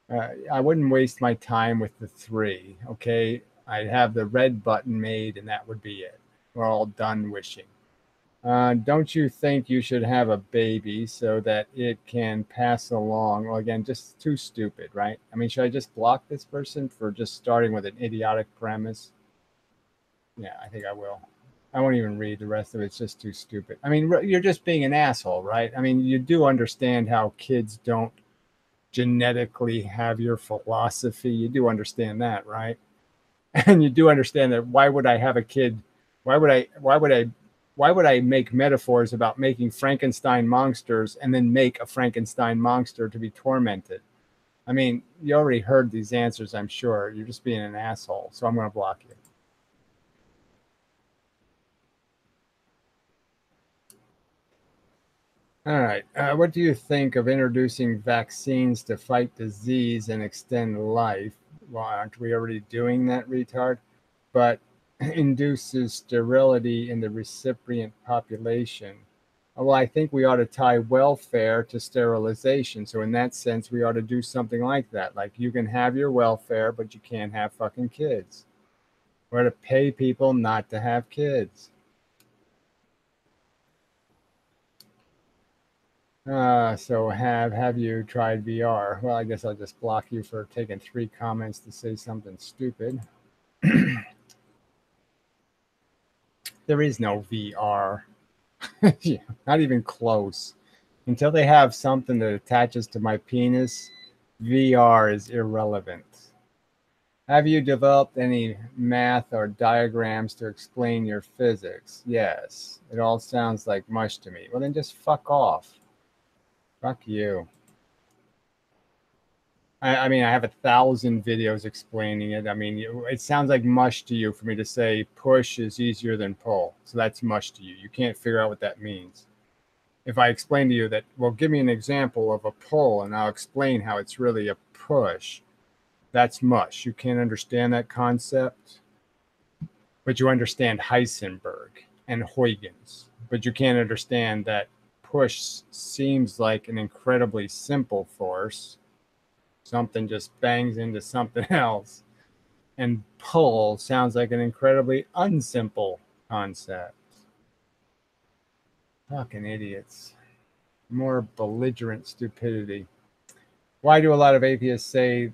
I wouldn't waste my time with the three. Okay, I'd have the red button made, and that would be it. We're all done wishing. Don't you think you should have a baby so that it can pass along? Well, again, just too stupid, right? I mean, should I just block this person for just starting with an idiotic premise? Yeah, I think I will. I won't even read the rest of it. It's just too stupid. I mean, you're just being an asshole, right? I mean, you do understand how kids don't genetically have your philosophy. You do understand that, right? And you do understand that why would I have a kid? Why would I make metaphors about making Frankenstein monsters and then make a Frankenstein monster to be tormented? I mean, you already heard these answers, I'm sure. You're just being an asshole. So I'm going to block you. All right. What do you think of introducing vaccines to fight disease and extend life? Well, aren't we already doing that, retard? But induces sterility in the recipient population. Well, I think we ought to tie welfare to sterilization. So, in that sense, we ought to do something like that. Like, you can have your welfare, but you can't have fucking kids. We're to pay people not to have kids. So have you tried VR? Well, I guess I'll just block you for taking three comments to say something stupid. There is no VR. Yeah, not even close. Until they have something that attaches to my penis, VR is irrelevant. Have you developed any math or diagrams to explain your physics? Yes. It all sounds like mush to me. Well, then just fuck off. Fuck you. I mean, I have 1,000 videos explaining it. I mean, it sounds like mush to you for me to say push is easier than pull. So that's mush to you. You can't figure out what that means. If I explain to you that, well, give me an example of a pull and I'll explain how it's really a push, that's mush. You can't understand that concept, but you understand Heisenberg and Huygens, but you can't understand that push seems like an incredibly simple force. Something just bangs into something else. And pull sounds like an incredibly unsimple concept. Fucking idiots. More belligerent stupidity. Why do a lot of atheists say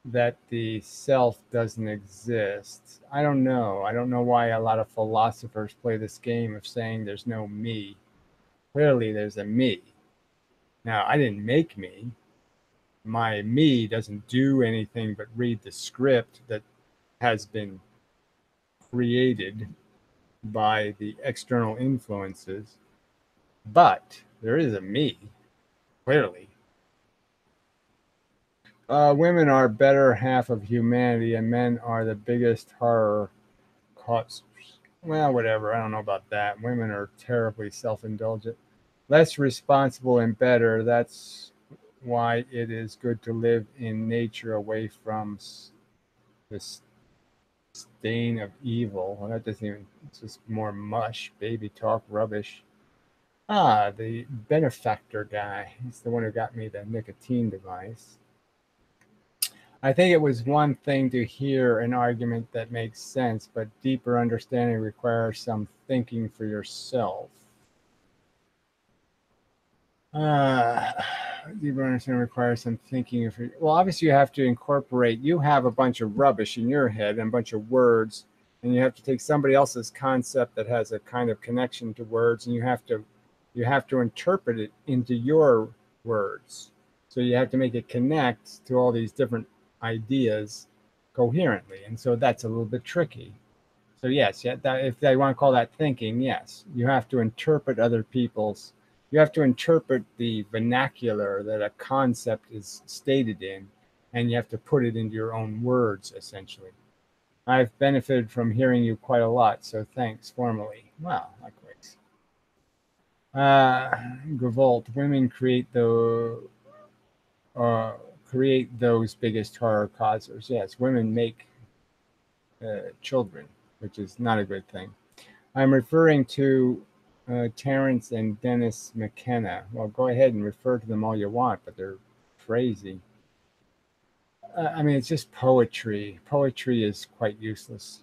that the self doesn't exist? I don't know. I don't know why a lot of philosophers play this game of saying there's no me. Clearly, there's a me. Now, I didn't make me. My me doesn't do anything but read the script that has been created by the external influences. But there is a me, clearly. Women are better half of humanity, and men are the biggest horror causers. Well, whatever. I don't know about that. Women are terribly self-indulgent, less responsible, and better. That's why it is good to live in nature, away from the stain of evil. Well, that doesn't even. It's just more mush, baby talk, rubbish. The benefactor guy. He's the one who got me the nicotine device. I think it was one thing to hear an argument that makes sense, but deeper understanding requires some thinking for yourself. Uh, Deeper understanding requires some thinking. Well, obviously, you have to incorporate. You have a bunch of rubbish in your head and a bunch of words, and you have to take somebody else's concept that has a kind of connection to words, and you have to interpret it into your words. So you have to make it connect to all these different ideas coherently, and so that's a little bit tricky. So yes, yeah, that, if they want to call that thinking, yes, you have to interpret other people's. You have to interpret the vernacular that a concept is stated in, and you have to put it into your own words, essentially. I've benefited from hearing you quite a lot, so thanks formally. Well, likewise. Uh, Revolt. Women uh, create those biggest horror causers. Yes, women make children, which is not a good thing. I'm referring to Terrence and Dennis McKenna. Well, go ahead and refer to them all you want, but they're crazy. I mean, it's just poetry. Poetry is quite useless.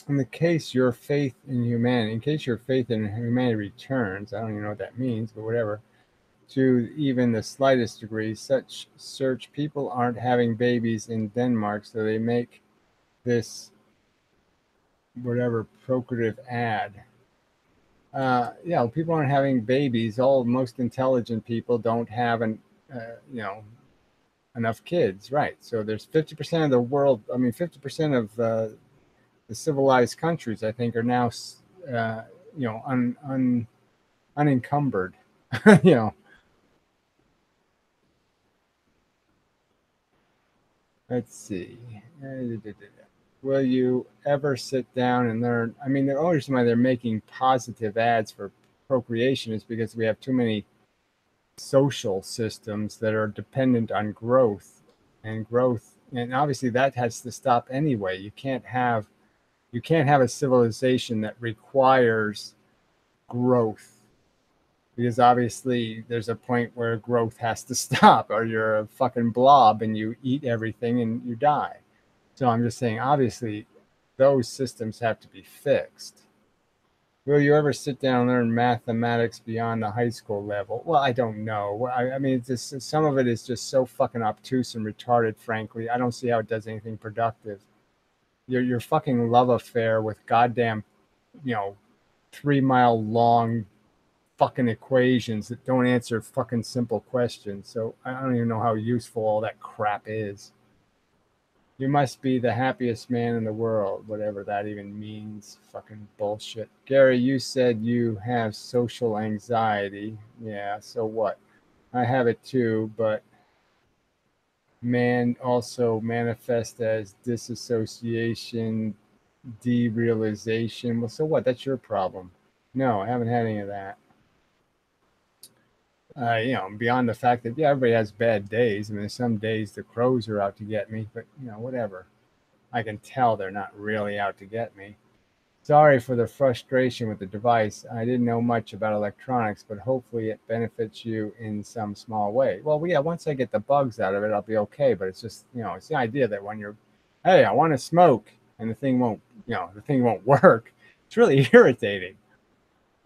In the case your faith in humanity, in case your faith in humanity returns, I don't even know what that means, but whatever, to even the slightest degree, such search people aren't having babies in Denmark, so they make this whatever procreative ad. Yeah, people aren't having babies. All most intelligent people don't have you know, enough kids, right? So there's 50% of the world. I mean, 50% of the civilized countries, I think, are now, uh, you know, unencumbered. You know, let's see. Will you ever sit down and learn? I mean, the only reason why they're making positive ads for procreation is because we have too many social systems that are dependent on growth, and obviously that has to stop anyway. You can't have a civilization that requires growth, because obviously there's a point where growth has to stop, or you're a fucking blob and you eat everything and you die. So I'm just saying, obviously those systems have to be fixed. Will you ever sit down and learn mathematics beyond the high school level? Well, I don't know. I mean, it's just, some of it is just so fucking obtuse and retarded, frankly. I don't see how it does anything productive. Your fucking love affair with goddamn, you know, 3 mile long fucking equations that don't answer fucking simple questions. So I don't even know how useful all that crap is. You must be the happiest man in the world, whatever that even means. Fucking bullshit. Gary, you said you have social anxiety. Yeah, so what? I have it too, but man also manifest as disassociation, derealization. Well, so what? That's your problem. No, I haven't had any of that. You know, beyond the fact that, yeah, everybody has bad days. I mean, some days the crows are out to get me, but, you know, whatever. I can tell they're not really out to get me. Sorry for the frustration with the device. I didn't know much about electronics, but hopefully it benefits you in some small way. Well, yeah, once I get the bugs out of it, I'll be okay. But it's just, you know, it's the idea that when you're, hey, I want to smoke, and the thing won't work. It's really irritating.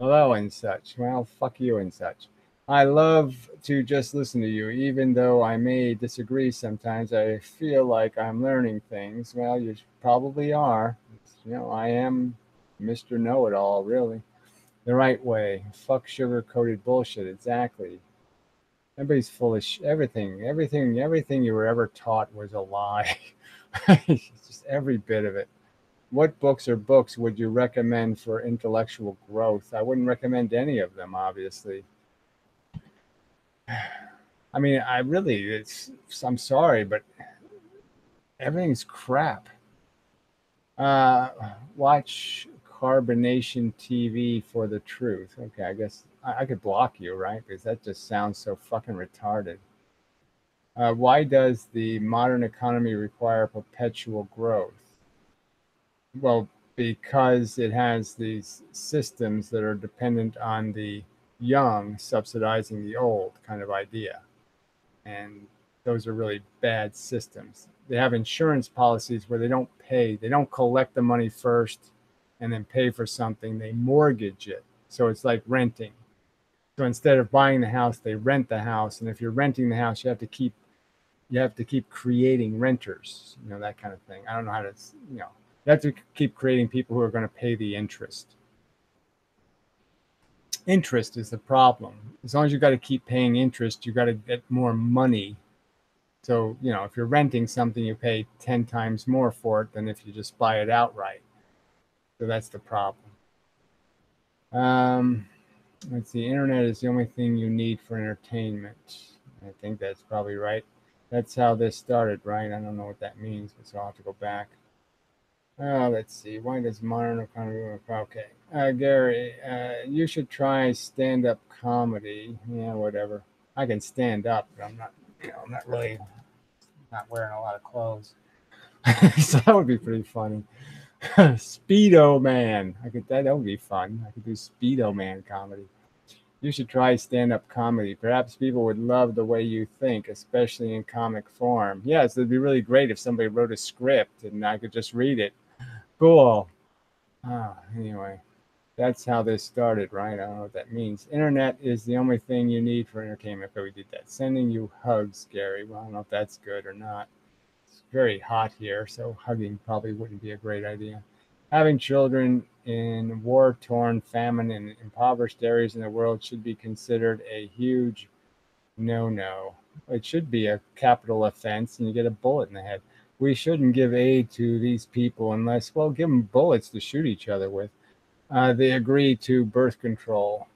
Hello and such. Well, fuck you and such. I love to just listen to you, even though I may disagree sometimes. I feel like I'm learning things. Well, you probably are. You know, I am Mr. Know It All, really. The right way. Fuck sugar coated bullshit. Exactly. Everybody's full of everything. Everything you were ever taught was a lie. Just every bit of it. What books or books would you recommend for intellectual growth? I wouldn't recommend any of them, obviously. I mean, I'm sorry, but everything's crap. Uh, Watch Carbonation TV for the truth. Okay, I guess I could block you, right? Because that just sounds so fucking retarded. Why does the modern economy require perpetual growth? Well, because it has these systems that are dependent on the young subsidizing the old kind of idea. And those are really bad systems. They have insurance policies where they don't collect the money first and then pay for something, they mortgage it. So it's like renting. So instead of buying the house, they rent the house. And if you're renting the house, you have to keep creating renters, that kind of thing. I don't know how to, you have to keep creating people who are going to pay the interest. Interest is the problem. As long as you got to keep paying interest, you got to get more money. So, if you're renting something, you pay 10 times more for it than if you just buy it outright. So that's the problem. Um, let's see. Internet is the only thing you need for entertainment. I think that's probably right. That's how this started, right? I don't know what that means, but so I'll have to go back. Let's see. Why does modern economy? Okay, Gary, you should try stand-up comedy. Yeah, whatever. I can stand up, but I'm not. I'm not really not wearing a lot of clothes, so that would be pretty funny. Speedo Man. I could that would be fun. I could do Speedo Man comedy. You should try stand-up comedy. Perhaps people would love the way you think, especially in comic form. Yes, it'd be really great if somebody wrote a script and I could just read it. Cool. Anyway, that's how this started, right? I don't know what that means. Internet is the only thing you need for entertainment. Okay, we did that. Sending you hugs, Gary. Well, I don't know if that's good or not. It's very hot here, so hugging probably wouldn't be a great idea. Having children in war torn, famine, and impoverished areas in the world should be considered a huge no no. It should be a capital offense and you get a bullet in the head. We shouldn't give aid to these people unless, well, give them bullets to shoot each other with. They agree to birth control.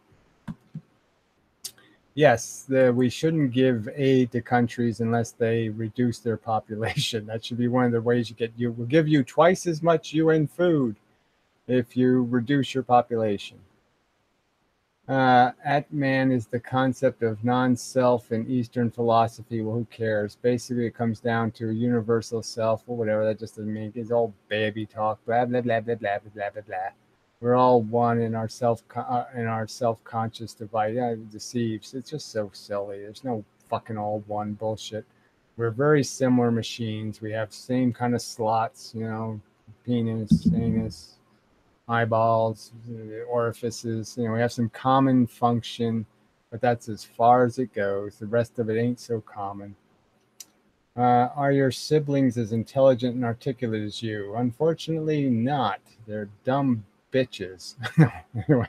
Yes, we shouldn't give aid to countries unless they reduce their population. That should be one of the ways you get. You will give you twice as much UN food if you reduce your population. Atman is the concept of non-self in Eastern philosophy. Well, who cares? Basically, it comes down to a universal self or whatever. That just doesn't mean it's all baby talk. Blah blah blah blah blah blah blah blah. We're all one in our self-conscious device. Yeah, it deceives. It's just so silly. There's no fucking all one bullshit. We're very similar machines. We have same kind of slots. Penis, anus, eyeballs, orifices. We have some common function, but that's as far as it goes. The rest of it ain't so common. Are your siblings as intelligent and articulate as you? Unfortunately, not. They're dumb bitches. Anyway,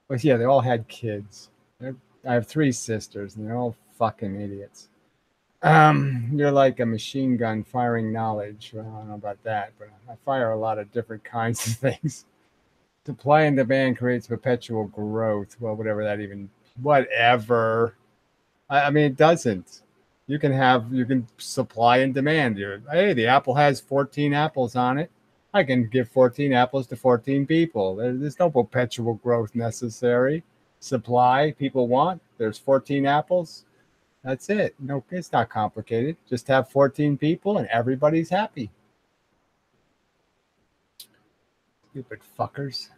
but yeah, they all had kids. I have three sisters, and they're all fucking idiots. You're like a machine gun firing knowledge. Well, I don't know about that, but I fire a lot of different kinds of things. Supply and demand creates perpetual growth. Well, whatever. I mean, it doesn't. You can supply and demand. Hey, the apple has 14 apples on it. I can give 14 apples to 14 people. There's no perpetual growth necessary. Supply, people want. There's 14 apples. That's it. No, it's not complicated. Just have 14 people and everybody's happy. Stupid fuckers.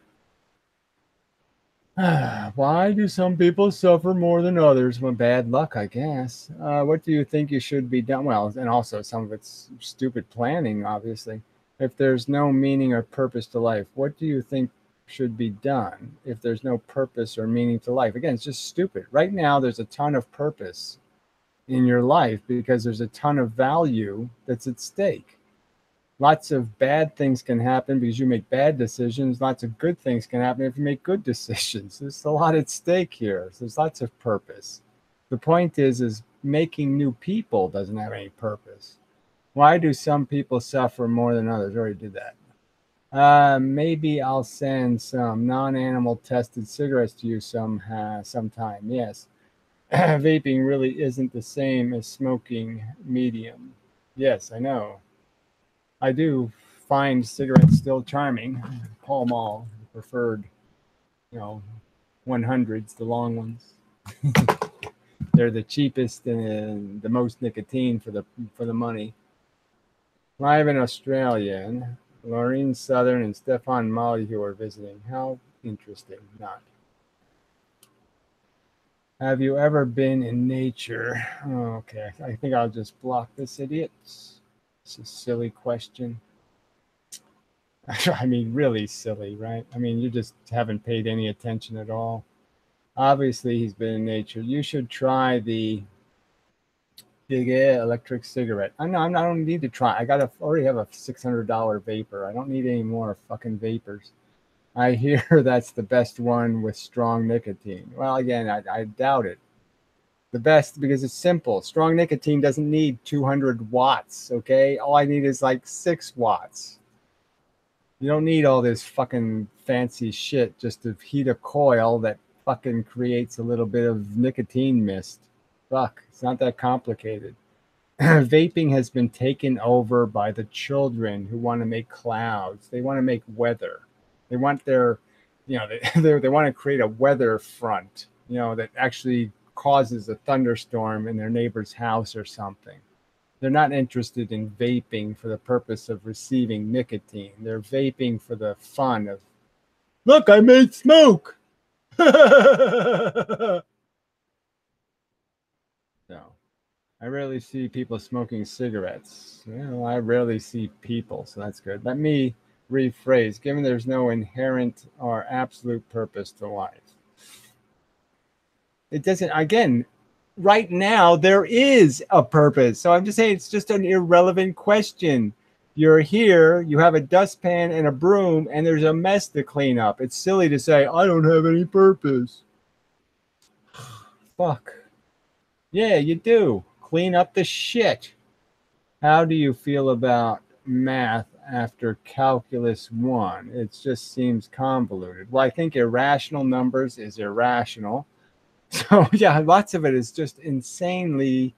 Why do some people suffer more than others? Well, bad luck, I guess. What do you think you should be done? Well, and also some of it's stupid planning, obviously. If there's no meaning or purpose to life, what do you think should be done if there's no purpose or meaning to life? Again, it's just stupid. Right now, there's a ton of purpose in your life because there's a ton of value that's at stake. Lots of bad things can happen because you make bad decisions. Lots of good things can happen if you make good decisions. There's a lot at stake here. So there's lots of purpose. The point is making new people doesn't have any purpose. Why do some people suffer more than others? I already did that. Maybe I'll send some non-animal tested cigarettes to you sometime. Yes. Vaping really isn't the same as smoking medium. Yes, I know. I do find cigarettes still charming. Pall Mall, preferred, you know, 100s, the long ones. They're the cheapest and the most nicotine for the money. Live in Australia, Laureen Southern and Stefan Molly who are visiting. How interesting, not. Have you ever been in nature? Oh, okay, I think I'll just block this idiot. It's a silly question. I mean, really silly, right? I mean, you just haven't paid any attention at all. Obviously, he's been in nature. You should try the Big Air electric cigarette. I don't need to try. Already have a $600 vapor. I don't need any more fucking vapors. I hear that's the best one with strong nicotine. Well, again, I doubt it. The best because it's simple. Strong nicotine doesn't need 200 watts, okay? All I need is like 6 watts. You don't need all this fucking fancy shit just to heat a coil that fucking creates a little bit of nicotine mist. Fuck, it's not that complicated. Vaping has been taken over by the children who want to make clouds. They want to make weather. They want their, they want to create a weather front, that actually causes a thunderstorm in their neighbor's house or something. They're not interested in vaping for the purpose of receiving nicotine. They're vaping for the fun of, look, I made smoke. No, I rarely see people smoking cigarettes. I rarely see people, so that's good. Let me rephrase. Given there's no inherent or absolute purpose to life, it doesn't, again, right now there is a purpose. So I'm just saying it's just an irrelevant question. You're here, you have a dustpan and a broom, and there's a mess to clean up. It's silly to say, I don't have any purpose. Fuck. Yeah, you do. Clean up the shit. How do you feel about math after calculus 1? It just seems convoluted. Well, I think irrational numbers is irrational. So yeah, lots of it is just insanely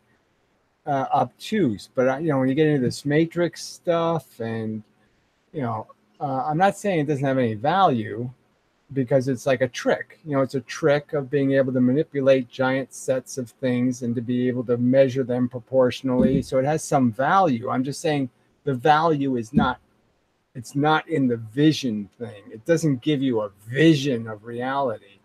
obtuse. But when you get into this matrix stuff, and I'm not saying it doesn't have any value, because it's like a trick. It's a trick of being able to manipulate giant sets of things and to be able to measure them proportionally. So it has some value. I'm just saying the value is not. It's not in the vision thing. It doesn't give you a vision of reality.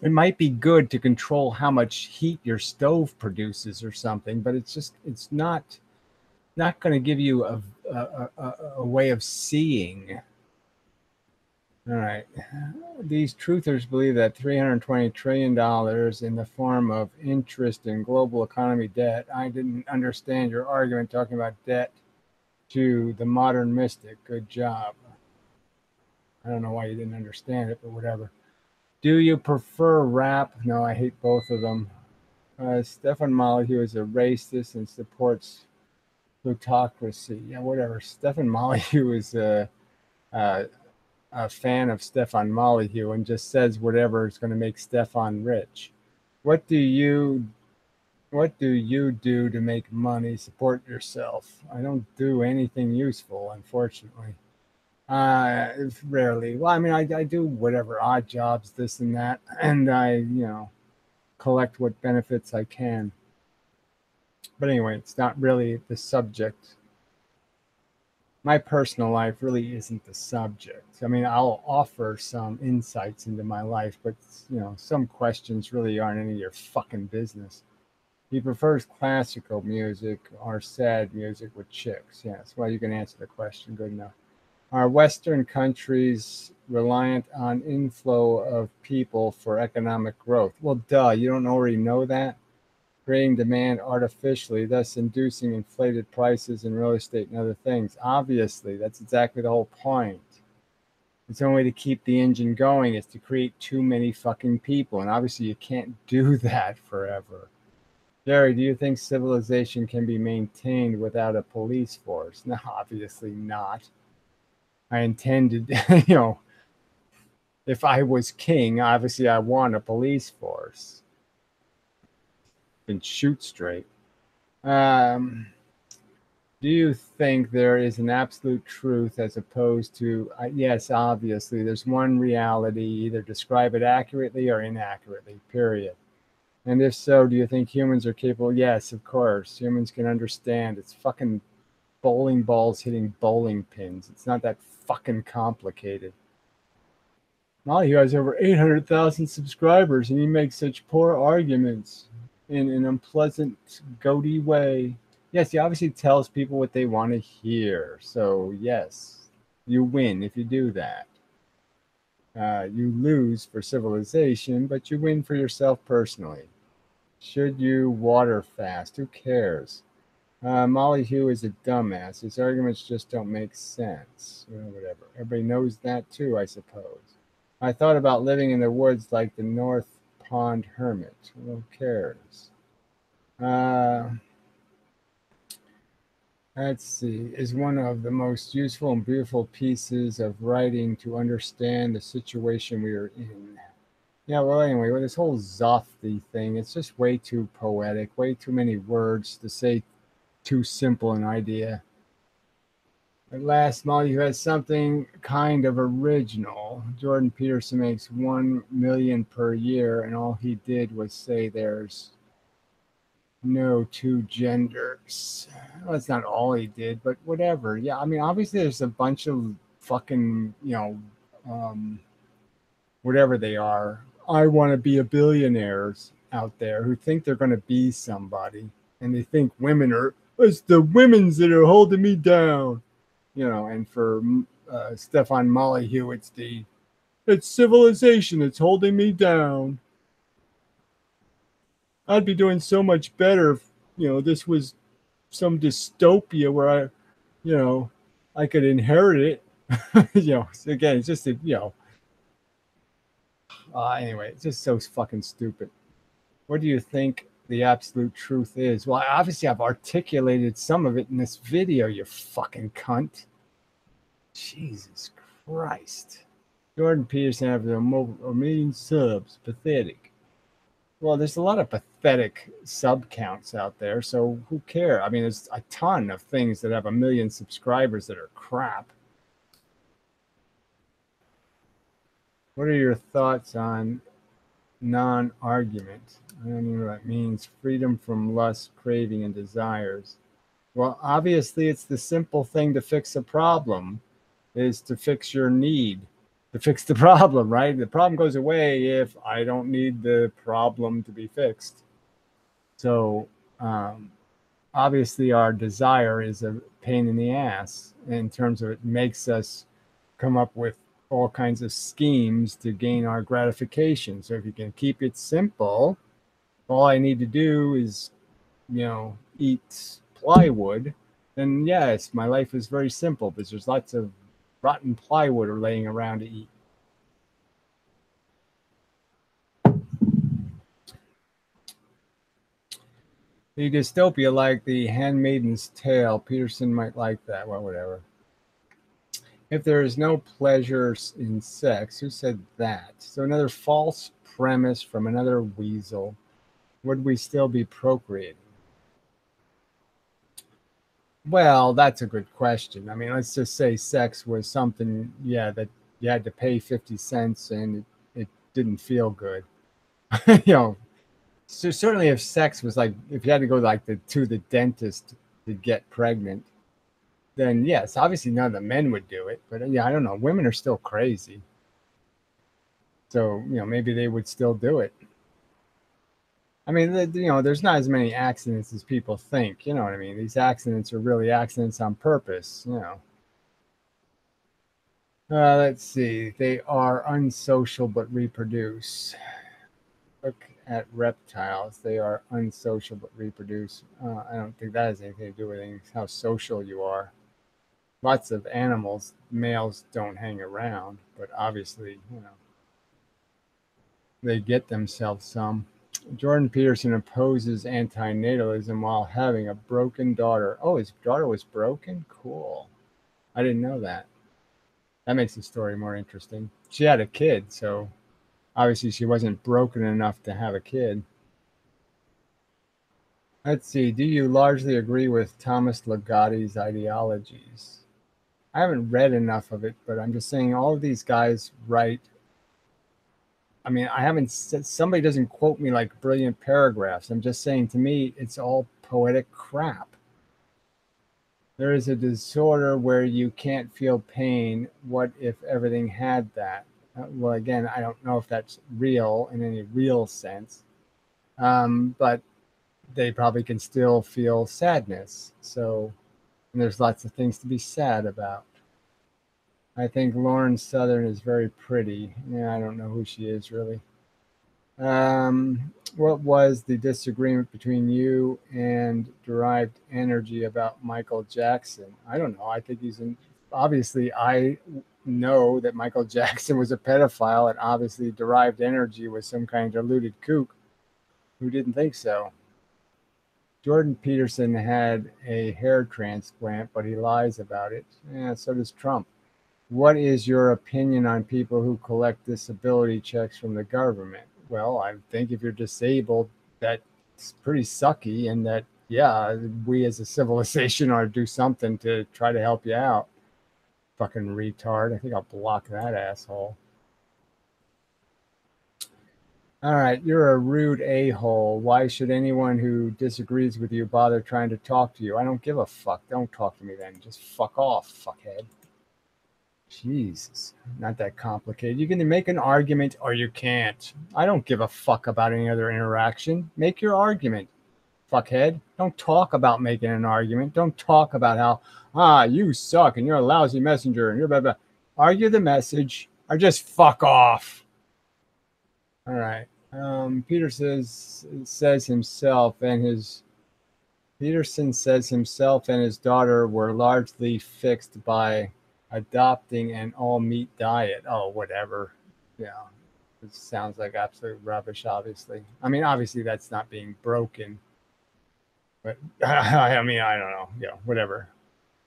It might be good to control how much heat your stove produces or something, but it's not going to give you a way of seeing. All right. These truthers believe that $320 trillion in the form of interest in global economy debt. I didn't understand your argument talking about debt to the modern mystic. Good job. I don't know why you didn't understand it, but whatever. Do you prefer rap? No, I hate both of them. Stefan Molyneux is a racist and supports plutocracy. Yeah, whatever. Stefan Molyneux is a fan of Stefan Molyneux and just says whatever is going to make Stefan rich. What do you do to make money? Support yourself. I don't do anything useful, unfortunately. Rarely. Well, I mean, I do whatever odd jobs, this and that, and I collect what benefits I can. But anyway, it's not really the subject. My personal life really isn't the subject. I mean, I'll offer some insights into my life, but some questions really aren't any of your fucking business. He prefers classical music or sad music with chicks. Yes, well, you can answer the question. Good enough. Are Western countries reliant on inflow of people for economic growth? Well, duh, you don't already know that? Creating demand artificially, thus inducing inflated prices in real estate and other things. Obviously, that's exactly the whole point. It's the only way to keep the engine going is to create too many fucking people. And obviously, you can't do that forever. Jerry, do you think civilization can be maintained without a police force? No, obviously not. I intended, if I was king, obviously I want a police force. And shoot straight. Do you think there is an absolute truth as opposed to, yes, obviously, there's one reality, either describe it accurately or inaccurately, period. And if so, do you think humans are capable? Yes, of course. Humans can understand. It's fucking bowling balls hitting bowling pins. It's not that fucking complicated. Molly has over 800,000 subscribers and he makes such poor arguments in an unpleasant, goaty way. Yes, he obviously tells people what they want to hear. So, yes, you win if you do that. You lose for civilization, but you win for yourself personally. Should you water fast? Who cares? Molly Hugh is a dumbass. His arguments just don't make sense. Whatever. Everybody knows that too, I suppose. I thought about living in the woods like the North Pond Hermit. Who cares? Let's see, is one of the most useful and beautiful pieces of writing to understand the situation we are in. Yeah, well, anyway, with this whole Zofty thing, it's just way too poetic, way too many words to say too simple an idea. At last, Molly, who has something kind of original. Jordan Peterson makes 1 million per year, and all he did was say there's no two genders. Well, that's not all he did, but whatever. Yeah, I mean, obviously, there's a bunch of fucking, um, whatever they are. I want to be a billionaires out there who think they're going to be somebody, and they think women are. It's the women's that are holding me down, And for Stefan Molyneux, it's civilization that's holding me down. I'd be doing so much better if this was some dystopia where you know, I could inherit it. So again, it's just anyway, it's just so fucking stupid. What do you think the absolute truth is? Well, obviously, I've articulated some of it in this video. You fucking cunt. Jesus Christ. Jordan Peterson has a million subs. Pathetic. Well, there's a lot of pathetic sub counts out there, so who cares? I mean, there's a ton of things that have 1 million subscribers that are crap. What are your thoughts on non-argument? I don't even know what that means. Freedom from lust, craving, and desires. Well, obviously, it's the simple thing to fix a problem is to fix your need, to fix the problem, right? The problem goes away if I don't need the problem to be fixed. So, obviously, our desire is a pain in the ass in terms of it makes us come up with all kinds of schemes to gain our gratification. So, if you can keep it simple, all I need to do is, eat plywood, then yes, my life is very simple because there's lots of rotten plywood laying around to eat. The dystopia like The Handmaiden's Tale. Peterson might like that. Well, whatever. If there is no pleasure in sex, who said that? So another false premise from another weasel. Would we still be procreating? Well, that's a good question. I mean, let's just say sex was something, yeah, that you had to pay 50 cents and it didn't feel good. you know, so certainly if sex was like, if you had to go like to the dentist to get pregnant, then yes, obviously none of the men would do it. But yeah, I don't know. Women are still crazy. So, maybe they would still do it. I mean, there's not as many accidents as people think. You know what I mean? These accidents are really accidents on purpose. Let's see. They are unsocial but reproduce. Look at reptiles. They are unsocial but reproduce. I don't think that has anything to do with how social you are. Lots of animals, males don't hang around, but obviously, they get themselves some. Jordan Peterson opposes antinatalism while having a broken daughter. Oh, his daughter was broken? Cool. I didn't know that. That makes the story more interesting. She had a kid, so obviously she wasn't broken enough to have a kid. Let's see. Do you largely agree with Thomas Ligotti's ideologies? I haven't read enough of it, but I'm just saying all of these guys write. I mean, I haven't said somebody doesn't quote me like brilliant paragraphs. I'm just saying to me, it's all poetic crap. There is a disorder where you can't feel pain. What if everything had that? Well, again, I don't know if that's real in any real sense, but they probably can still feel sadness. So, and there's lots of things to be sad about. I think Lauren Southern is very pretty. Yeah, I don't know who she is really. What was the disagreement between you and Derived Energy about Michael Jackson? I don't know. I think obviously, I know that Michael Jackson was a pedophile, and obviously, Derived Energy was some kind of deluded kook who didn't think so. Jordan Peterson had a hair transplant, but he lies about it. Yeah, so does Trump. What is your opinion on people who collect disability checks from the government? Well, I think if you're disabled, that's pretty sucky, and that, yeah, we as a civilization ought to do something to try to help you out. Fucking retard. I think I'll block that asshole. All right, you're a rude a-hole. Why should anyone who disagrees with you bother trying to talk to you? I don't give a fuck. Don't talk to me then. Just fuck off, fuckhead. Jesus, not that complicated. You can make an argument or you can't. I don't give a fuck about any other interaction. Make your argument, fuckhead. Don't talk about making an argument. Don't talk about how, you suck and you're a lousy messenger and you're blah, blah. Argue the message or just fuck off. All right. Peter says himself and his Peterson says himself and his daughter were largely fixed by adopting an all meat diet. Oh, whatever. Yeah, it sounds like absolute rubbish. Obviously, I mean, obviously that's not being broken, but I mean, I don't know. Yeah, whatever.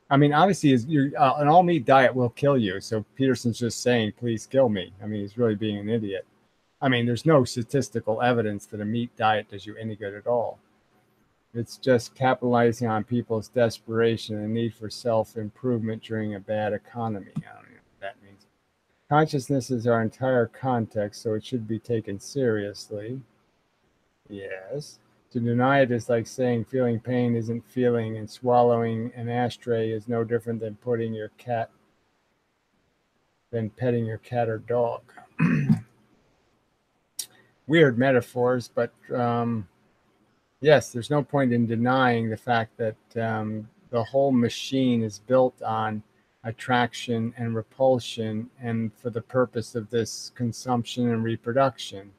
I mean, obviously, an all meat diet will kill you. So Peterson's just saying, "Please kill me." I mean, he's really being an idiot. I mean, there's no statistical evidence that a meat diet does you any good at all. It's just capitalizing on people's desperation and need for self-improvement during a bad economy. I don't know what that means. Consciousness is our entire context, so it should be taken seriously. Yes. To deny it is like saying feeling pain isn't feeling, and swallowing an ashtray is no different than petting your cat or dog. Weird metaphors, but yes, there's no point in denying the fact that the whole machine is built on attraction and repulsion, and for the purpose of this consumption and reproduction.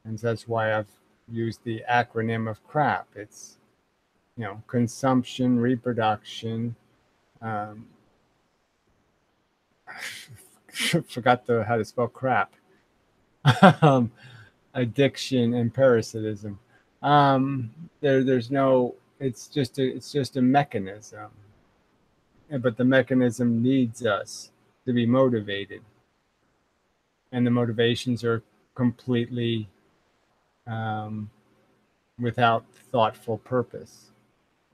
And that's why I've used the acronym of CRAP. It's, consumption, reproduction. Um, forgot how to spell crap. um, Addiction and parasitism. There's no. It's just a mechanism, but the mechanism needs us to be motivated, and the motivations are completely um, without thoughtful purpose.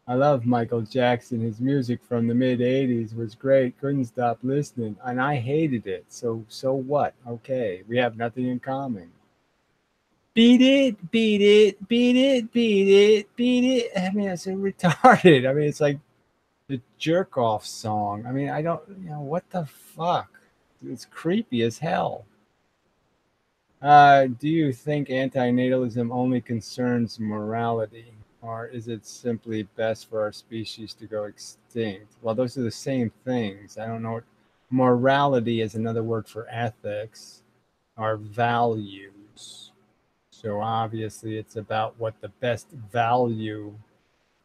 I love Michael Jackson. His music from the mid '80s was great. Couldn't stop listening, and I hated it. So what? Okay, we have nothing in common. Beat it, beat it, beat it, beat it, beat it. I mean, it's retarded. I mean, it's like the jerk off song. I mean, I don't, what the fuck? It's creepy as hell. Do you think antinatalism only concerns morality, or is it simply best for our species to go extinct? Well, those are the same things. I don't know what morality is another word for ethics or values. So obviously, it's about what the best value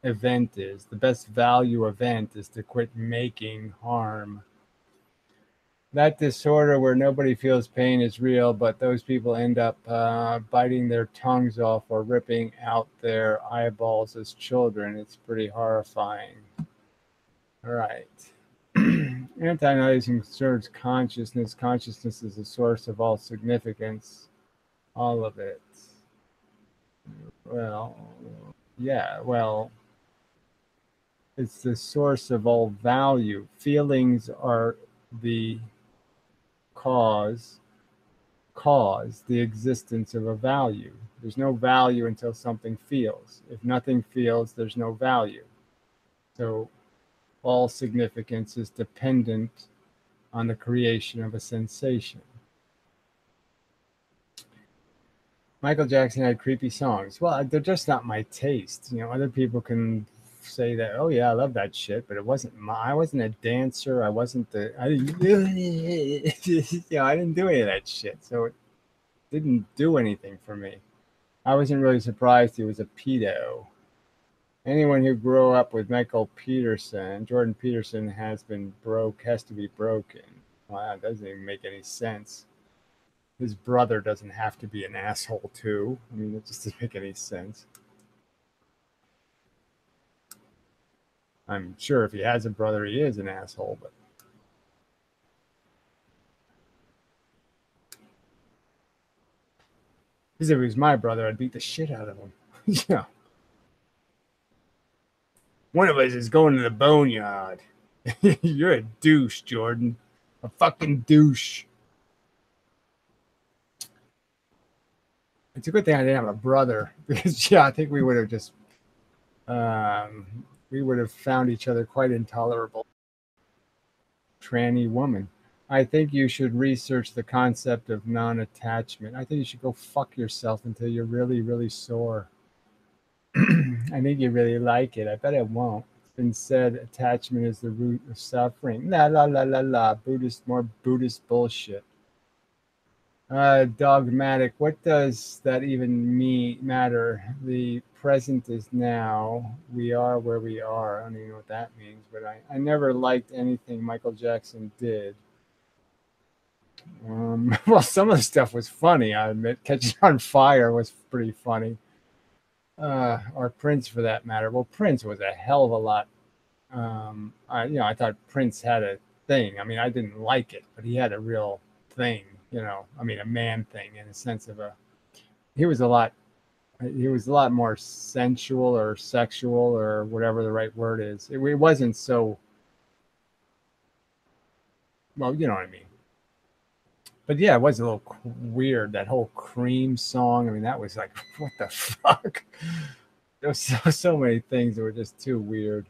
event is. The best value event is to quit making harm. That disorder where nobody feels pain is real, but those people end up biting their tongues off or ripping out their eyeballs as children. It's pretty horrifying. All right. Anti-nihilism concerns consciousness. Consciousness is the source of all significance, all of it. Well, yeah, well, it's the source of all value. Feelings are the cause the existence of a value. There's no value until something feels. If nothing feels, there's no value. So all significance is dependent on the creation of a sensation. Michael Jackson had creepy songs. Well, they're just not my taste. Other people can say that, oh yeah, I love that shit, but it wasn't I wasn't a dancer. I didn't I didn't do any of that shit. So it didn't do anything for me. I wasn't really surprised he was a pedo. Anyone who grew up with Jordan Peterson has to be broken. Well, that doesn't even make any sense. His brother doesn't have to be an asshole too. I mean, it just doesn't make any sense. I'm sure if he has a brother, he is an asshole. But because if he was my brother, I'd beat the shit out of him. Yeah, one of us is going to the boneyard. You're a douche, Jordan. A fucking douche. It's a good thing I didn't have a brother because yeah, I think we would have just um, we would have found each other quite intolerable. Tranny woman. I think you should research the concept of non-attachment. I think you should go fuck yourself until you're really, really sore. I think you really like it. I bet it won't. It's been said attachment is the root of suffering. La la la la la. Buddhist, more Buddhist bullshit. Dogmatic. What does that even mean? Matter? The present is now. We are where we are. I don't even know what that means, but I never liked anything Michael Jackson did. Well, some of the stuff was funny. I admit, Catching on Fire was pretty funny, or Prince for that matter. Well, Prince was a hell of a lot. I thought Prince had a thing. I mean, I didn't like it, but he had a real thing. I mean, a man thing in the sense of a. He was a lot. He was a lot more sensual or sexual or whatever the right word is. It wasn't so. Well, you know what I mean. But yeah, it was a little weird. That whole Cream song. I mean, that was like, what the fuck? There was so many things that were just too weird.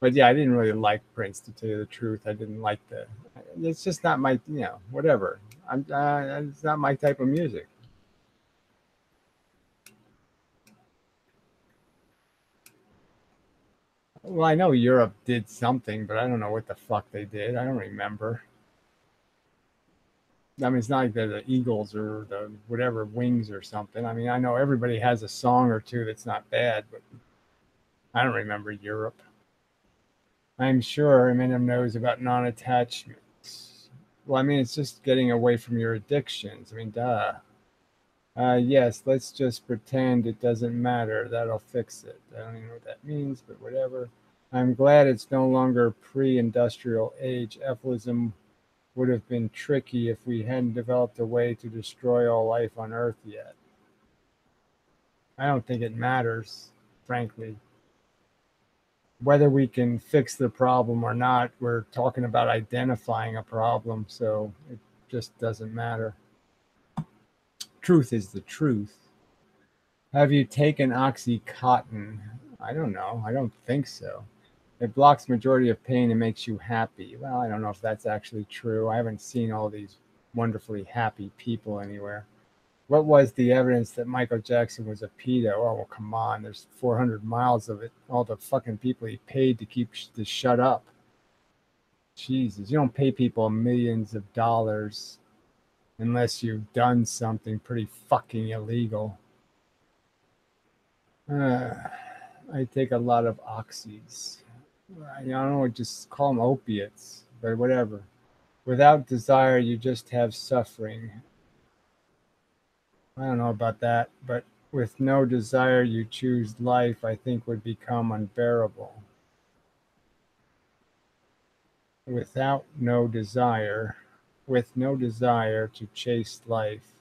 But yeah, I didn't really like Prince to tell you the truth. I didn't like the. It's just not my, whatever. It's not my type of music. Well, I know Europe did something, but I don't know what the fuck they did. I don't remember. I mean, it's not like they're the Eagles or the whatever Wings or something. I mean, I know everybody has a song or two that's not bad, but I don't remember Europe. I'm sure Eminem knows about non-attachment. Well, I mean, it's just getting away from your addictions. I mean, duh. Yes, let's just pretend it doesn't matter. That'll fix it. I don't even know what that means, but whatever. I'm glad it's no longer pre-industrial age. Effilism would have been tricky if we hadn't developed a way to destroy all life on Earth yet. I don't think it matters, frankly. Whether we can fix the problem or not, we're talking about identifying a problem, so it just doesn't matter. Truth is the truth. Have you taken Oxycontin? I don't know. I don't think so. It blocks majority of pain and makes you happy. Well, I don't know if that's actually true. I haven't seen all these wonderfully happy people anywhere. What was the evidence that Michael Jackson was a pedo? Oh, well, come on. There's 400 miles of it. All the fucking people he paid to keep to shut up. Jesus, you don't pay people millions of dollars unless you've done something pretty fucking illegal. Uh, I take a lot of oxys. I don't know, just call them opiates, but whatever. Without desire, you just have suffering. I don't know about that, but with no desire, you choose life, I think would become unbearable. Without no desire, with no desire to chase life,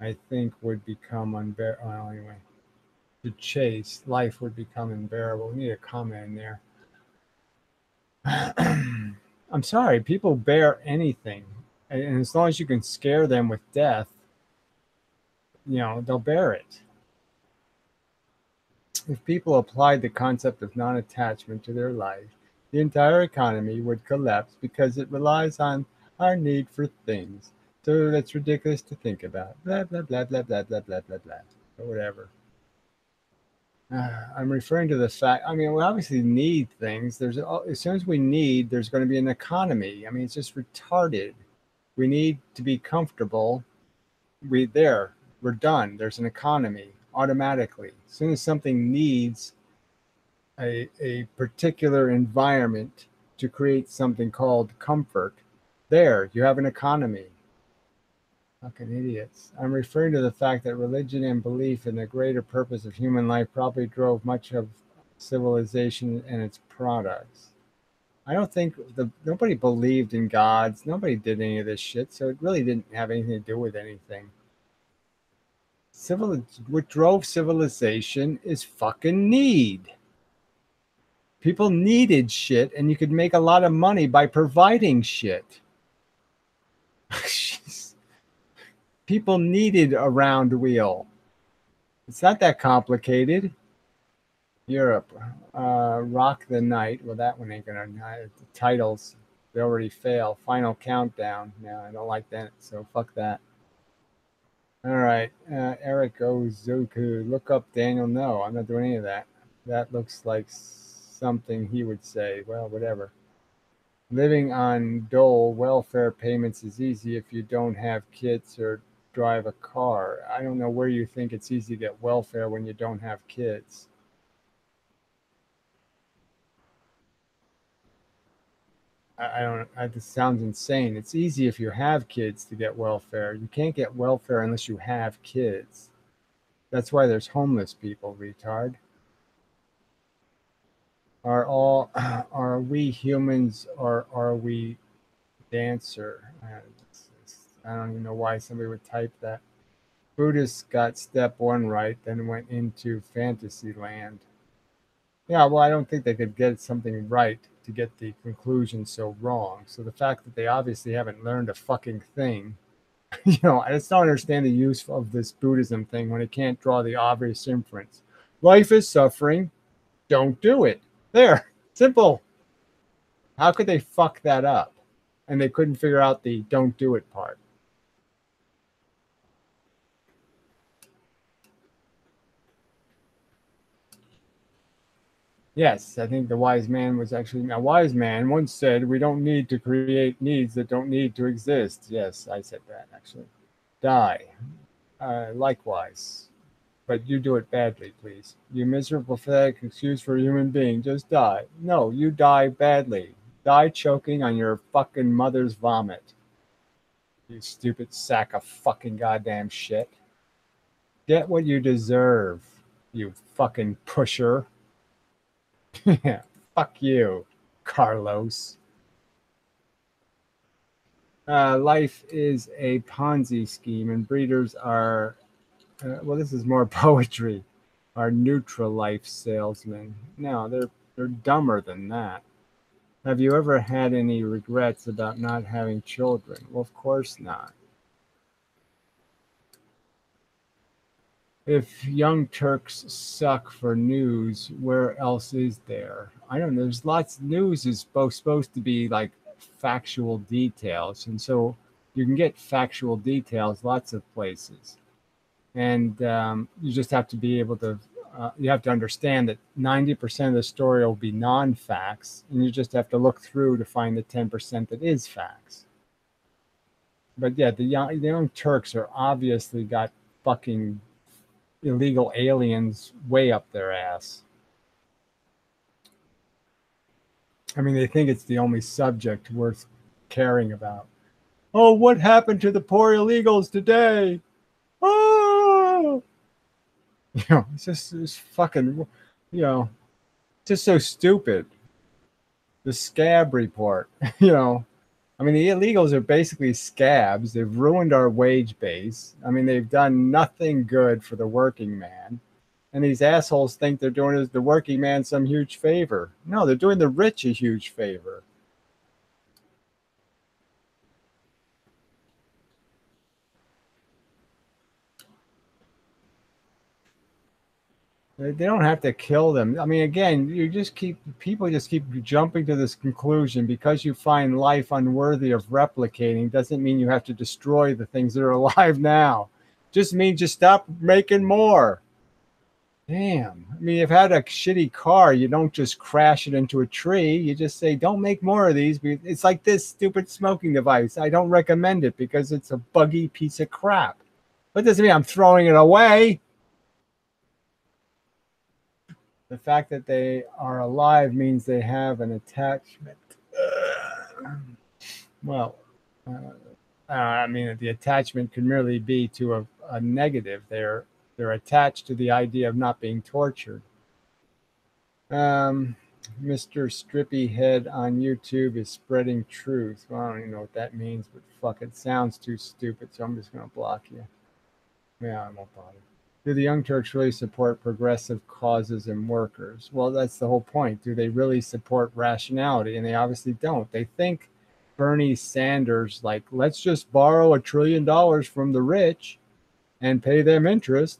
I think would become unbearable. Well, anyway, to chase life would become unbearable. We need a comment in there. I'm sorry, people bear anything. And as long as you can scare them with death, they'll bear it. If people applied the concept of non attachment to their life, the entire economy would collapse because it relies on our need for things. So that's ridiculous to think about. Blah, blah, blah, blah, blah, blah, blah, blah, blah. Or whatever. I'm referring to the fact, I mean, we obviously need things. As soon as we need, there's going to be an economy. I mean, it's just retarded. We need to be comfortable. We're done. There's an economy automatically. As soon as something needs a particular environment to create something called comfort, there you have an economy. Fucking idiots. I'm referring to the fact that religion and belief in the greater purpose of human life probably drove much of civilization and its products. I don't think nobody believed in gods. Nobody did any of this shit, so it really didn't have anything to do with anything. What drove civilization is fucking need. People needed shit, and you could make a lot of money by providing shit. People needed a round wheel. It's not that complicated. Europe, Rock the Night. Well, that one ain't gonna. The titles, they already fail. Final Countdown. No, I don't like that. So fuck that. All right, Eric Ozuku. Look up Daniel. No, I'm not doing any of that. That looks like something he would say. Well, whatever. Living on dole welfare payments is easy if you don't have kids or drive a car. I don't know where you think it's easy to get welfare when you don't have kids. I don't. This sounds insane. It's easy if you have kids to get welfare. You can't get welfare unless you have kids. That's why there's homeless people, retard. Are we humans or are we dancer? I don't even know why somebody would type that. Buddhists got step one right, then went into fantasy land. Yeah, well, I don't think they could get something right to get the conclusion so wrong. So the fact that they obviously haven't learned a fucking thing, I just don't understand the use of this Buddhism thing when it can't draw the obvious inference. Life is suffering. Don't do it. There, simple. How could they fuck that up? And they couldn't figure out the don't do it part. Yes, I think the wise man was actually a wise man once said, "We don't need to create needs that don't need to exist." Yes, I said that actually. Die. Likewise. But you do it badly, please. You miserable, pathetic excuse for a human being. Just die. No, you die badly. Die choking on your fucking mother's vomit. You stupid sack of fucking goddamn shit. Get what you deserve, you fucking pusher. Yeah, fuck you, Carlos. Life is a Ponzi scheme, and breeders are, well, this is more poetry, are neutral life salesmen. No, they're dumber than that. Have you ever had any regrets about not having children? Well, of course not. If Young Turks suck for news, where else is there? I don't know. There's lots. News is supposed to be like factual details, and so you can get factual details lots of places, and you just have to be able to. You have to understand that 90% of the story will be non-facts, and you just have to look through to find the 10% that is facts. But yeah, the young Turks are obviously got fucking illegal aliens way up their ass. I mean, they think it's the only subject worth caring about. Oh, what happened to the poor illegals today? Oh, it's fucking, just so stupid. The scab report, I mean, the illegals are basically scabs. They've ruined our wage base. I mean, they've done nothing good for the working man. And these assholes think they're doing the working man some huge favor. No, they're doing the rich a huge favor. They don't have to kill them. I mean, again, people just keep jumping to this conclusion because you find life unworthy of replicating doesn't mean you have to destroy the things that are alive now. Just means just stop making more. Damn. I mean, you've had a shitty car. You don't just crash it into a tree. You just say, don't make more of these. It's like this stupid smoking device. I don't recommend it because it's a buggy piece of crap. But doesn't mean I'm throwing it away. The fact that they are alive means they have an attachment. Well, I mean, the attachment can merely be to a negative. They're attached to the idea of not being tortured. Um, Mr. Strippy Head on YouTube is spreading truth. Well, I don't even know what that means, but fuck, it sounds too stupid, so I'm just going to block you. Yeah, I won't bother. Do the Young Turks really support progressive causes and workers? Well, that's the whole point. Do they really support rationality? And they obviously don't. They think Bernie Sanders, like, let's just borrow $1 trillion from the rich and pay them interest,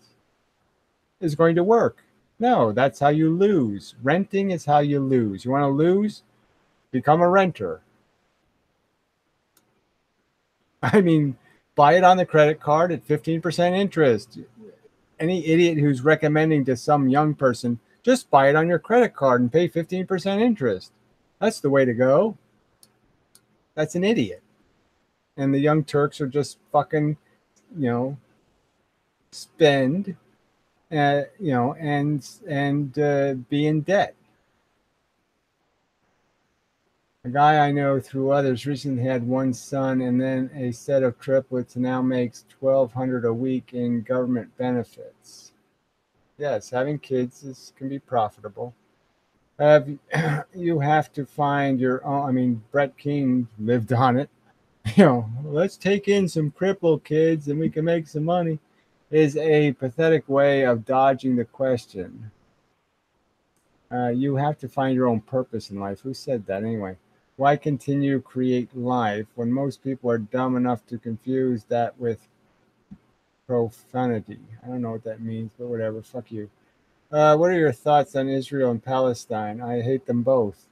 is going to work. No, that's how you lose. Renting is how you lose. You want to lose? Become a renter. I mean, buy it on the credit card at 15% interest. Any idiot who's recommending to some young person, just buy it on your credit card and pay 15% interest. That's the way to go. That's an idiot. And the young Turks are just fucking, you know, spend, and be in debt. A guy I know through others recently had one son and then a set of triplets and now makes 1,200 a week in government benefits. Yes, having kids can be profitable. Have you have to find your own. I mean, Brett King lived on it. Let's take in some crippled kids and we can make some money. Is a pathetic way of dodging the question. You have to find your own purpose in life. Who said that anyway? Why continue to create life when most people are dumb enough to confuse that with profanity? I don't know what that means, but whatever. Fuck you. What are your thoughts on Israel and Palestine? I hate them both.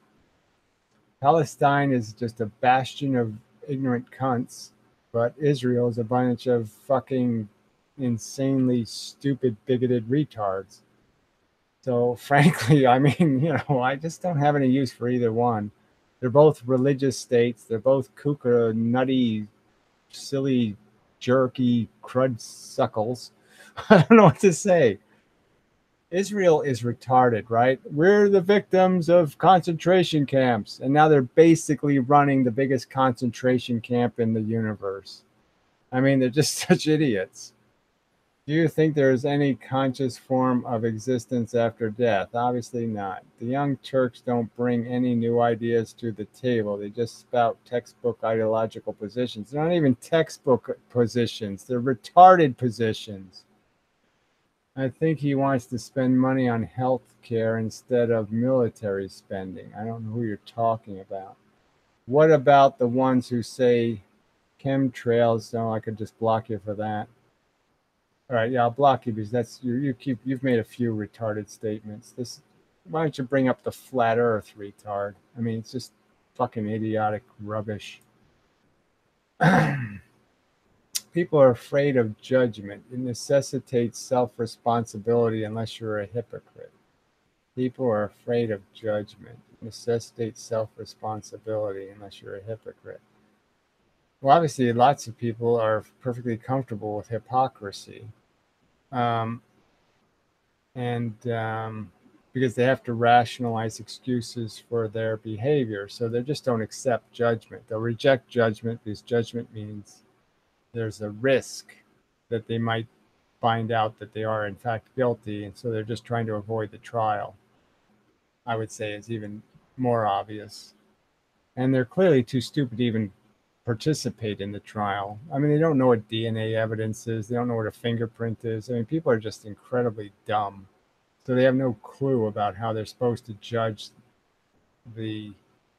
Palestine is just a bastion of ignorant cunts, but Israel is a bunch of fucking insanely stupid, bigoted retards. So, frankly, I mean, I just don't have any use for either one. They're both religious states. They're both kooka, nutty, silly, jerky crud suckles. I don't know what to say. Israel is retarded, right? We're the victims of concentration camps, and now they're basically running the biggest concentration camp in the universe. I mean, they're just such idiots. Do you think there is any conscious form of existence after death? Obviously not. The Young Turks don't bring any new ideas to the table. They just spout textbook ideological positions. They're not even textbook positions, they're retarded positions. I think he wants to spend money on health care instead of military spending. I don't know who you're talking about. What about the ones who say chemtrails? No, I could just block you for that. All right, yeah, I'll block you because you've made a few retarded statements. Why don't you bring up the flat Earth, retard? I mean, it's just fucking idiotic rubbish. People are afraid of judgment. It necessitates self-responsibility unless you're a hypocrite. People are afraid of judgment. It necessitates self-responsibility unless you're a hypocrite. Well, obviously, lots of people are perfectly comfortable with hypocrisy. Um, and because they have to rationalize excuses for their behavior. So they just don't accept judgment. They'll reject judgment because judgment means there's a risk that they might find out that they are in fact guilty. And so they're just trying to avoid the trial. I would say is even more obvious. And they're clearly too stupid to even participate in the trial. I mean, they don't know what DNA evidence is. They don't know what a fingerprint is. I mean, people are just incredibly dumb. So they have no clue about how they're supposed to judge the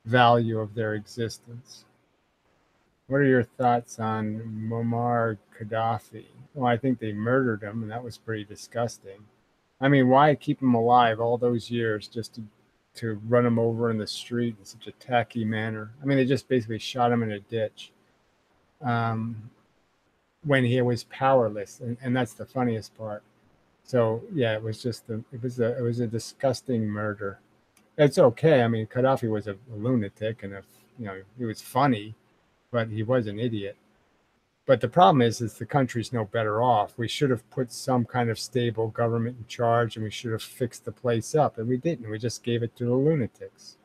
value of their existence. What are your thoughts on Muammar Gaddafi? Well, I think they murdered him, and that was pretty disgusting. I mean, why keep him alive all those years just to run him over in the street in such a tacky manner? I mean, they just basically shot him in a ditch um, when he was powerless, and that's the funniest part. So yeah, it was a disgusting murder. It's okay. I mean, Gaddafi was a lunatic, and he was funny, but he was an idiot. But the problem is the country's no better off. We should have put some kind of stable government in charge, and we should have fixed the place up, and we didn't. We just gave it to the lunatics.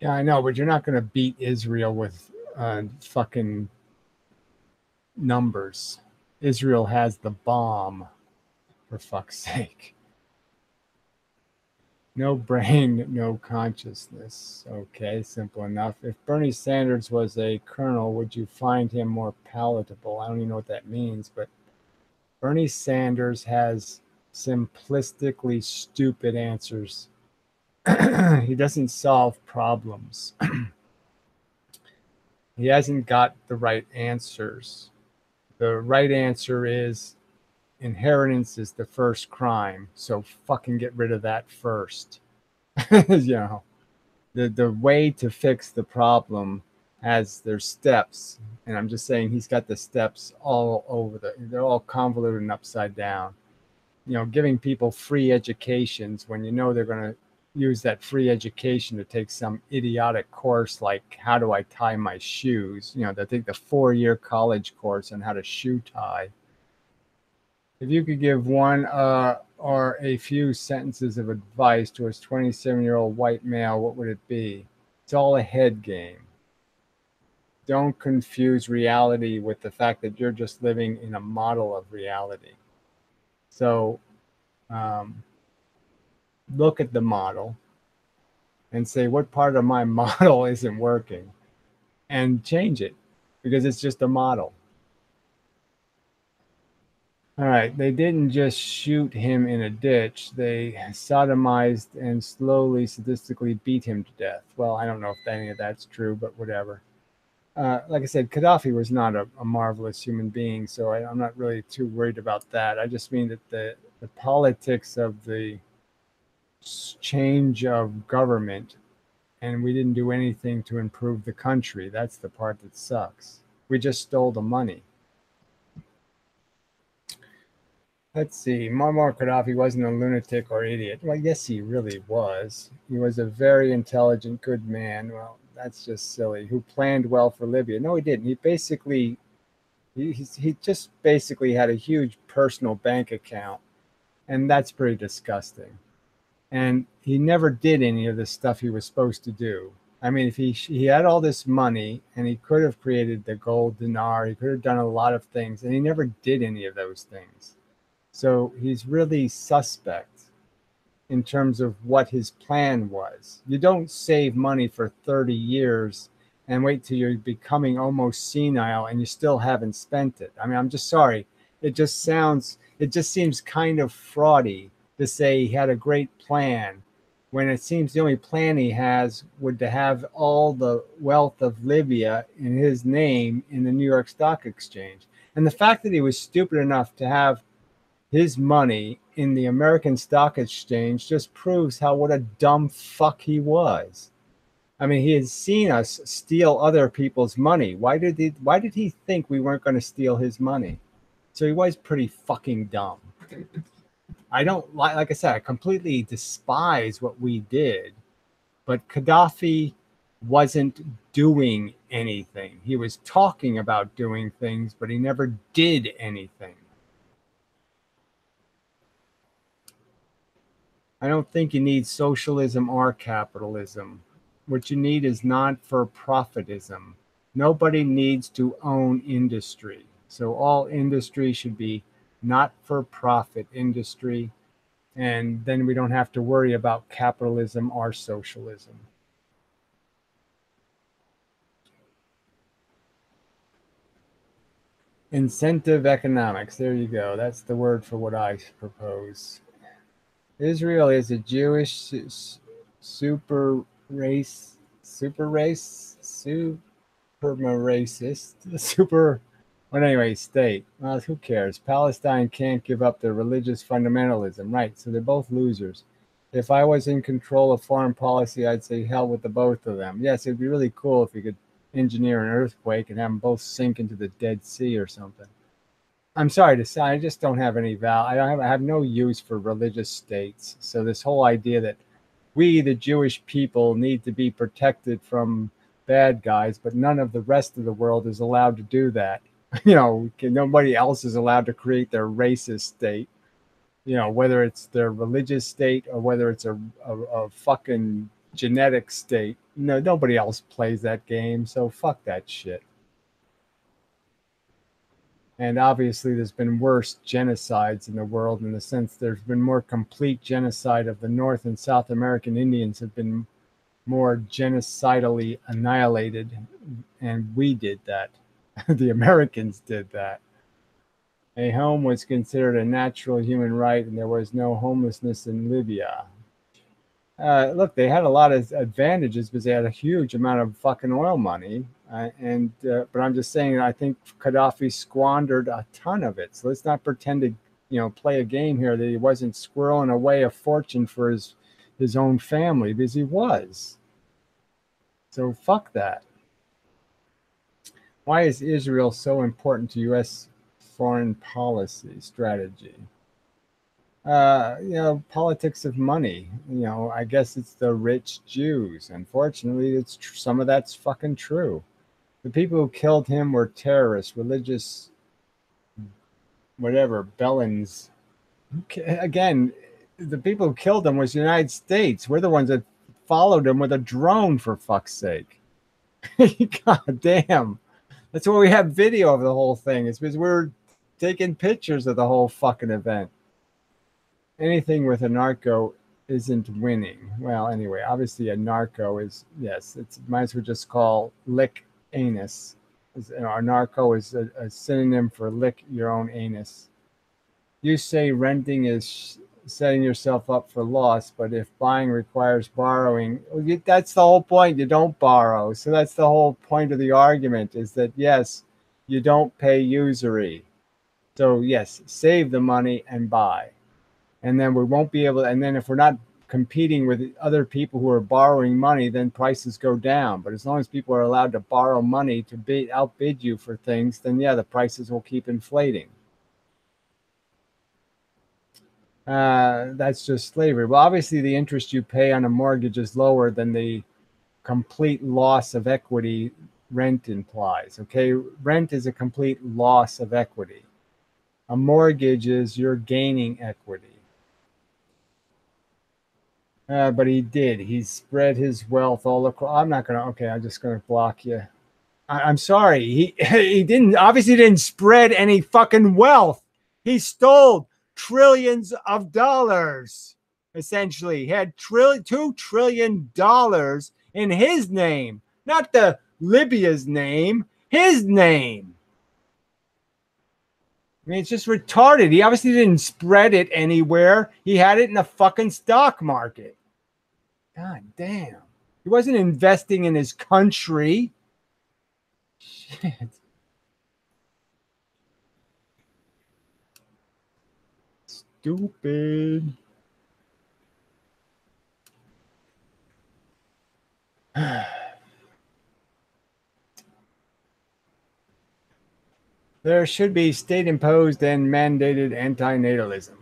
Yeah, I know, but you're not going to beat Israel with fucking numbers. Israel has the bomb, for fuck's sake. No brain, no consciousness. Okay, simple enough. If Bernie Sanders was a colonel, would you find him more palatable? I don't even know what that means, but Bernie Sanders has simplistically stupid answers. He doesn't solve problems. He hasn't got the right answers. The right answer is inheritance is the first crime, so fucking get rid of that first. You know, the way to fix the problem has their steps, and I'm just saying he's got the steps all over they're all convoluted and upside down. You know, giving people free educations when you know they're going to use that free education to take some idiotic course like how do I tie my shoes. You know, they take the 4-year college course on how to shoe tie. If you could give one or a few sentences of advice to a 27-year-old white male, what would it be? It's all a head game. Don't confuse reality with the fact that you're just living in a model of reality. So look at the model and say, what part of my model isn't working? And change it, because it's just a model. All right, they didn't just shoot him in a ditch. They sodomized and slowly, sadistically beat him to death. Well, I don't know if any of that's true, but whatever. Like I said, Gaddafi was not a marvelous human being, so I'm not really too worried about that. I just mean that the politics of the change of government, and we didn't do anything to improve the country. That's the part that sucks. We just stole the money. Let's see. Muammar Gaddafi wasn't a lunatic or idiot. Well, yes, he really was. He was a very intelligent, good man. Well, that's just silly. Who planned well for Libya? No, he didn't. He just basically had a huge personal bank account, and that's pretty disgusting. And he never did any of the stuff he was supposed to do. I mean, if he had all this money and he could have created the gold dinar, he could have done a lot of things, and he never did any of those things. So he's really suspect in terms of what his plan was. You don't save money for 30 years and wait till you're becoming almost senile and you still haven't spent it. I mean, I'm just sorry. It just seems kind of fraudy to say he had a great plan when it seems the only plan he has would to have all the wealth of Libya in his name in the New York Stock Exchange. And the fact that he was stupid enough to have his money in the American Stock Exchange just proves what a dumb fuck he was. I mean, he had seen us steal other people's money. Why did he think we weren't going to steal his money? So he was pretty fucking dumb. I don't like I said, I completely despise what we did, but Gaddafi wasn't doing anything. He was talking about doing things, but he never did anything. I don't think you need socialism or capitalism. What you need is not-for-profitism. Nobody needs to own industry. So all industry should be not-for-profit industry, and then we don't have to worry about capitalism or socialism. Incentive economics. There you go. That's the word for what I propose. Israel is a Jewish super race, super racist, but anyway, state. Well, who cares? Palestine can't give up their religious fundamentalism, right? So they're both losers. If I was in control of foreign policy, I'd say hell with the both of them. Yes, it'd be really cool if we could engineer an earthquake and have them both sink into the Dead Sea or something. I'm sorry to say, I just don't have any I have no use for religious states. So this whole idea that we, the Jewish people, need to be protected from bad guys, but none of the rest of the world is allowed to do that. You know, nobody else is allowed to create their racist state. You know, whether it's their religious state or whether it's a fucking genetic state. No, nobody else plays that game. So fuck that shit. And obviously, there's been worse genocides in the world in the sense there's been more complete genocide of the North and South American Indians have been more genocidally annihilated, and we did that. The Americans did that. A home was considered a natural human right, and there was no homelessness in Libya. Look, they had a lot of advantages because they had a huge amount of fucking oil money, but I'm just saying, I think Gaddafi squandered a ton of it. So let's not pretend to, play a game here that he wasn't squirreling away a fortune for his own family, because he was. So fuck that. Why is Israel so important to U.S. foreign policy strategy? Politics of money. I guess it's the rich Jews. Unfortunately, some of that's fucking true. The people who killed him were terrorists, religious, whatever, Bellins. Again, the people who killed him was the United States. We're the ones that followed him with a drone, for fuck's sake. God damn. That's why we have video of the whole thing. It's because we're taking pictures of the whole fucking event. Anything with a narco isn't winning. Well, anyway, obviously a narco is, yes, it's might as well just call lick anus. A narco is a synonym for lick your own anus. You say renting is setting yourself up for loss, but if buying requires borrowing, that's the whole point. You don't borrow. So that's the whole point of the argument, is that, yes, you don't pay usury. So, yes, save the money and buy. And then we won't be able to, and then if we're not competing with other people who are borrowing money, then prices go down. But as long as people are allowed to borrow money to outbid you for things, then yeah, the prices will keep inflating. That's just slavery. Well, obviously the interest you pay on a mortgage is lower than the complete loss of equity rent implies. Okay, rent is a complete loss of equity. A mortgage is you're gaining equity. But he did. He spread his wealth all across. I'm not gonna. Okay, I'm just gonna block you. I'm sorry. He didn't spread any fucking wealth. He stole trillions of dollars. Essentially, he had $2 trillion in his name, not the Libya's name. His name. I mean, it's just retarded. He obviously didn't spread it anywhere. He had it in the fucking stock market. God damn. He wasn't investing in his country. Shit. Stupid. There should be state-imposed and mandated antinatalism.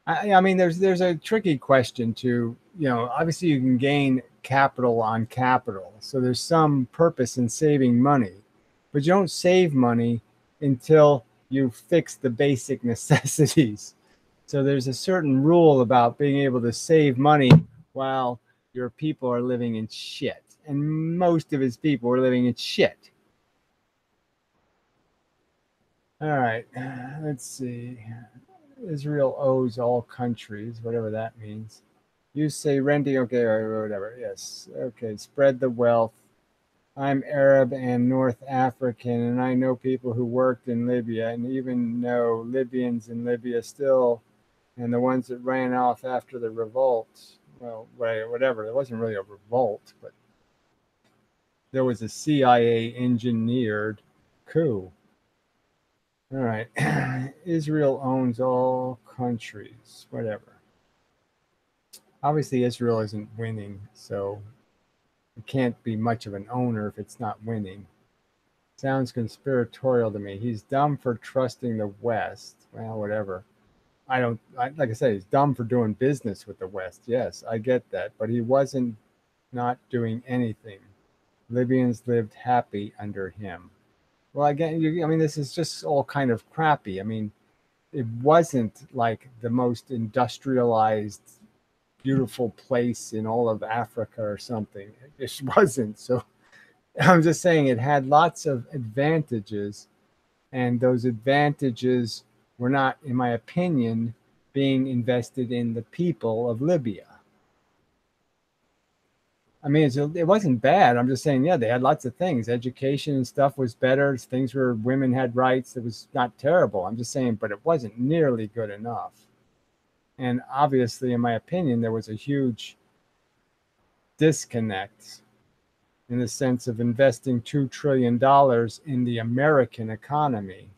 I mean, there's a tricky question to, obviously you can gain capital on capital. So there's some purpose in saving money, but you don't save money until you fix the basic necessities. So there's a certain rule about being able to save money while your people are living in shit. And most of his people are living in shit. All right, let's see. Israel owes all countries, whatever that means. You say renting, okay, or whatever. Yes, okay. Spread the wealth. I'm Arab and North African, and I know people who worked in Libya, and even know Libyans in Libya still, and the ones that ran off after the revolt. Well, whatever. It wasn't really a revolt, but there was a CIA engineered coup. All right. Israel owns all countries, whatever. Obviously, Israel isn't winning, so it can't be much of an owner if it's not winning. Sounds conspiratorial to me. He's dumb for trusting the West. Well, whatever. Like I said, he's dumb for doing business with the West. Yes, I get that. But he wasn't not doing anything. Libyans lived happy under him. Well, again, I mean, this is just all kind of crappy. I mean, it wasn't like the most industrialized, beautiful place in all of Africa or something. It just wasn't. So I'm just saying it had lots of advantages, And those advantages were not, in my opinion, being invested in the people of Libya. I mean, it wasn't bad. I'm just saying, yeah, they had lots of things. Education and stuff was better. Things where women had rights. It was not terrible. I'm just saying, but it wasn't nearly good enough. And obviously, in my opinion, there was a huge disconnect in the sense of investing $2 trillion in the American economy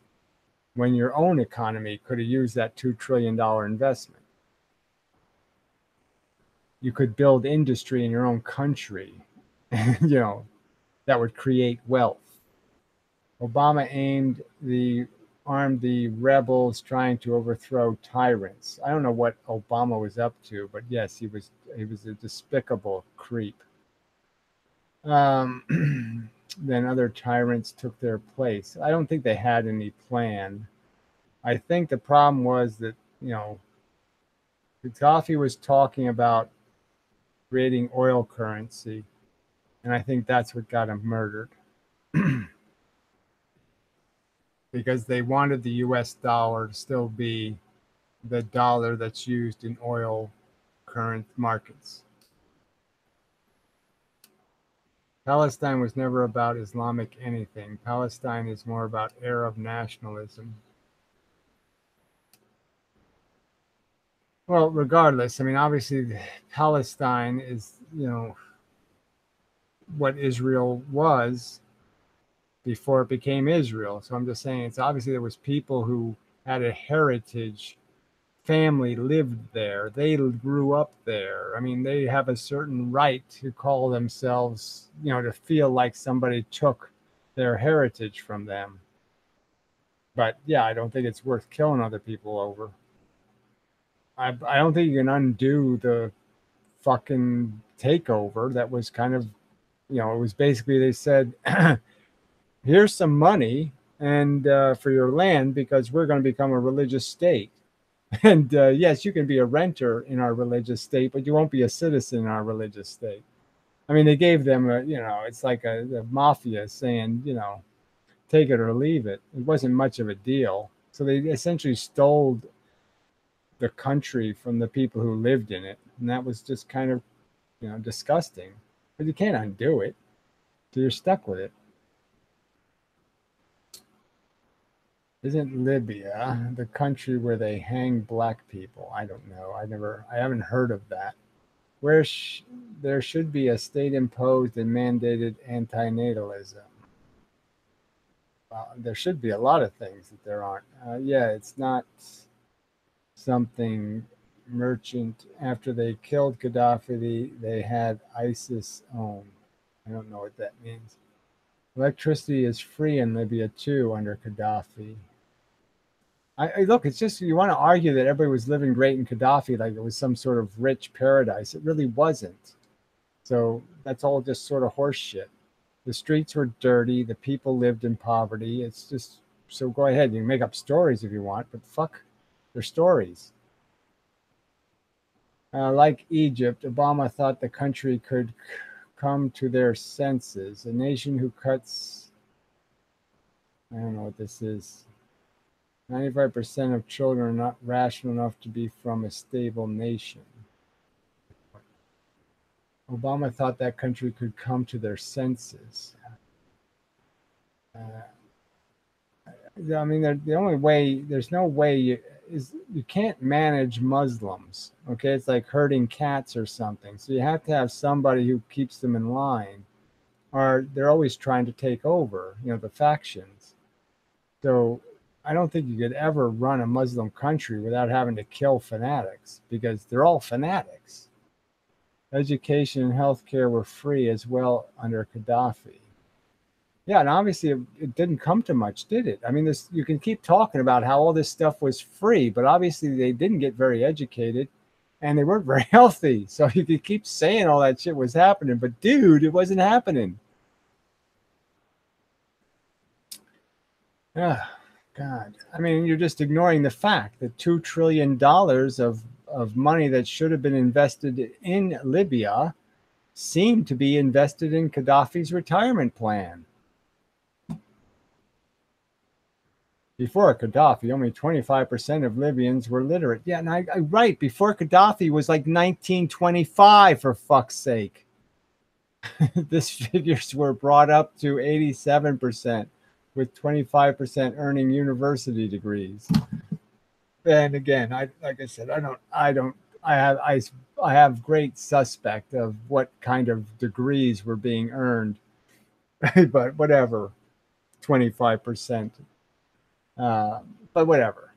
when your own economy could have used that $2 trillion investment. You could build industry in your own country, that would create wealth. Obama armed the rebels trying to overthrow tyrants. I don't know what Obama was up to, but yes, he was a despicable creep. Then other tyrants took their place. I don't think they had any plan. I think the problem was that, Gaddafi was talking about creating oil currency, and I think that's what got him murdered. Because they wanted the US dollar to still be the dollar that's used in oil current markets. Palestine was never about Islamic anything. Palestine is more about Arab nationalism. Well, regardless, I mean, obviously, Palestine is, what Israel was before it became Israel. So I'm just saying, it's obviously there was people who had a heritage, family lived there, they grew up there. I mean, they have a certain right to call themselves, to feel like somebody took their heritage from them. But yeah, I don't think it's worth killing other people over. I don't think you can undo the fucking takeover that was kind of, it was basically they said, here's some money and for your land because we're going to become a religious state. And yes, you can be a renter in our religious state, but you won't be a citizen in our religious state. I mean, they gave them it's like a mafia saying, take it or leave it. It wasn't much of a deal. So they essentially stole the country from the people who lived in it. And that was just kind of, disgusting. But you can't undo it. So you're stuck with it. Isn't Libya the country where they hang black people? I don't know. I haven't heard of that. There should be a state-imposed and mandated antinatalism. There should be a lot of things that there aren't. Yeah, it's not something merchant. After they killed Gaddafi, they had ISIS own. I don't know what that means. Electricity is free in Libya too under Gaddafi. Look, it's just you want to argue that everybody was living great in Gaddafi, like it was some sort of rich paradise. It really wasn't. So that's all just sort of horse shit. The streets were dirty. The people lived in poverty. It's just so go ahead. You can make up stories if you want, but fuck their stories. Like Egypt, Obama thought the country could come to their senses. A nation who cuts, I don't know what this is. 95% of children are not rational enough to be from a stable nation. Obama thought that country could come to their senses. I mean, the only way, there's no way you can't manage Muslims. Okay, it's like herding cats or something. So you have to have somebody who keeps them in line, or they're always trying to take over. The factions. So I don't think you could ever run a Muslim country without having to kill fanatics because they're all fanatics. Education and healthcare were free as well under Gaddafi. Yeah, and obviously it didn't come to much, did it? I mean, you can keep talking about how all this stuff was free, but obviously they didn't get very educated and they weren't very healthy. So you could keep saying all that shit was happening, but dude, it wasn't happening. Ah, God. I mean, you're just ignoring the fact that $2 trillion of money that should have been invested in Libya seemed to be invested in Gaddafi's retirement plan. Before Gaddafi, only 25% of Libyans were literate. Yeah, and right, before Gaddafi was like 1925, for fuck's sake. These figures were brought up to 87%, with 25% earning university degrees. And again, I like I said, I have great suspect of what kind of degrees were being earned, but whatever, 25%. Uh, but whatever.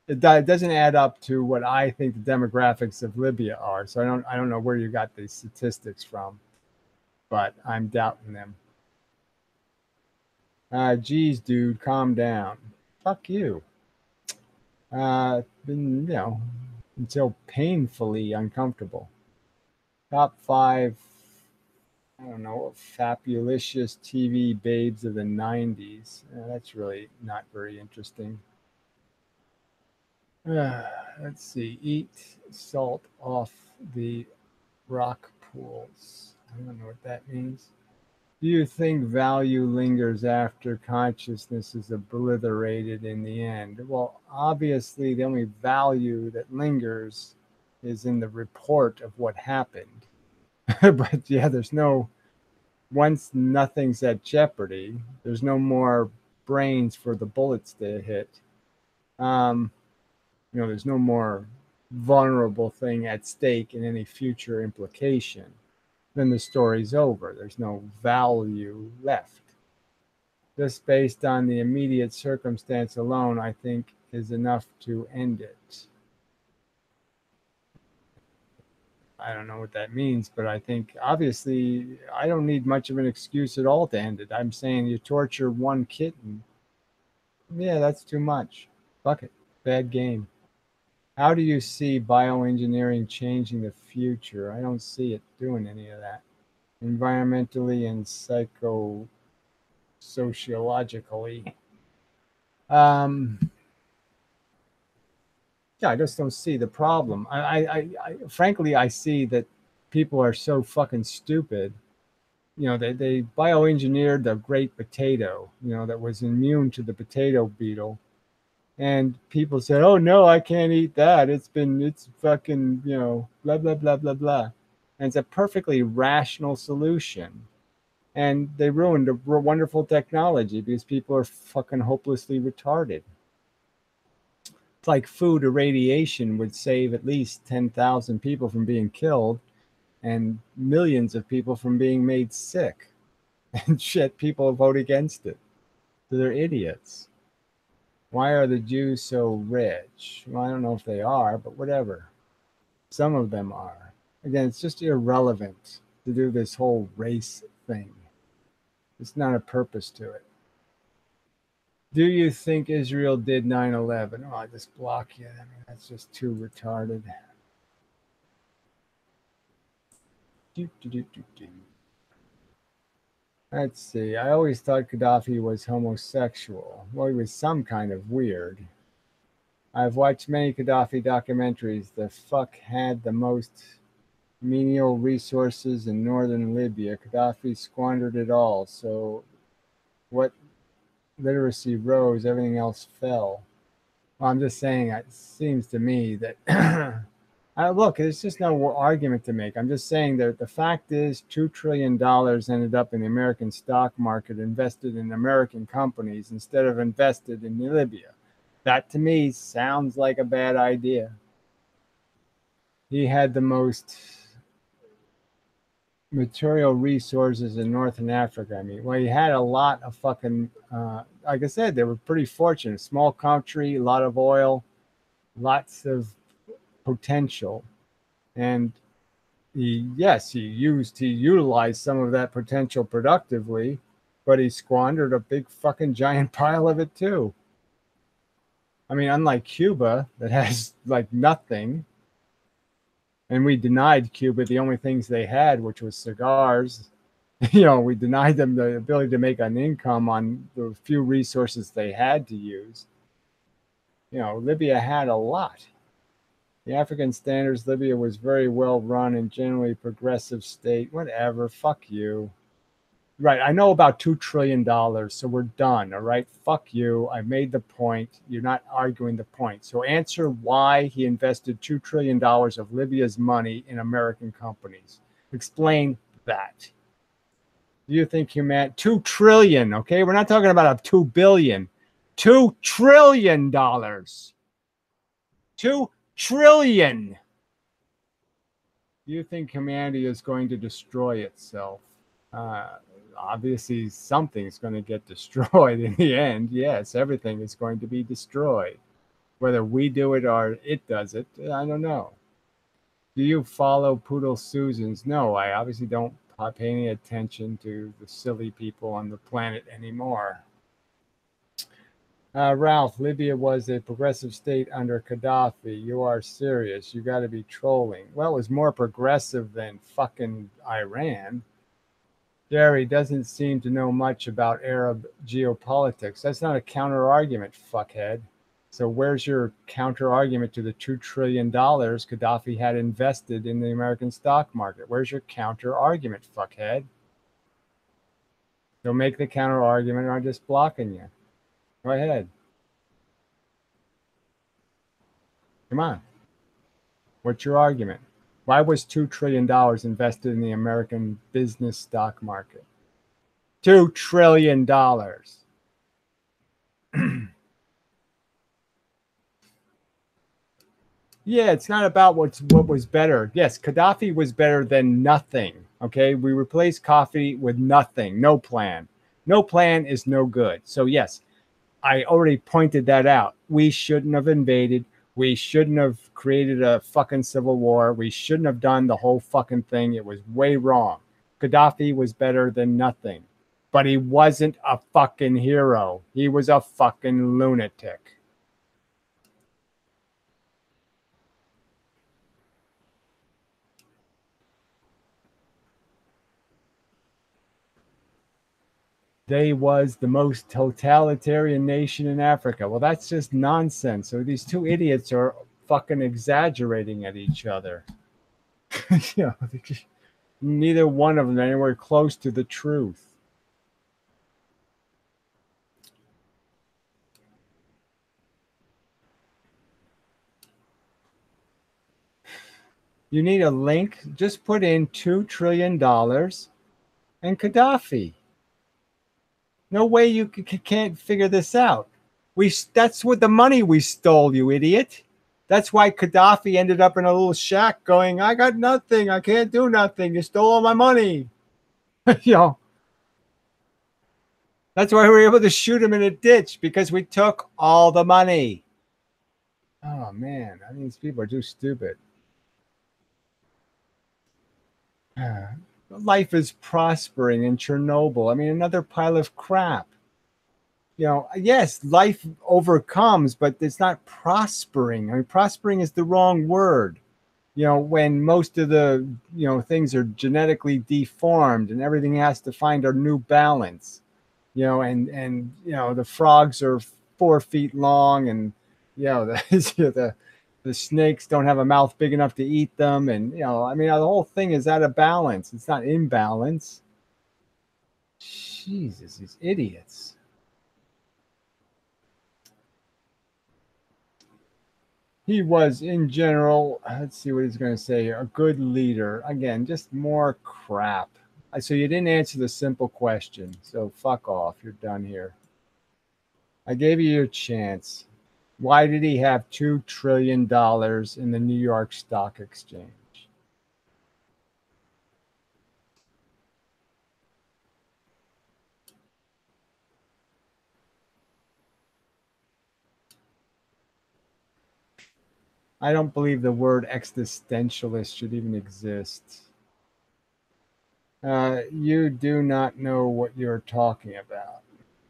It doesn't add up to what I think the demographics of Libya are. So I don't know where you got these statistics from, but I'm doubting them. Geez, dude, calm down. Fuck you. Been, until painfully uncomfortable. Top five, I don't know, fabulous TV babes of the 90s. That's really not very interesting. Let's see. Eat salt off the rock pools. I don't know what that means. Do you think value lingers after consciousness is obliterated in the end? Well, obviously, the only value that lingers is in the report of what happened. But yeah, once nothing's at jeopardy, there's no more brains for the bullets to hit. Um, there's no more vulnerable thing at stake in any future implication. Then the story's over. There's no value left. Just based on the immediate circumstance alone, I think is enough to end it. I don't know what that means, but I think obviously I don't need much of an excuse at all to end it. I'm saying you torture one kitten. Yeah, that's too much. Fuck it. Bad game. How do you see bioengineering changing the future? I don't see it doing any of that. Environmentally and sociologically. Um, yeah, I just don't see the problem. Frankly, I see that people are so fucking stupid. They bioengineered the great potato, that was immune to the potato beetle. And people said, oh no, I can't eat that. It's fucking, blah, blah, blah, blah, blah. And it's a perfectly rational solution. And they ruined a wonderful technology because people are fucking hopelessly retarded. It's like food irradiation would save at least 10,000 people from being killed and millions of people from being made sick. And shit, people vote against it. So they're idiots. Why are the Jews so rich? Well, I don't know if they are, but whatever. Some of them are. Again, it's just irrelevant to do this whole race thing. It's not a purpose to it. Do you think Israel did 9/11? Oh, I just block you. I mean, that's just too retarded. Do, do, do, do, do. Let's see. I always thought Gaddafi was homosexual. Well, he was some kind of weird. I've watched many Gaddafi documentaries. The fuck had the most menial resources in northern Libya. Gaddafi squandered it all. So what literacy rose, everything else fell. Well, I'm just saying, it seems to me that look, there's just no argument to make. I'm just saying that the fact is $2 trillion ended up in the American stock market, invested in American companies instead of invested in Libya. That to me sounds like a bad idea. He had the most material resources in Northern Africa. I mean, well, he had a lot of fucking, like I said, they were pretty fortunate. Small country, a lot of oil, lots of potential. And he utilized some of that potential productively, but he squandered a big fucking giant pile of it too. I mean, unlike Cuba that has like nothing, and we denied Cuba the only things they had, which was cigars. We denied them the ability to make an income on the few resources they had to use. Libya had a lot. The African standards, Libya was very well run and generally progressive state. Whatever, fuck you. Right. I know about $2 trillion, so we're done. All right. Fuck you. I made the point. You're not arguing the point. So answer why he invested $2 trillion of Libya's money in American companies. Explain that. Do you think human 2 trillion? Okay, we're not talking about a 2 billion. $2 trillion. 2 trillion. Do you think humanity is going to destroy itself? Uh, Obviously, something's going to get destroyed in the end. Yes, everything is going to be destroyed. Whether we do it or it does it, I don't know. Do you follow Poodle Susans? No, I obviously don't pay any attention to the silly people on the planet anymore. Ralph, Libya was a progressive state under Gaddafi. You are serious. You got to be trolling. Well, it was more progressive than fucking Iran. Jerry doesn't seem to know much about Arab geopolitics. That's not a counter argument, fuckhead. So where's your counter argument to the $2 trillion Gaddafi had invested in the American stock market? Where's your counter argument, fuckhead? Don't make the counter argument or I'm just blocking you. Go ahead. Come on. What's your argument? Why was $2 trillion invested in the American business stock market? $2 trillion. Yeah, it's not about what was better. Yes, Gaddafi was better than nothing. Okay, we replaced coffee with nothing, no plan. No plan is no good. So yes, I already pointed that out. We shouldn't have invaded. We shouldn't have created a fucking civil war. We shouldn't have done the whole fucking thing. It was way wrong. Gaddafi was better than nothing, but he wasn't a fucking hero. He was a fucking lunatic. They was the most totalitarian nation in Africa. Well, that's just nonsense. So these two idiots are fucking exaggerating at each other. you know, neither one of them anywhere close to the truth. You need a link. Just put in $2 trillion and Gaddafi. No way you can't figure this out. That's what the money we stole, you idiot. That's why Gaddafi ended up in a little shack going, I got nothing. I can't do nothing. You stole all my money. you know, that's why we were able to shoot him in a ditch because we took all the money. Oh, man. I mean, these people are too stupid. Life is prospering in Chernobyl. I mean, another pile of crap. Yes, life overcomes, but it's not prospering. I mean, prospering is the wrong word. When most of the, things are genetically deformed and everything has to find a new balance, and the frogs are 4 feet long and, the snakes don't have a mouth big enough to eat them. And, I mean, the whole thing is out of balance. It's not in balance. Jesus, these idiots. He was, in general, let's see what he's going to say here, a good leader. Again, just more crap. So you didn't answer the simple question. So fuck off. You're done here. I gave you your chance. Why did he have $2 trillion in the New York Stock Exchange? I don't believe the word existentialist should even exist. You do not know what you're talking about.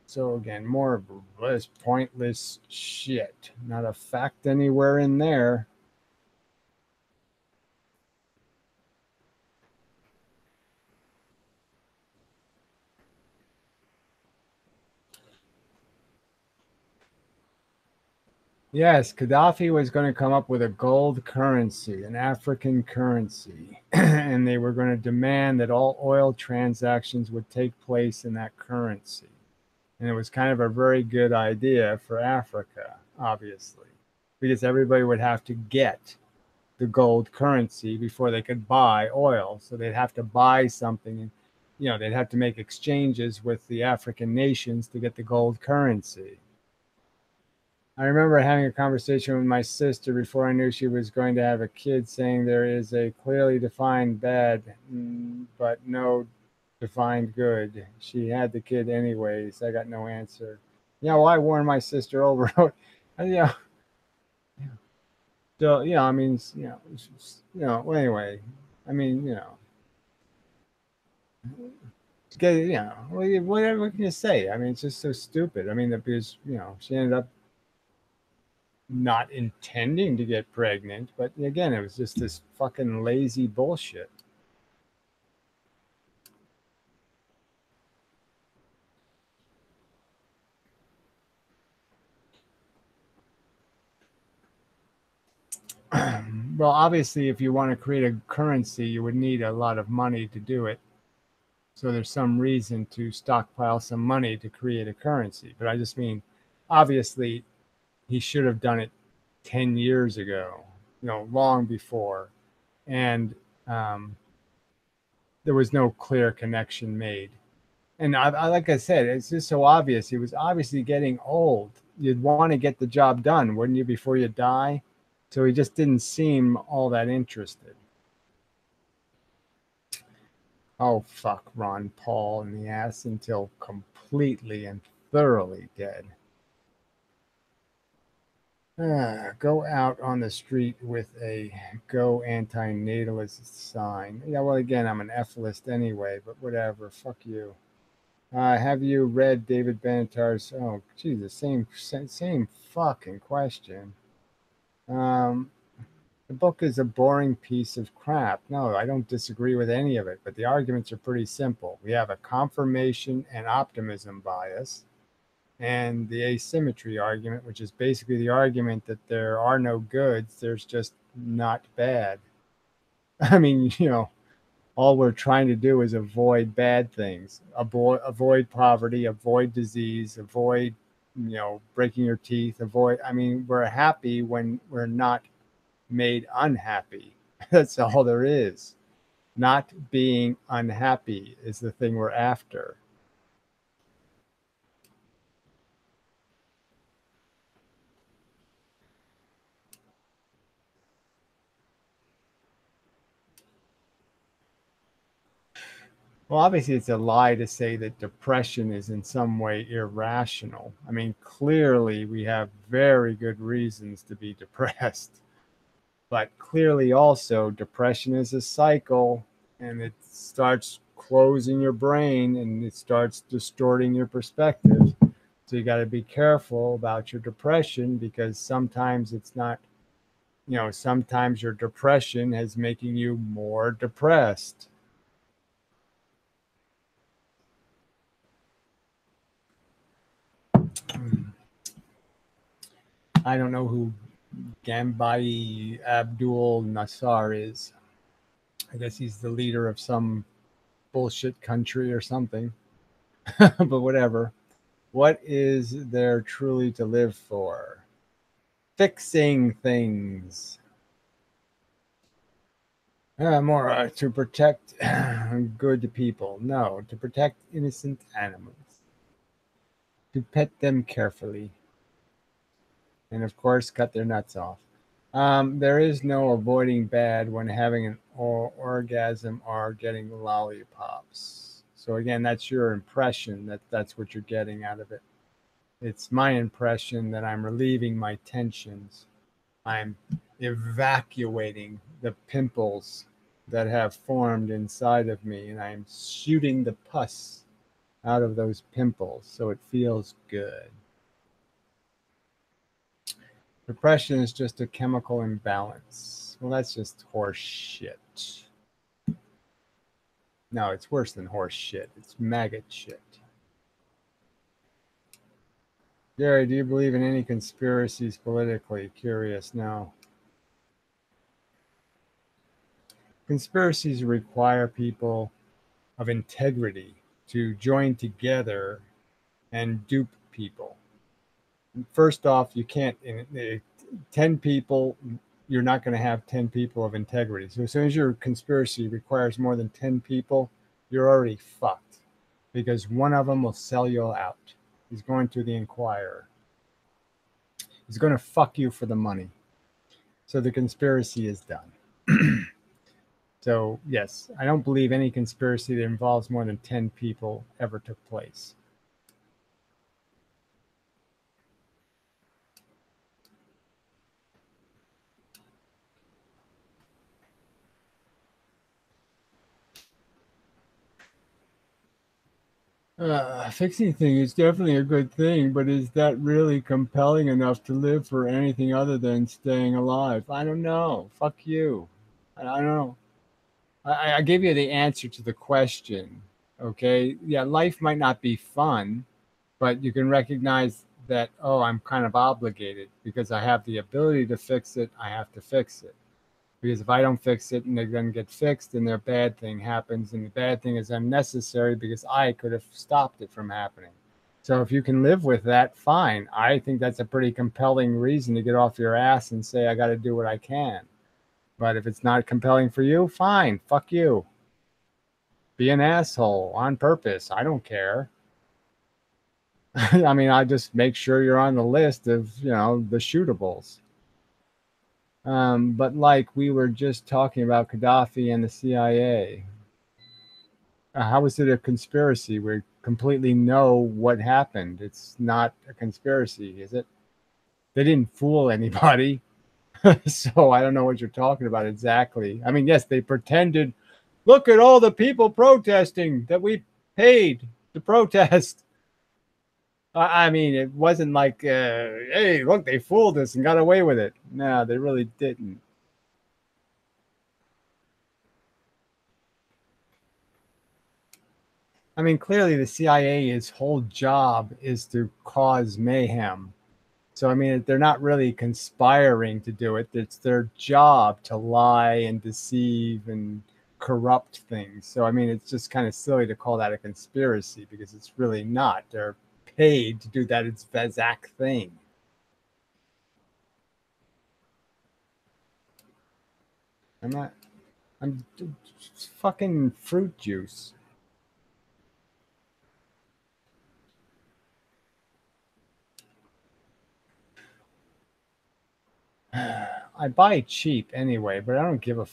So again, more of this pointless shit. Not a fact anywhere in there. Yes, Gaddafi was going to come up with a gold currency, an African currency. and they were going to demand that all oil transactions would take place in that currency. And it was kind of a very good idea for Africa, obviously, because everybody would have to get the gold currency before they could buy oil. So they'd have to buy something, and they'd have to make exchanges with the African nations to get the gold currency. I remember having a conversation with my sister before I knew she was going to have a kid, saying there is a clearly defined bad, but no defined good. She had the kid anyways. I got no answer. Well, I warned my sister over. Yeah. So, I mean, well, anyway, I mean, what can you say? I mean, it's just so stupid. I mean, because, she ended up not intending to get pregnant, but again, it was just this fucking lazy bullshit. Well, obviously, if you want to create a currency, you would need a lot of money to do it. So there's some reason to stockpile some money to create a currency. But I just mean, obviously, he should have done it 10 years ago, long before. And there was no clear connection made. And like I said, it's just so obvious. He was obviously getting old. You'd want to get the job done, wouldn't you, before you die? So he just didn't seem all that interested. Oh, fuck Ron Paul in the ass until completely and thoroughly dead. Go out on the street with a go anti-natalist sign. Yeah, well, again, I'm an F-list anyway, but whatever. Fuck you. Have you read David Benatar's? Oh, Jesus, same fucking question. Um, the book is a boring piece of crap. No, I don't disagree with any of it, but the arguments are pretty simple. We have a confirmation and optimism bias, and the asymmetry argument, which is basically the argument that there are no goods, there's just not bad. I mean, all we're trying to do is avoid bad things, avoid poverty, avoid disease, avoid, breaking your teeth, I mean, we're happy when we're not made unhappy. That's all there is. Not being unhappy is the thing we're after. Well, obviously, it's a lie to say that depression is in some way irrational. I mean, clearly, we have very good reasons to be depressed, but clearly, also, depression is a cycle, and it starts closing your brain and it starts distorting your perspective. So, you got to be careful about your depression, because sometimes it's not, sometimes your depression is making you more depressed. I don't know who Gambai Abdul Nassar is. I guess he's the leader of some bullshit country or something. But whatever. What is there truly to live for? Fixing things. More to protect good people. No, to protect innocent animals. To pet them carefully. And of course, cut their nuts off. There is no avoiding bad when having an orgasm or getting lollipops. So again, that's your impression that's what you're getting out of it. It's my impression that I'm relieving my tensions. I'm evacuating the pimples that have formed inside of me, and I'm shooting the pus out of those pimples so it feels good. Depression is just a chemical imbalance. Well, that's just horse shit. No, it's worse than horse shit. It's maggot shit. Gary, do you believe in any conspiracies politically? Curious. No. Conspiracies require people of integrity to join together and dupe people. First off, you can't, 10 people, you're not going to have 10 people of integrity. So as soon as your conspiracy requires more than 10 people, you're already fucked because one of them will sell you out. He's going to the Inquirer. He's going to fuck you for the money. So the conspiracy is done. So, yes, I don't believe any conspiracy that involves more than 10 people ever took place. Fixing things is definitely a good thing, but is that really compelling enough to live for anything other than staying alive? I don't know. Fuck you. I don't know. I gave you the answer to the question. Okay. Yeah, life might not be fun, but you can recognize that, oh, I'm kind of obligated because I have the ability to fix it. I have to fix it. Because if I don't fix it and it doesn't get fixed, then their bad thing happens, and the bad thing is unnecessary because I could have stopped it from happening. So if you can live with that, fine. I think that's a pretty compelling reason to get off your ass and say I got to do what I can. But if it's not compelling for you, fine. Fuck you. Be an asshole on purpose. I don't care. I mean, I just make sure you're on the list of, the shootables. But like we were just talking about Gaddafi and the CIA, how is it a conspiracy? We completely know what happened. It's not a conspiracy, is it? They didn't fool anybody. So I don't know what you're talking about exactly. I mean, yes, they pretended, look at all the people protesting that we paid to protest. I mean, it wasn't like, hey, look, they fooled us and got away with it. No, they really didn't. I mean, clearly the CIA's whole job is to cause mayhem. So, I mean, they're not really conspiring to do it. It's their job to lie and deceive and corrupt things. So, I mean, it's just kind of silly to call that a conspiracy because it's really not. They're paid to do that exact thing. I'm not, I'm it's fucking fruit juice. I buy cheap anyway, but I don't give a.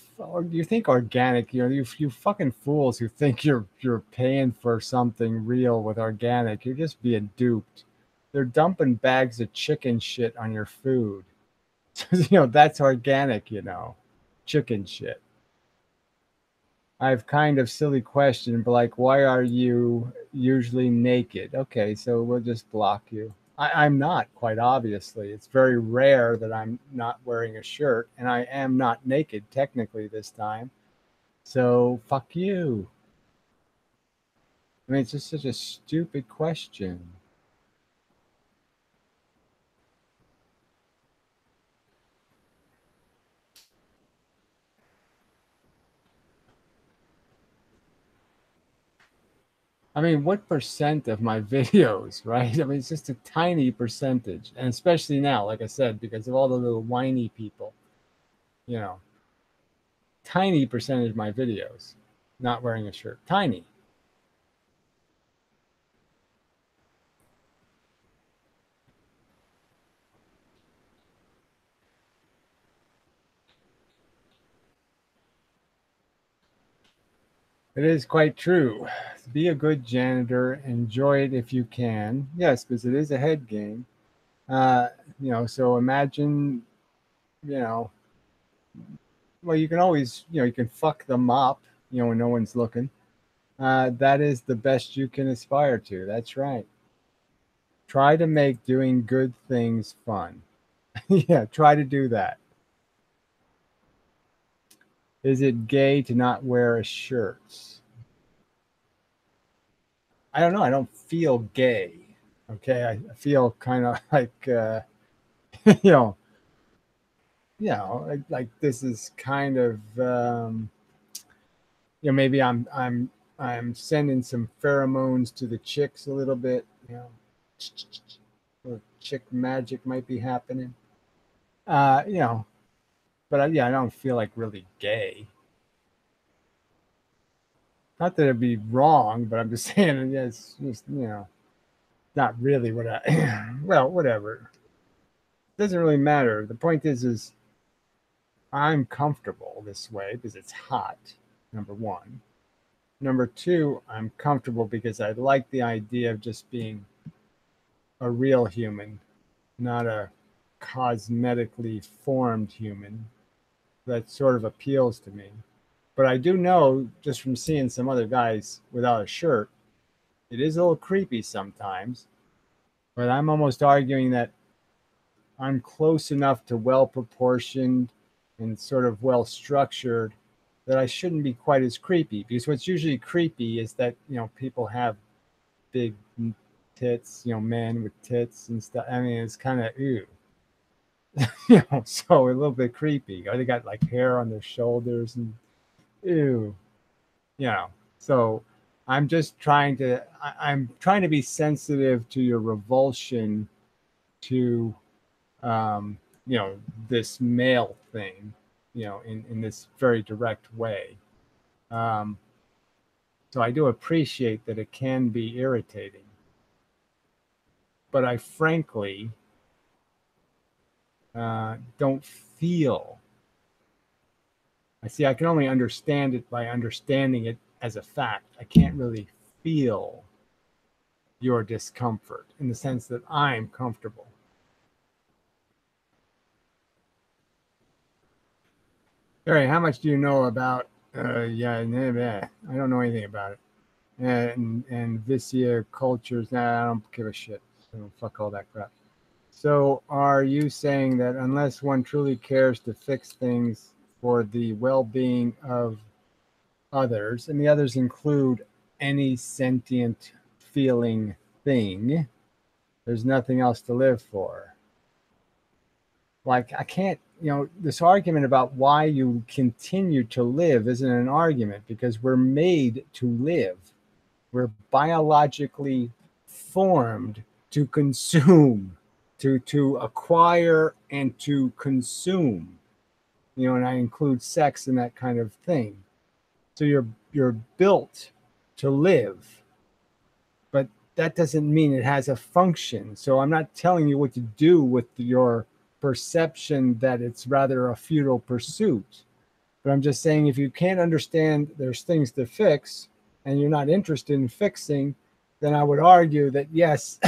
You think organic? You fucking fools who think you're paying for something real with organic. You're just being duped. They're dumping bags of chicken shit on your food. That's organic. Chicken shit. I have kind of silly question, but like, why are you usually naked? Okay, so we'll just block you. I'm not, quite obviously. It's very rare that I'm not wearing a shirt, and I am not naked technically this time. So fuck you. I mean, it's just such a stupid question. I mean, what percent of my videos, right? I mean, it's just a tiny percentage. And especially now, like I said, because of all the little whiny people, you know, tiny percentage of my videos not wearing a shirt. Tiny. It is quite true. Be a good janitor. Enjoy it if you can. Yes, because it is a head game. Uh, so imagine, you know, well, you can always, you can fuck them up, when no one's looking. That is the best you can aspire to. That's right. Try to make doing good things fun. Yeah, try to do that. Is it gay to not wear a shirt? I don't know. I don't feel gay. Okay, I feel kind of like you know, like this is kind of maybe I'm sending some pheromones to the chicks a little bit. Little chick magic might be happening. Uh, you know, but yeah, I don't feel like really gay. Not that it'd be wrong, but I'm just saying, yeah, it's just not really what I. Well, whatever. It doesn't really matter. The point is I'm comfortable this way because it's hot. Number one. Number two, I'm comfortable because I like the idea of just being a real human, not a cosmetically formed human. That sort of appeals to me. But I do know just from seeing some other guys without a shirt, it is a little creepy sometimes. But I'm almost arguing that I'm close enough to well proportioned and sort of well structured that I shouldn't be quite as creepy. Because what's usually creepy is that, people have big tits, men with tits and stuff. I mean, it's kind of ew. So a little bit creepy. Or they got like hair on their shoulders and ew. you know so I'm trying to be sensitive to your revulsion to um this male thing, in this very direct way. um so I do appreciate that it can be irritating, but I frankly don't feel. I can only understand it by understanding it as a fact. I can't really feel your discomfort in the sense that I'm comfortable. All right, how much do you know about? Yeah, I don't know anything about it. And Vicia cultures, nah, I don't give a shit. So fuck all that crap. So, are you saying that unless one truly cares to fix things for the well-being of others, and the others include any sentient feeling thing, there's nothing else to live for? Like, I can't, this argument about why you continue to live isn't an argument because we're made to live. We're biologically formed to consume, to acquire and to consume. And I include sex in that kind of thing. So you're built to live, but that doesn't mean it has a function. So I'm not telling you what to do with your perception that it's rather a futile pursuit. But I'm just saying if you can't understand there's things to fix and you're not interested in fixing, then I would argue that yes,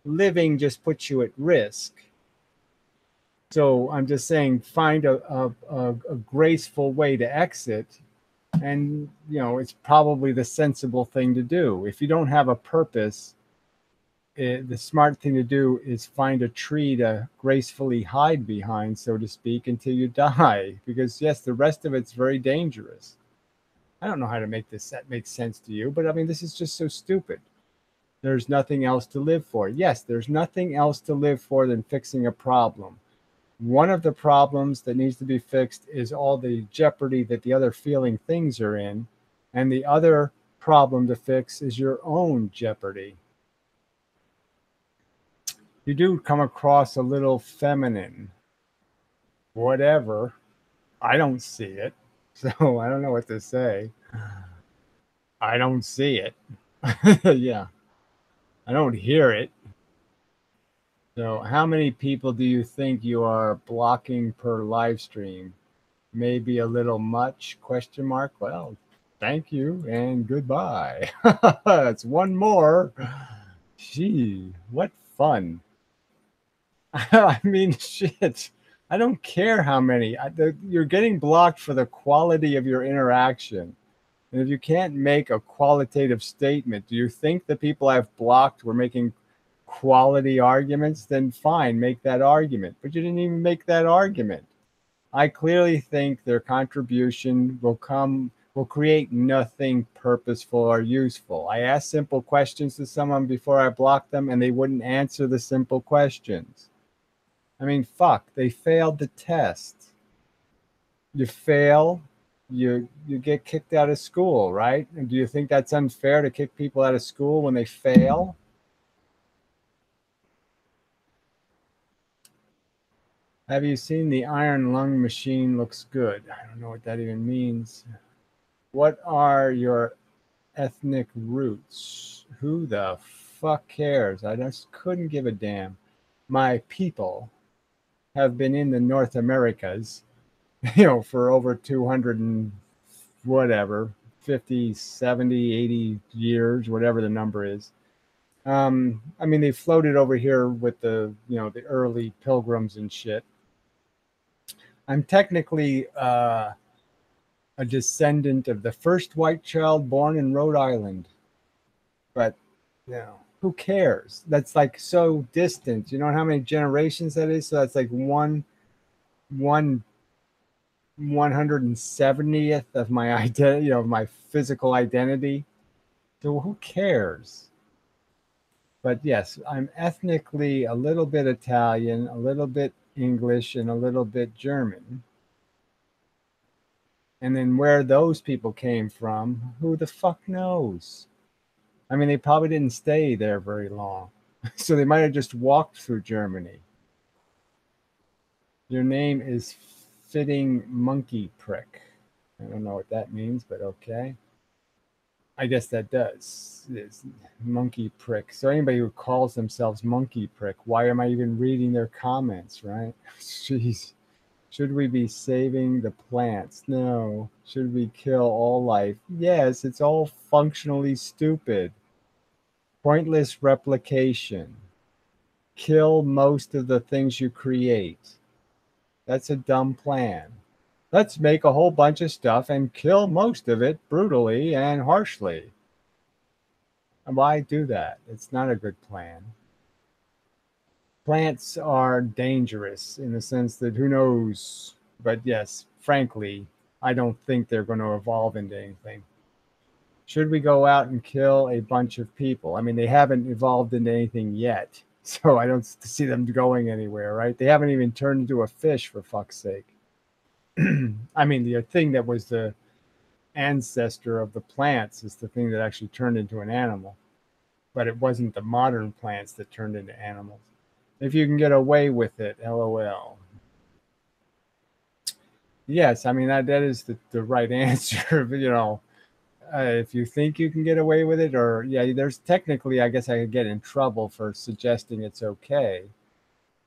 living just puts you at risk. So I'm just saying find a graceful way to exit, and it's probably the sensible thing to do. If you don't have a purpose, the smart thing to do is find a tree to gracefully hide behind, so to speak, until you die. Because yes, the rest of it's very dangerous. I don't know how to make this make sense to you, but I mean, this is just so stupid. There's nothing else to live for. Yes, there's nothing else to live for than fixing a problem. One of the problems that needs to be fixed is all the jeopardy that the other feeling things are in. And the other problem to fix is your own jeopardy. You do come across a little feminine. Whatever. I don't see it. So I don't know what to say. I don't see it. Yeah. I don't hear it. So how many people do you think you are blocking per live stream? Maybe a little much, question mark. Well, thank you and goodbye. That's one more. Gee, what fun. I mean, shit. I don't care how many. You're getting blocked for the quality of your interaction. And if you can't make a qualitative statement, do you think the people I've blocked were making quality arguments? Then fine, make that argument. But you didn't even make that argument. I clearly think their contribution will create nothing purposeful or useful. I asked simple questions to someone before I blocked them, and they wouldn't answer the simple questions. I mean, fuck, they failed the test. You fail, you get kicked out of school, right? And do you think that's unfair to kick people out of school when they fail? Have you seen the iron lung machine? Looks good. I don't know what that even means. What are your ethnic roots? Who the fuck cares? I just couldn't give a damn. My people have been in the North Americas, for over 200 and whatever, 50, 70, 80 years, whatever the number is. I mean, they floated over here with the early pilgrims and shit. I'm technically a descendant of the first white child born in Rhode Island, but who cares? That's like so distant. You know how many generations that is? So that's like one 170th of my identity, of my physical identity. So who cares? But yes, I'm ethnically a little bit Italian, a little bit English, and a little bit German. And then where those people came from, who the fuck knows? I mean, they probably didn't stay there very long. So they might have just walked through Germany. Your name is Fitting Monkey Prick. I don't know what that means, but okay. I guess that does. It's monkey prick. So anybody who calls themselves monkey prick, why am I even reading their comments, right? Jeez. Should we be saving the plants? No. Should we kill all life? Yes, it's all functionally stupid. Pointless replication. Kill most of the things you create. That's a dumb plan. Let's make a whole bunch of stuff and kill most of it brutally and harshly. Why do that? It's not a good plan. Plants are dangerous in the sense that who knows? But yes, frankly, I don't think they're going to evolve into anything. Should we go out and kill a bunch of people? I mean, they haven't evolved into anything yet. So I don't see them going anywhere, right? They haven't even turned into a fish, for fuck's sake. I mean, the thing that was the ancestor of the plants is the thing that actually turned into an animal. But it wasn't the modern plants that turned into animals. If you can get away with it, LOL. Yes, I mean, that is the right answer. If you think you can get away with it, or yeah, there's technically, I guess I could get in trouble for suggesting it's okay.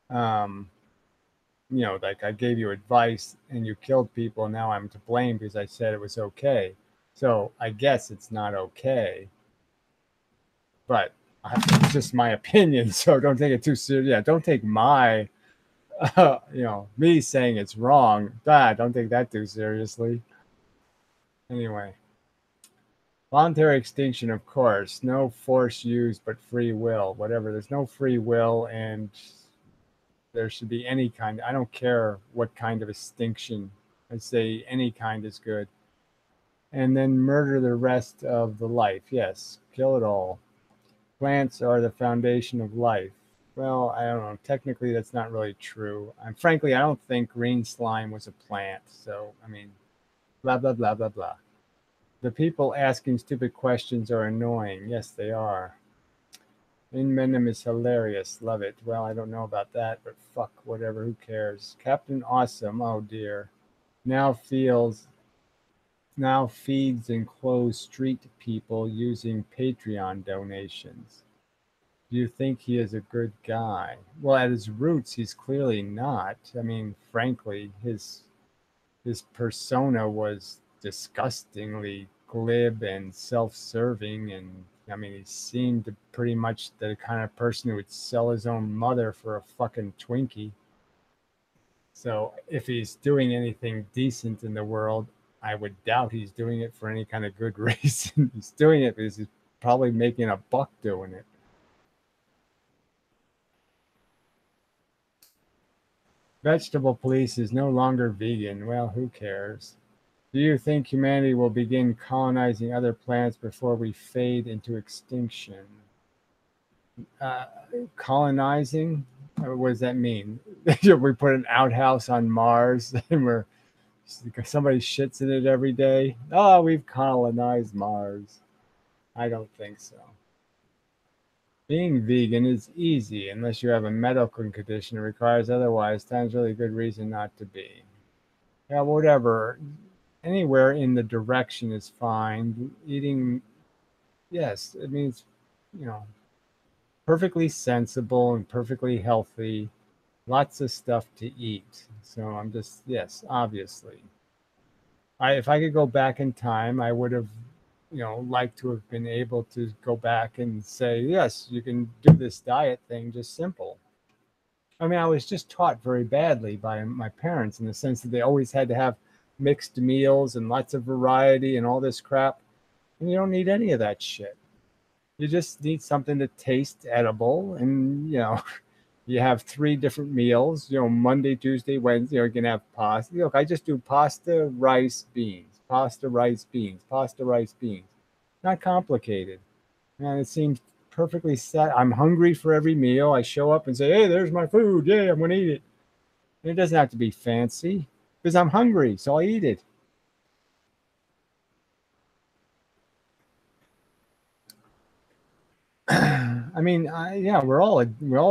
Um, like I gave you advice and you killed people, and now I'm to blame because I said it was okay. So I guess it's not okay. But it's just my opinion, so don't take it too serious. Yeah, don't take my, me saying it's wrong. Don't take that too seriously. Anyway, voluntary extinction, of course. No force used, but free will. Whatever. There's no free will, and there should be any kind. I don't care what kind of extinction. I say any kind is good. And then murder the rest of the life. Yes, kill it all. Plants are the foundation of life. Well, I don't know. Technically, that's not really true. And frankly, I don't think green slime was a plant. So, I mean, blah, blah, blah, blah, blah. The people asking stupid questions are annoying. Yes, they are. Inmendham is hilarious. Love it. Well, I don't know about that, but fuck, whatever. Who cares? Captain Awesome. Oh, dear. Now feeds enclosed street people using Patreon donations. Do you think he is a good guy? Well, at his roots, he's clearly not. I mean, frankly, his persona was disgustingly glib and self-serving, and I mean, he seemed pretty much the kind of person who would sell his own mother for a fucking Twinkie. So if he's doing anything decent in the world, I would doubt he's doing it for any kind of good reason. He's doing it because he's probably making a buck doing it. Vegetable police is no longer vegan. Well, who cares? Do you think humanity will begin colonizing other planets before we fade into extinction? Uh, Colonizing? What does that mean? We put an outhouse on Mars and we're Somebody shits in it every day. Oh, we've colonized Mars. I don't think so. Being vegan is easy unless you have a medical condition that requires otherwise. Time's really good reason not to be. Yeah, whatever. Anywhere in the direction is fine. Eating, yes, it means, you know, perfectly sensible and perfectly healthy. Lots of stuff to eat. So I'm just, yes, obviously. If I could go back in time, I would have, liked to have been able to go back and say, yes, you can do this diet thing, just simple. I mean, I was just taught very badly by my parents in the sense that they always had to have mixed meals and lots of variety and all this crap. And you don't need any of that shit. You just need something to taste edible. And, you have three different meals, Monday, Tuesday, Wednesday, you can have pasta. Look, I just do pasta, rice, beans, pasta, rice, beans, pasta, rice, beans. Not complicated. And it seems perfectly set. I'm hungry for every meal. I show up and say, hey, there's my food. Yeah, I'm going to eat it. And it doesn't have to be fancy because I'm hungry, so I eat it. I mean, yeah, we all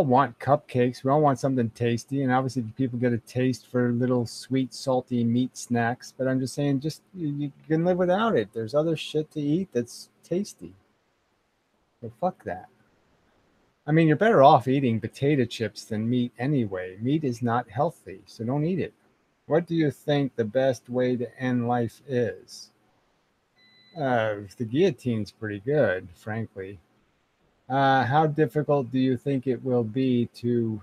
want cupcakes. We all want something tasty, and obviously people get a taste for little sweet, salty meat snacks. But I'm just saying, just you can live without it. There's other shit to eat that's tasty. So fuck that. I mean, you're better off eating potato chips than meat anyway. Meat is not healthy, so don't eat it. What do you think the best way to end life is? The guillotine's pretty good, frankly. How difficult do you think it will be to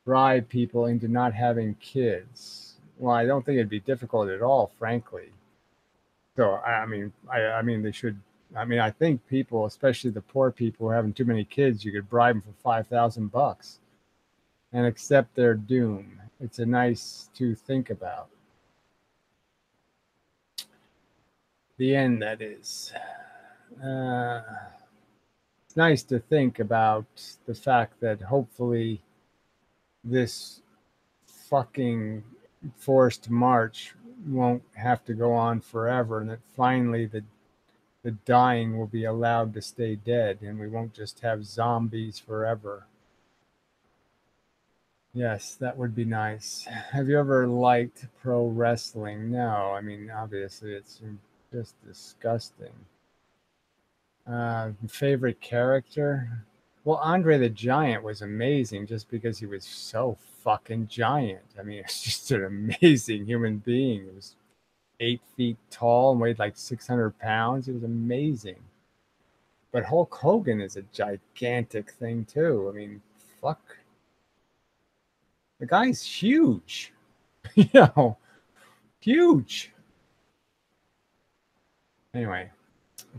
bribe people into not having kids? Well, I don't think it'd be difficult at all, frankly. So, I mean, they should. I mean, I think people, especially the poor people who are having too many kids, you could bribe them for $5,000 and accept their doom. It's a nice to think about. The end, that is. Uh, it's nice to think about the fact that hopefully this fucking forced march won't have to go on forever and that finally the dying will be allowed to stay dead and we won't just have zombies forever. Yes, that would be nice. Have you ever liked pro wrestling? No, I mean, obviously it's just disgusting. Favorite character? Well, Andre the Giant was amazing just because he was so fucking giant. I mean, it's just an amazing human being. He was 8 feet tall and weighed like 600 pounds. It was amazing. But Hulk Hogan is a gigantic thing too. I mean, fuck. The guy's huge. you know, huge. Anyway,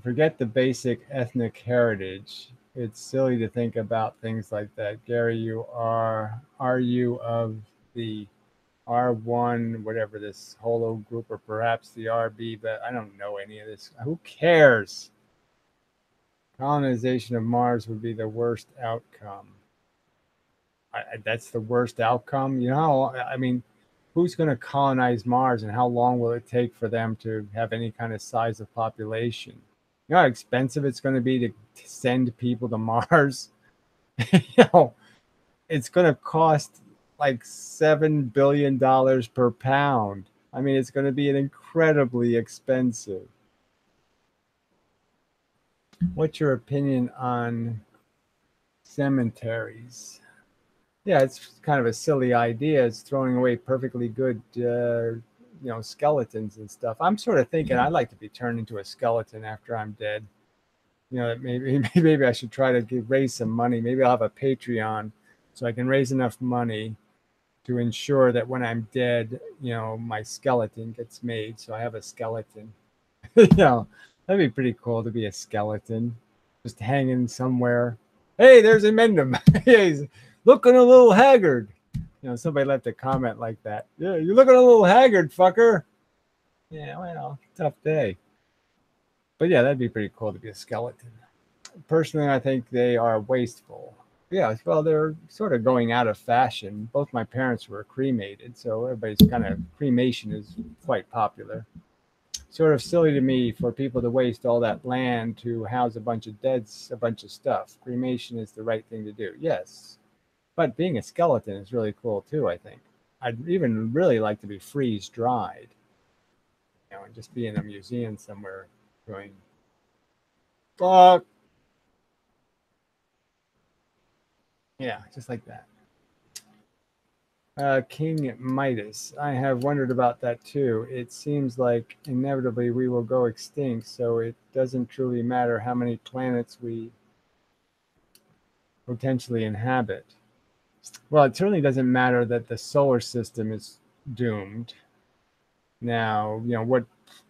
forget the basic ethnic heritage. It's silly to think about things like that. Gary, are you of the R1, whatever this holo group, or perhaps the RB, but I don't know any of this. Who cares? Colonization of Mars would be the worst outcome. That's the worst outcome. I mean, who's going to colonize Mars and how long will it take for them to have any kind of size of population? You know how expensive it's going to be to send people to Mars? you know, it's going to cost like $7 billion per pound. I mean, it's going to be an incredibly expensive. What's your opinion on cemeteries? Yeah, it's kind of a silly idea. It's throwing away perfectly good, skeletons and stuff. I'm sort of thinking I'd like to be turned into a skeleton after I'm dead. Maybe I should try to raise some money. Maybe I'll have a Patreon so I can raise enough money to ensure that when I'm dead, my skeleton gets made. So I have a skeleton. That'd be pretty cool to be a skeleton, just hanging somewhere. Hey, there's inmendham. He's looking a little haggard. Somebody left a comment like that. Yeah, you're looking a little haggard, fucker. Yeah, well, tough day. But yeah, that'd be pretty cool to be a skeleton. Personally, I think they are wasteful. Yeah, well, they're sort of going out of fashion. Both my parents were cremated, so everybody's kind of cremation is quite popular. Sort of silly to me for people to waste all that land to house a bunch of deads, a bunch of stuff. Cremation is the right thing to do, yes. But being a skeleton is really cool too, I think. I'd even really like to be freeze dried, and just be in a museum somewhere going, fuck. Yeah, just like that. King Midas. I have wondered about that too. It seems like inevitably we will go extinct, so it doesn't truly matter how many planets we potentially inhabit. Well, it certainly doesn't matter that the solar system is doomed. Now, what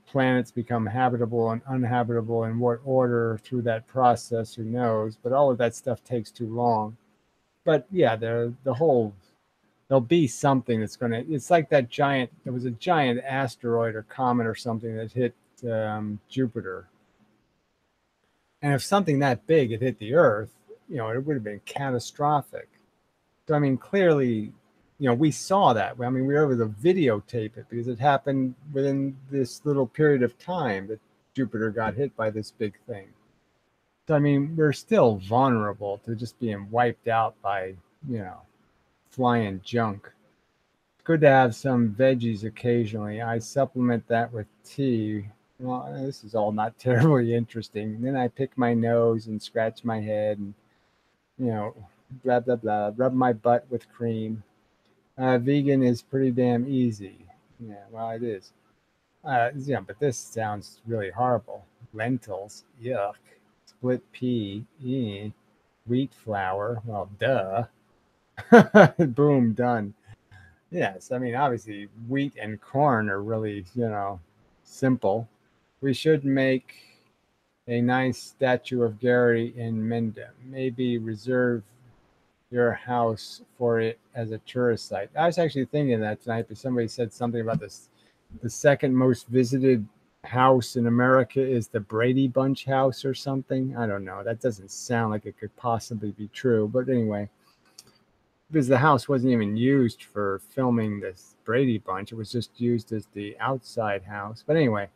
planets become habitable and uninhabitable in what order through that process, who knows? But all of that stuff takes too long. But yeah, the whole there'll be something that's going to, it's like that giant, there was a giant asteroid or comet or something that hit Jupiter. And if something that big had hit the Earth, it would have been catastrophic. So, I mean, clearly, we saw that. I mean, we were able to videotape it because it happened within this little period of time that Jupiter got hit by this big thing. So, I mean, we're still vulnerable to just being wiped out by, you know, flying junk. Good to have some veggies occasionally. I supplement that with tea. Well, this is all not terribly interesting. And then I pick my nose and scratch my head and, you know, blah, blah, blah, rub my butt with cream. Vegan is pretty damn easy. Yeah, well, it is. Yeah, but this sounds really horrible. Lentils, yuck. Split pea, wheat flour, well, duh. Boom, done. Yes, I mean, obviously, wheat and corn are really, simple. We should make a nice statue of Gary in Mendham. Maybe reserve your house for it as a tourist site. I was actually thinking that tonight, but somebody said something about this. The second most visited house in America is the Brady Bunch house or something. I don't know. That doesn't sound like it could possibly be true. But anyway, because the house wasn't even used for filming this Brady Bunch, it was just used as the outside house. But anyway,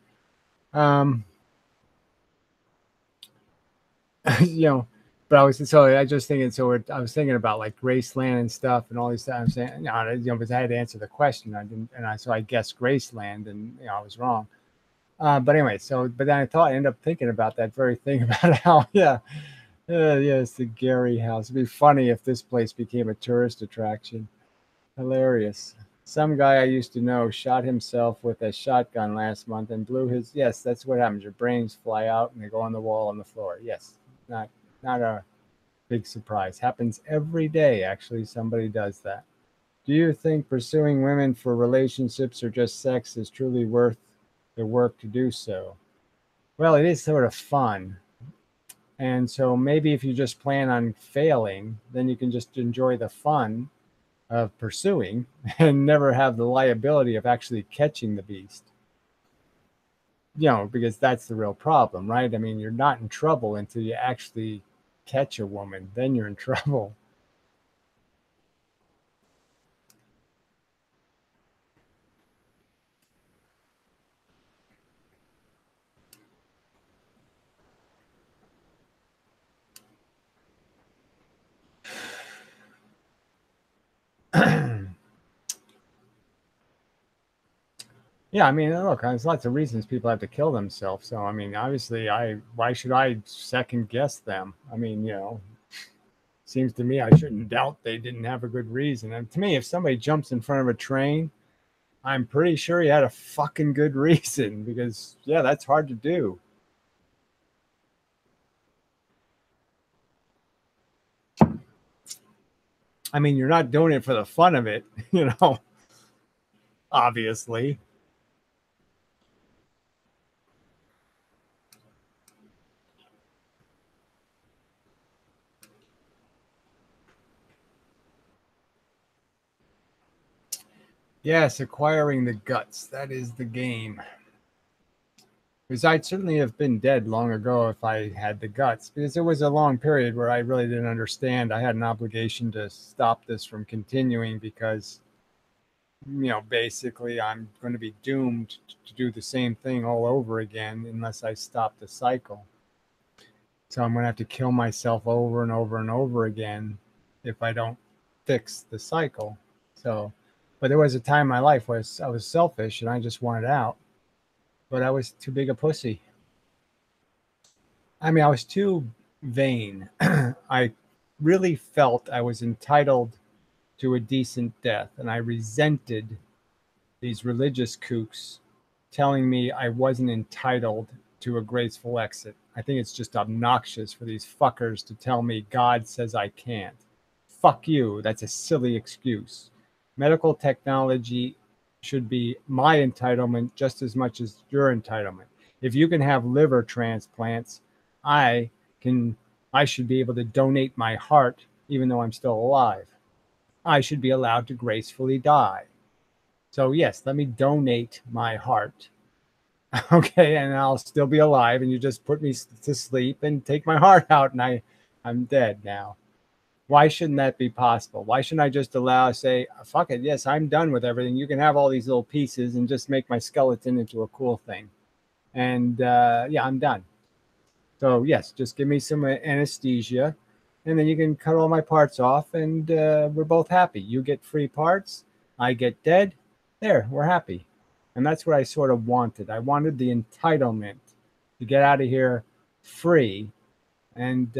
um, you know, but I just thinking. I was thinking about like Graceland and stuff and all these stuff. I'm saying, because I had to answer the question. I didn't, so I guessed Graceland, and I was wrong. But anyway, but then I ended up thinking about that very thing about how, yeah, it's the Gary house. It'd be funny if this place became a tourist attraction. Hilarious. Some guy I used to know shot himself with a shotgun last month and blew his. Yes, that's what happens. Your brains fly out and they go on the wall on the floor. Yes, not not a big surprise. Happens every day. Actually, somebody does that. Do you think pursuing women for relationships or just sex is truly worth the work to do so? Well, it is sort of fun. And so maybe if you just plan on failing, then you can just enjoy the fun of pursuing and never have the liability of actually catching the beast. Because that's the real problem, right? I mean, you're not in trouble until you actually catch a woman, then you're in trouble. Yeah, I mean, look, there's lots of reasons people have to kill themselves. So, I mean, obviously, why should I second guess them? I mean, seems to me I shouldn't doubt they didn't have a good reason. And to me, if somebody jumps in front of a train, I'm pretty sure he had a fucking good reason because, yeah, that's hard to do. I mean, you're not doing it for the fun of it, obviously. Yes, acquiring the guts. That is the game. Because I'd certainly have been dead long ago if I had the guts, because there was a long period where I really didn't understand. I had an obligation to stop this from continuing because, basically I'm going to be doomed to do the same thing all over again unless I stop the cycle. So I'm going to have to kill myself over and over and over again if I don't fix the cycle. So, but there was a time in my life where I was selfish and I just wanted out, but I was too big a pussy. I mean, I was too vain. I really felt I was entitled to a decent death, and I resented these religious kooks telling me I wasn't entitled to a graceful exit. I think it's just obnoxious for these fuckers to tell me God says I can't. Fuck you. That's a silly excuse. Medical technology should be my entitlement just as much as your entitlement. If you can have liver transplants, I can I should be able to donate my heart even though I'm still alive. I should be allowed to gracefully die. So yes, let me donate my heart. Okay, and I'll still be alive and you just put me to sleep and take my heart out and I'm dead now. Why shouldn't that be possible? Why shouldn't I just say, fuck it, yes, I'm done with everything. You can have all these little pieces and just make my skeleton into a cool thing. And yeah, I'm done. So yes, just give me some anesthesia, and then you can cut all my parts off, and we're both happy. You get free parts, I get dead. There, we're happy, and that's what I sort of wanted. I wanted the entitlement to get out of here free, and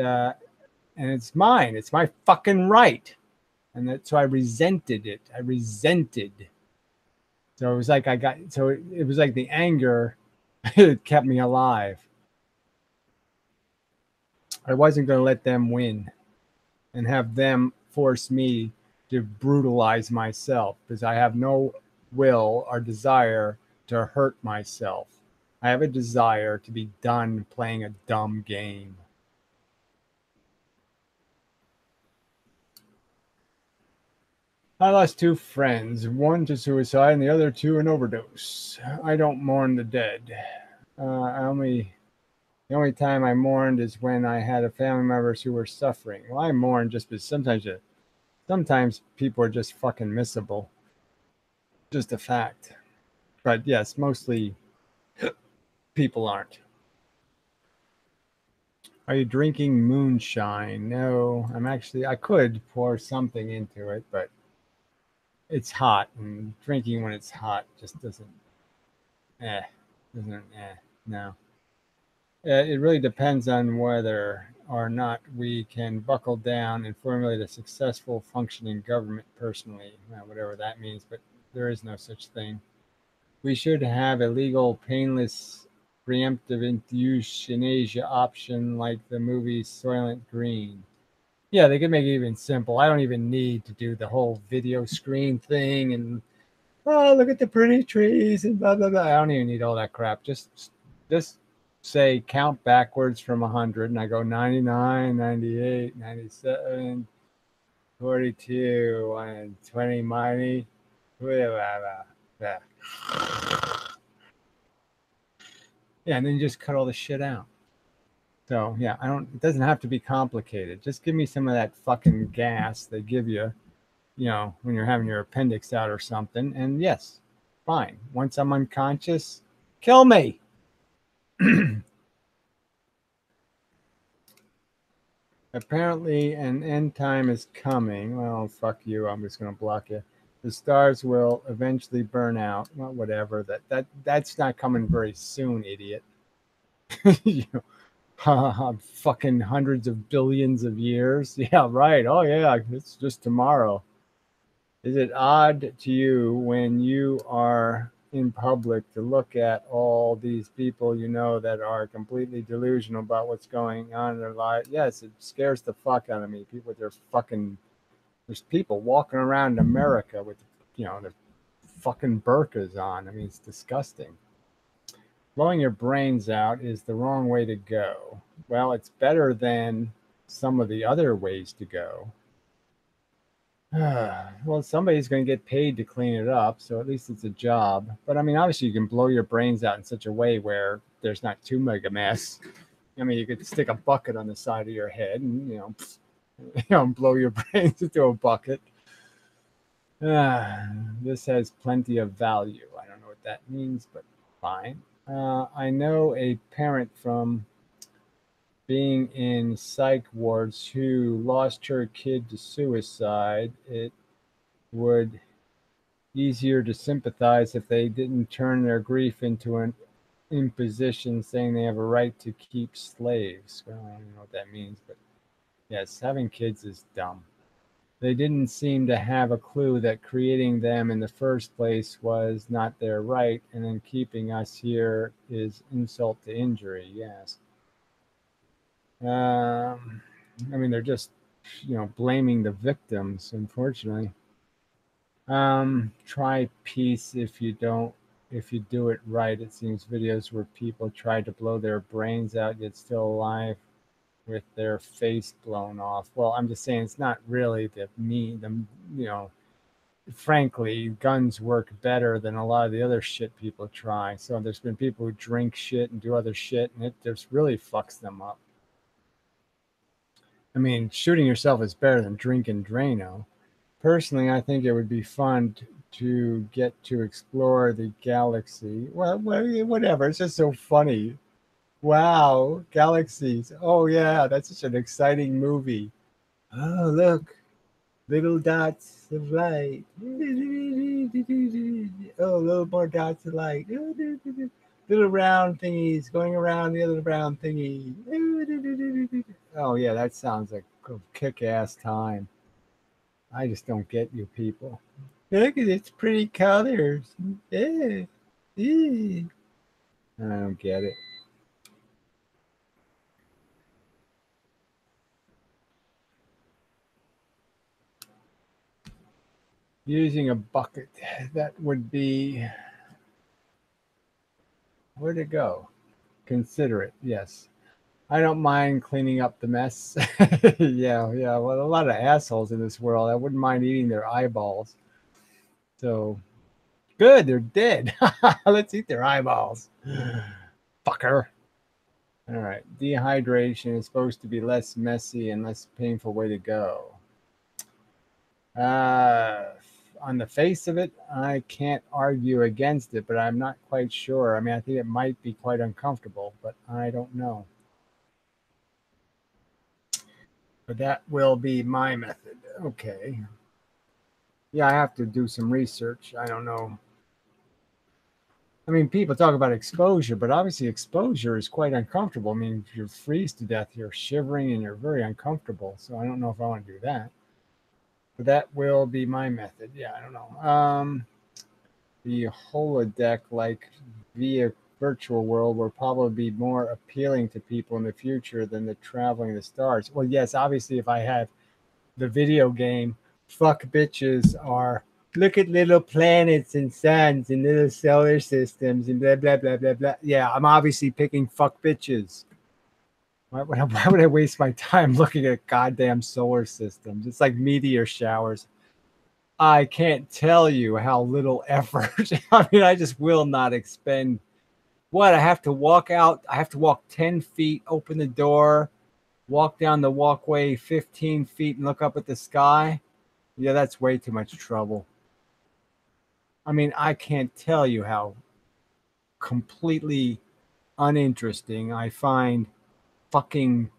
it's mine. It's my fucking right, and so I resented it. I resented. So it was like it was like the anger it kept me alive. I wasn't going to let them win and have them force me to brutalize myself because I have no will or desire to hurt myself. I have a desire to be done playing a dumb game. I lost two friends, one to suicide and the other to an overdose. I don't mourn the dead. The only time I mourned is when I had a family members who were suffering. Well, I mourn just because sometimes people are just fucking missable. Just a fact. But yes, mostly people aren't. Are you drinking moonshine? No, I could pour something into it, but it's hot, and drinking when it's hot just eh, no. It really depends on whether or not we can buckle down and formulate a successful functioning government personally, whatever that means, but there is no such thing. We should have a legal, painless, preemptive euthanasia option like the movie Soylent Green. Yeah, they could make it even simple. I don't even need to do the whole video screen thing and oh, look at the pretty trees and blah blah blah. I don't even need all that crap. Just say count backwards from 100 and I go 99, 98, 97, 42, 120, mighty. Yeah, and then you just cut all the shit out. So yeah, it doesn't have to be complicated. Just give me some of that fucking gas they give you, when you're having your appendix out or something. And yes, fine. Once I'm unconscious, kill me. Apparently, an end time is coming. Well, fuck you. I'm just going to block you. The stars will eventually burn out. Well, whatever. That's not coming very soon, idiot. Fucking hundreds of billions of years. Yeah, right. Oh, yeah. It's just tomorrow. Is it odd to you when you are in public to look at all these people that are completely delusional about what's going on in their life? Yes, it scares the fuck out of me. People with their fucking there's people walking around America with their fucking burqas on. I mean, it's disgusting. Blowing your brains out is the wrong way to go. Well, it's better than some of the other ways to go. Well, somebody's going to get paid to clean it up, so at least it's a job. But I mean, obviously, you can blow your brains out in such a way where there's not too big a mess. I mean, you could stick a bucket on the side of your head and blow your brains into a bucket. This has plenty of value. I don't know what that means, but fine. I know a parent from being in psych wards who lost her kid to suicide. It would easier to sympathize if they didn't turn their grief into an imposition saying they have a right to keep slaves. Well, I don't know what that means, but yes, having kids is dumb. They didn't seem to have a clue that creating them in the first place was not their right, and then keeping us here is insult to injury. Yes. I mean, they're just, blaming the victims, unfortunately. Try peace if you do it right. It seems videos where people try to blow their brains out yet still alive with their face blown off. Well, I'm just saying it's not really you know, frankly, guns work better than a lot of the other shit people try. So there's been people who drink shit and do other shit, and it just really fucks them up. I mean, shooting yourself is better than drinking Drano. Personally, I think it would be fun to get to explore the galaxy. Well, whatever. It's just so funny. Wow, galaxies. Oh, yeah, that's such an exciting movie. Oh, look, little dots of light. Oh, little more dots of light. Little round thingies going around the other round thingy. Oh, yeah, that sounds like a kick ass time. I just don't get you people. Look at its pretty colors. Yeah. Yeah. I don't get it. Using a bucket, that would be, where'd it go? Considerate, yes. I don't mind cleaning up the mess. Yeah, yeah. Well, a lot of assholes in this world. I wouldn't mind eating their eyeballs. So good, they're dead. Let's eat their eyeballs. Fucker. All right. Dehydration is supposed to be less messy and less painful way to go. Uh, on the face of it, I can't argue against it, but I'm not quite sure. I mean, I think it might be quite uncomfortable, but I don't know. But that will be my method. Okay. Yeah, I have to do some research. I don't know. I mean, people talk about exposure, but obviously exposure is quite uncomfortable. I mean, if you freeze to death, you're shivering and you're very uncomfortable. So I don't know if I want to do that. But that will be my method. Yeah, I don't know. The holodeck like via virtual world will probably be more appealing to people in the future than the traveling the stars. Well, yes, obviously, if I have the video game, fuck bitches are look at little planets and suns and little solar systems and blah blah blah blah blah. Yeah, I'm obviously picking fuck bitches. Why would I waste my time looking at goddamn solar systems? It's like meteor showers. I can't tell you how little effort. I mean, I just will not expend. What? I have to walk out. I have to walk 10 feet, open the door, walk down the walkway 15 feet, and look up at the sky. Yeah, that's way too much trouble. I mean, I can't tell you how completely uninteresting I find fucking.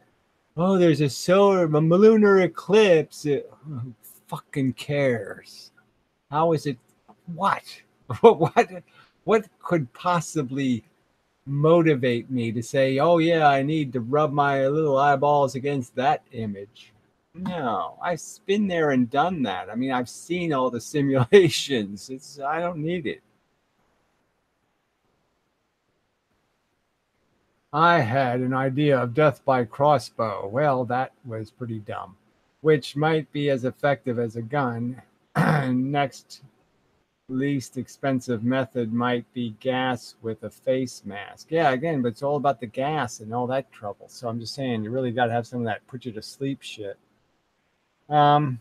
Oh, there's a lunar eclipse. Who fucking cares? How is it? What? What? What could possibly motivate me to say, "Oh yeah, I need to rub my little eyeballs against that image"? No, I've been there and done that. I mean, I've seen all the simulations. I don't need it. I had an idea of death by crossbow. Well, that was pretty dumb, which might be as effective as a gun. Next least expensive method might be gas with a face mask. Yeah, again, but it's all about the gas and all that trouble. So I'm just saying, you really got to have some of that put you to sleep shit. Um,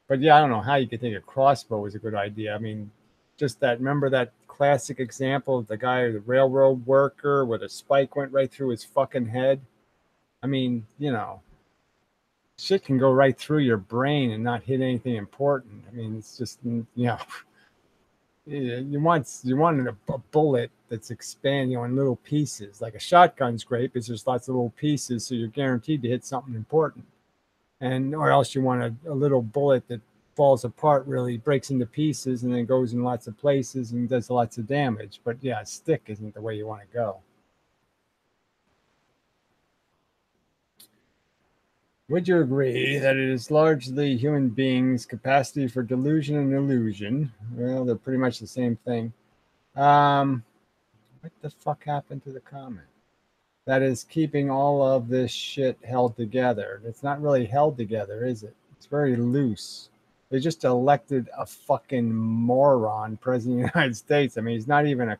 But yeah, I don't know how you could think a crossbow was a good idea. I mean, just that, remember that classic example of the guy, the railroad worker, where the spike went right through his fucking head? I mean, shit can go right through your brain and not hit anything important. I mean, it's just, you want a bullet that's expanding on little pieces. Like a shotgun's great because there's lots of little pieces, so you're guaranteed to hit something important. And or else you want a little bullet that falls apart, really breaks into pieces, and then goes in lots of places and does lots of damage. But yeah, a stick isn't the way you want to go. Would you agree that it is largely human beings' capacity for delusion and illusion? Well, they're pretty much the same thing. Um, what the fuck happened to the comment? That is keeping all of this shit held together. It's not really held together, is it? It's very loose. They just elected a fucking moron president of the United States. I mean, he's not even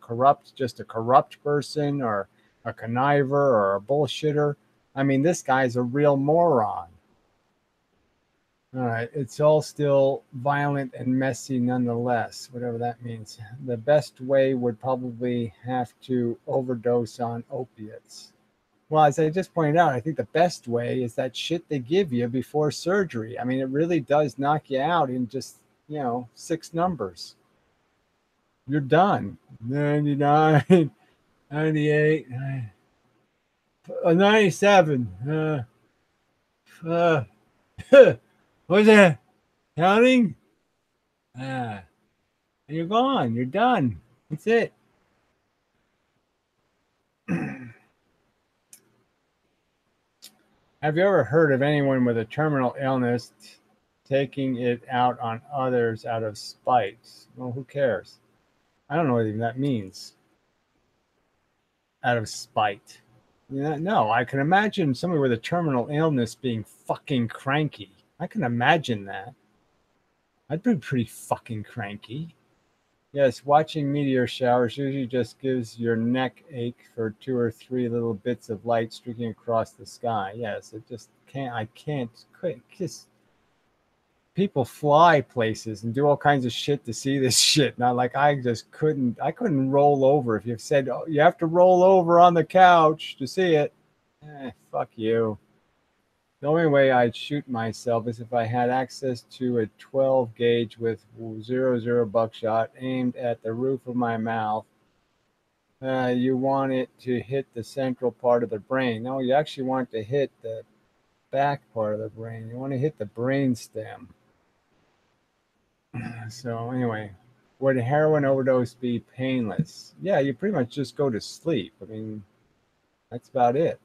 just a corrupt person or a conniver or a bullshitter. I mean, this guy's a real moron. All right, it's all still violent and messy nonetheless, whatever that means. The best way would probably have to overdose on opiates. Well, as I just pointed out, I think the best way is that shit they give you before surgery. I mean, it really does knock you out in just, 6 numbers. You're done. 99, 98, 97. What's that? Counting? And you're gone. You're done. That's it. Have you ever heard of anyone with a terminal illness taking it out on others out of spite? Well, who cares? I don't know what even that means. Out of spite. No, I can imagine somebody with a terminal illness being fucking cranky. I can imagine that. I'd be pretty fucking cranky. Yes, watching meteor showers usually just gives your neck ache for 2 or 3 little bits of light streaking across the sky. Yes, it just can't. I can't. Just people fly places and do all kinds of shit to see this shit. Not like I just couldn't. I couldn't roll over. If you said you have to roll over on the couch to see it, fuck you. The only way I'd shoot myself is if I had access to a 12 gauge with 00 buckshot aimed at the roof of my mouth. You want it to hit the central part of the brain. No, you actually want it to hit the back part of the brain. You want to hit the brain stem. So anyway, would a heroin overdose be painless? Yeah, you pretty much just go to sleep. I mean, that's about it.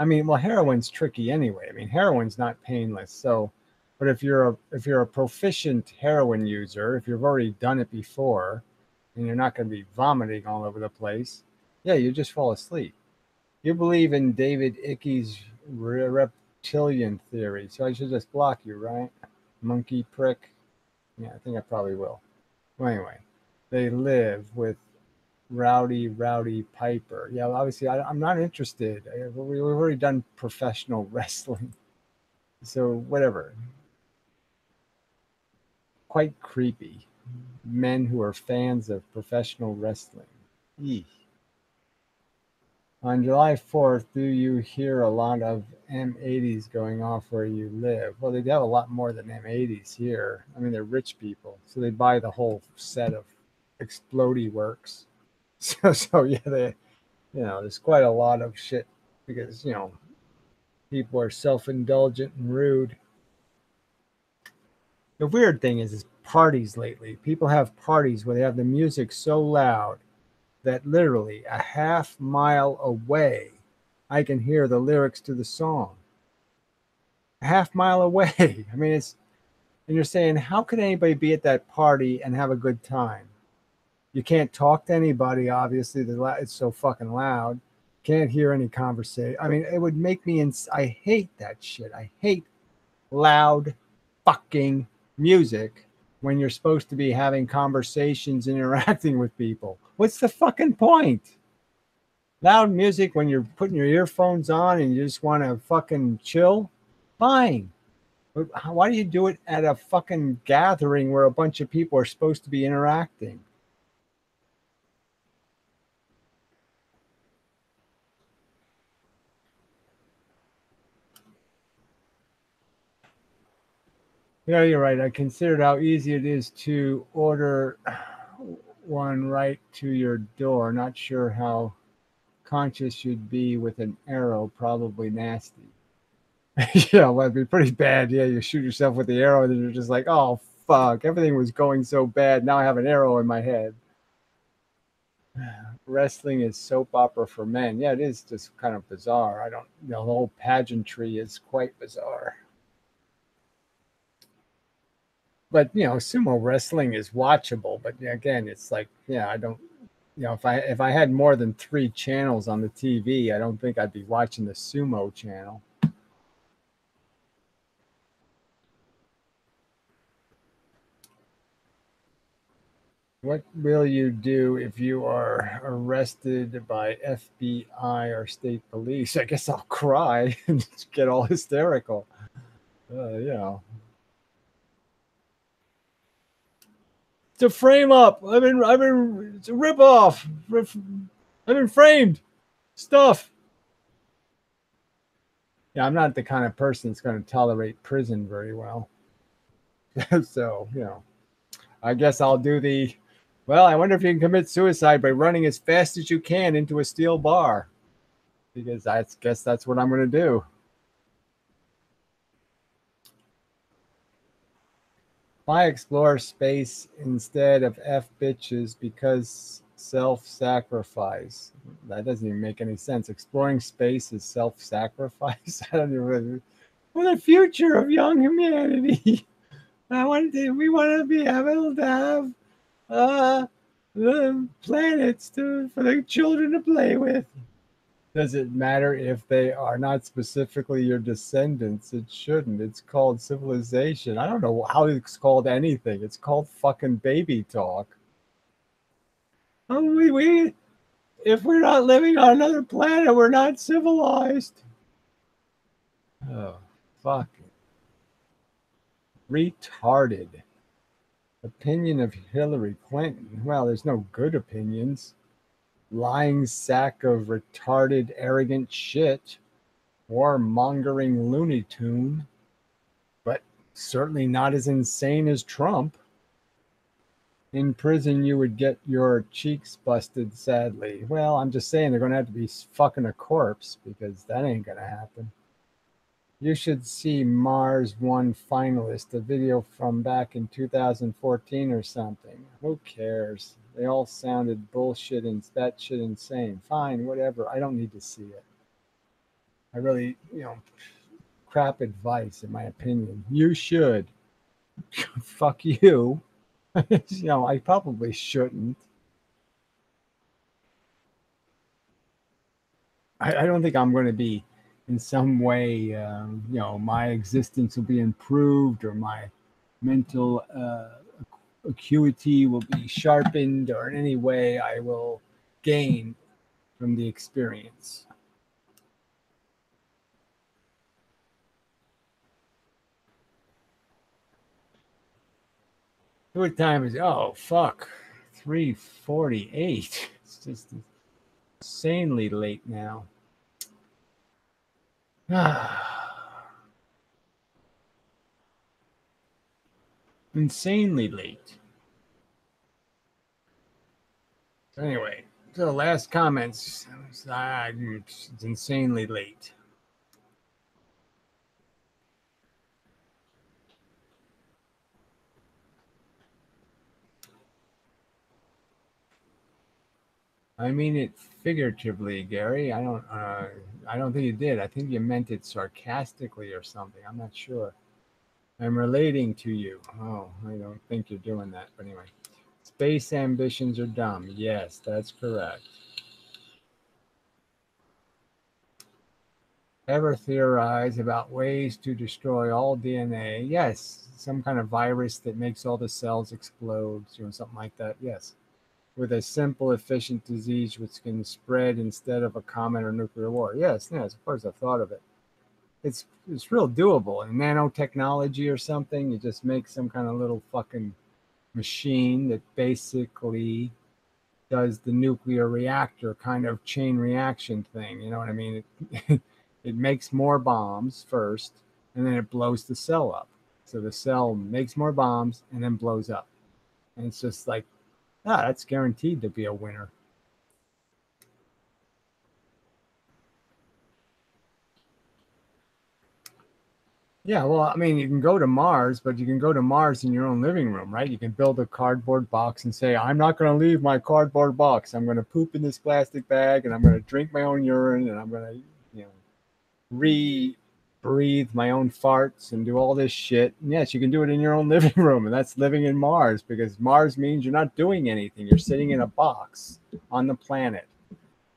I mean, well, heroin's tricky anyway. I mean, heroin's not painless. So, but if you're a proficient heroin user, if you've already done it before, and you're not going to be vomiting all over the place, yeah, you just fall asleep. You believe in David Ickey's reptilian theory, so I should just block you, right? Monkey prick. Yeah, I think I probably will. Well, anyway, they live with Rowdy Piper. Yeah, obviously, I'm not interested. We've already done professional wrestling. So, whatever. Quite creepy. Men who are fans of professional wrestling. Eesh. On July 4th, do you hear a lot of M80s going off where you live? Well, they have a lot more than M80s here. I mean, they're rich people, so they buy the whole set of explodey works. So yeah, there's quite a lot of shit because, people are self-indulgent and rude. The weird thing is parties lately. People have parties where they have the music so loud that literally a half mile away, I can hear the lyrics to the song. A half mile away. I mean, and you're saying, how could anybody be at that party and have a good time? You can't talk to anybody, obviously. It's so fucking loud. Can't hear any conversation. I mean, it would make me, I hate that shit. I hate loud fucking music when you're supposed to be having conversations and interacting with people. What's the fucking point? Loud music when you're putting your earphones on and you just want to fucking chill? Fine. Why do you do it at a fucking gathering where a bunch of people are supposed to be interacting? Yeah, you're right. I considered how easy it is to order one right to your door. Not sure how conscious you'd be with an arrow, probably nasty. Yeah, well, it'd be pretty bad. Yeah, you shoot yourself with the arrow, and then you're just like, oh, fuck, everything was going so bad. Now I have an arrow in my head. Wrestling is soap opera for men. Yeah, it is just kind of bizarre. I don't, the whole pageantry is quite bizarre. But, sumo wrestling is watchable. But again, it's like, yeah, I don't, if I had more than three channels on the TV, I don't think I'd be watching the sumo channel. What will you do if you are arrested by FBI or state police? I guess I'll cry and get all hysterical. You know, it's a frame up. It's a rip off. I've been framed. Stuff. Yeah, I'm not the kind of person that's going to tolerate prison very well. So, I guess I'll do the. Well, I wonder if you can commit suicide by running as fast as you can into a steel bar, because I guess that's what I'm going to do. Why explore space instead of F bitches? Because self sacrifice. That doesn't even make any sense. Exploring space is self sacrifice. I don't even. For the future of young humanity, we want to be able to have the planets for the children to play with. Does it matter if they are not specifically your descendants? It shouldn't. It's called civilization. I don't know how it's called anything. It's called fucking baby talk. Oh, if we're not living on another planet, we're not civilized. Oh, fuck. Retarded. Opinion of Hillary Clinton. Well, there's no good opinions. Lying sack of retarded, arrogant shit. Warmongering Looney Tune. But certainly not as insane as Trump. In prison, you would get your cheeks busted, sadly. Well, I'm just saying they're going to have to be fucking a corpse because that ain't going to happen. You should see Mars One finalist, a video from back in 2014 or something. Who cares? They all sounded bullshit and that shit insane. Fine, whatever. I don't need to see it. I really, crap advice, in my opinion. You should. Fuck you. I probably shouldn't. I don't think I'm going to be in some way, my existence will be improved or my mental acuity will be sharpened or in any way I will gain from the experience. What time is it? Oh, fuck. 3:48. It's just insanely late now. Insanely late. Anyway, so the last comments. It's insanely late. I mean it figuratively, Gary. I don't think you did. I think you meant it sarcastically or something. I'm not sure. I'm relating to you. Oh, I don't think you're doing that. But anyway, space ambitions are dumb. Yes, that's correct. Ever theorize about ways to destroy all DNA? Yes, some kind of virus that makes all the cells explode, something like that. Yes, with a simple, efficient disease which can spread instead of a comet or nuclear war. Yes, of course, I've thought of it. it's real doable. And nanotechnology or something, you just make some kind of little fucking machine that basically does the nuclear reactor kind of chain reaction thing. You know what I mean? It makes more bombs first, and then it blows the cell up. So the cell makes more bombs and then blows up. And it's just like, that's guaranteed to be a winner. Yeah, well, I mean, you can go to Mars, but you can go to Mars in your own living room, right? You can build a cardboard box and say, I'm not going to leave my cardboard box. I'm going to poop in this plastic bag and I'm going to drink my own urine and I'm going to, re-breathe my own farts and do all this shit. And yes, you can do it in your own living room, and that's living in Mars, because Mars means you're not doing anything. You're sitting in a box on the planet.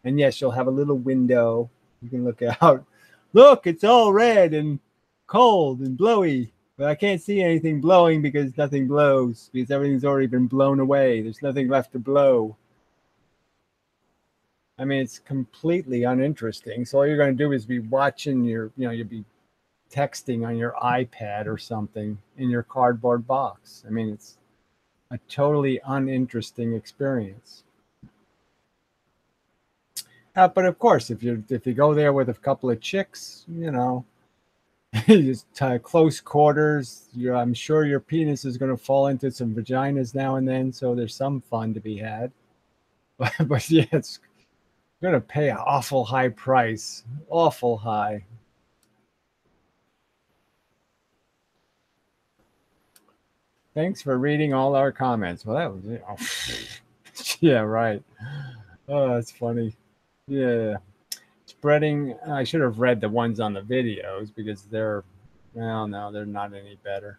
And yes, you'll have a little window. You can look out. Look, it's all red and cold and blowy. But I can't see anything blowing because nothing blows, because everything's already been blown away. There's nothing left to blow. I mean, it's completely uninteresting. So all you're going to do is be watching you'll be texting on your iPad or something in your cardboard box. I mean, it's a totally uninteresting experience. But of course, if you go there with a couple of chicks, just close quarters, I'm sure your penis is going to fall into some vaginas now and then. So there's some fun to be had. But yeah, it's going to pay an awful high price, awful high. Thanks for reading all our comments. Well, that was it. Oh, yeah, right. Oh, that's funny. Yeah. Spreading, I should have read the ones on the videos because well, no, they're not any better.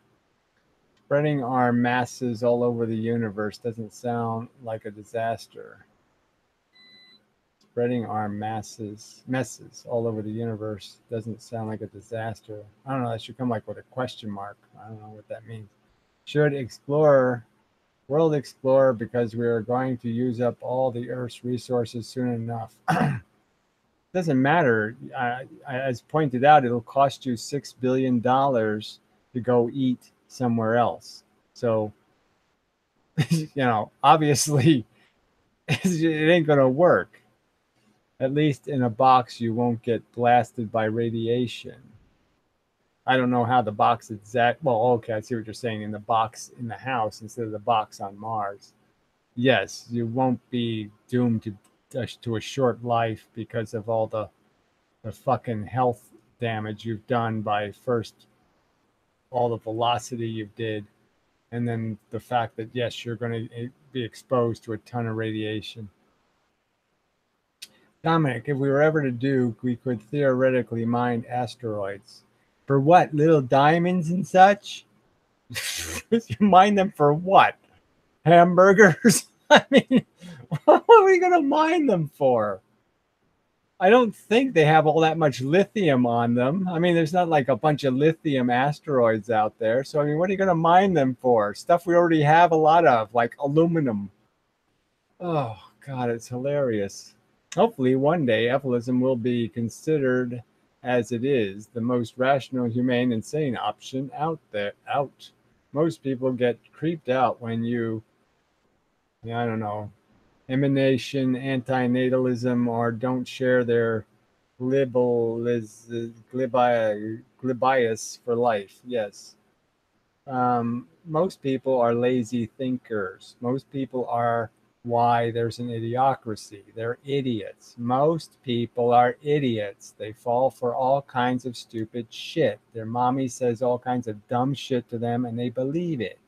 Spreading our masses all over the universe doesn't sound like a disaster. Spreading our messes all over the universe doesn't sound like a disaster. I don't know. That should come like with a question mark. I don't know what that means. Should world explorer, because we are going to use up all the Earth's resources soon enough. Doesn't matter. As pointed out, it'll cost you $6 billion to go eat somewhere else. So, obviously, it ain't going to work. At least in a box, you won't get blasted by radiation. I don't know how the box well, okay, I see what you're saying. In the box in the house instead of the box on Mars. Yes, you won't be doomed to a short life because of all the fucking health damage you've done by first all the velocity you did, and then the fact that yes, you're going to be exposed to a ton of radiation. Dominic, if we were ever to do, we could theoretically mine asteroids. For what? Little diamonds and such? You mine them for what? Hamburgers? I mean, what are we going to mine them for? I don't think they have all that much lithium on them. I mean, there's not like a bunch of lithium asteroids out there. So, I mean, what are you going to mine them for? Stuff we already have a lot of, like aluminum. Oh, God, it's hilarious. Hopefully, one day, evolism will be considered as it is the most rational, humane, and sane option out there. Most people get creeped out when I don't know, emanation, antinatalism, or don't share their glibias for life. Yes. Most people are lazy thinkers. Most people are why there's an idiocracy. They're idiots. Most people are idiots. They fall for all kinds of stupid shit. Their mommy says all kinds of dumb shit to them and they believe it.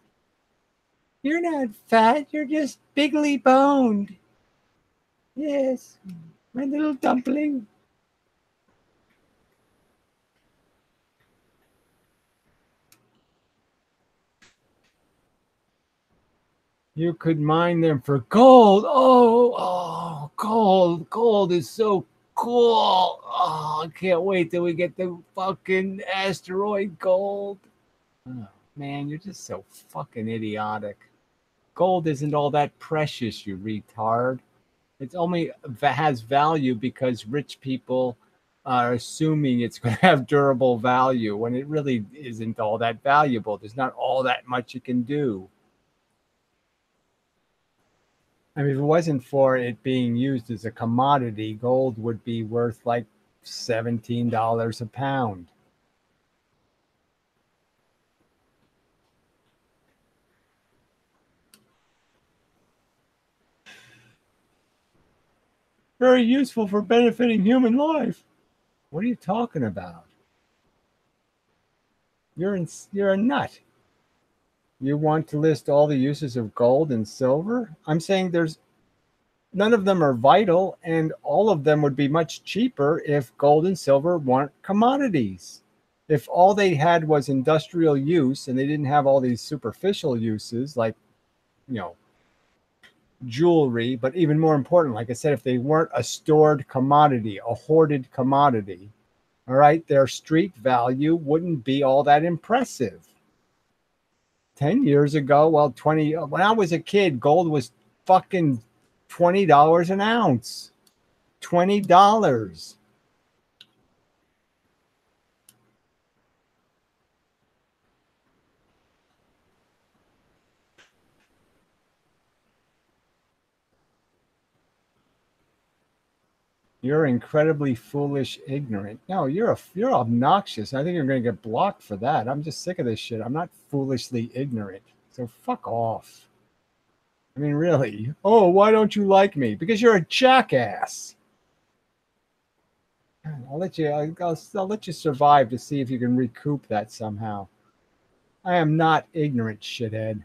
You're not fat, you're just bigly boned. Yes, my little dumpling. You could mine them for gold. Oh, gold. Gold is so cool. Oh, I can't wait till we get the fucking asteroid gold. Oh, man, you're just so fucking idiotic. Gold isn't all that precious, you retard. It's only has value because rich people are assuming it's going to have durable value when it really isn't all that valuable. There's not all that much it can do. I mean, if it wasn't for it being used as a commodity, gold would be worth like $17 a pound. Very useful for benefiting human life. What are you talking about? You're a nut. You want to list all the uses of gold and silver? I'm saying there's none of them are vital, and all of them would be much cheaper if gold and silver weren't commodities. If all they had was industrial use and they didn't have all these superficial uses like, you know, jewelry, but even more important, like I said, if they weren't a stored commodity, a hoarded commodity, all right, their street value wouldn't be all that impressive. 10 years ago, well, 20, when I was a kid, gold was fucking $20 an ounce. $20. You're incredibly foolish, ignorant. No, you're obnoxious. I think you're going to get blocked for that. I'm just sick of this shit. I'm not foolishly ignorant. So fuck off. I mean, really. Oh, why don't you like me? Because you're a jackass. I'll let you survive to see if you can recoup that somehow. I am not ignorant, shithead.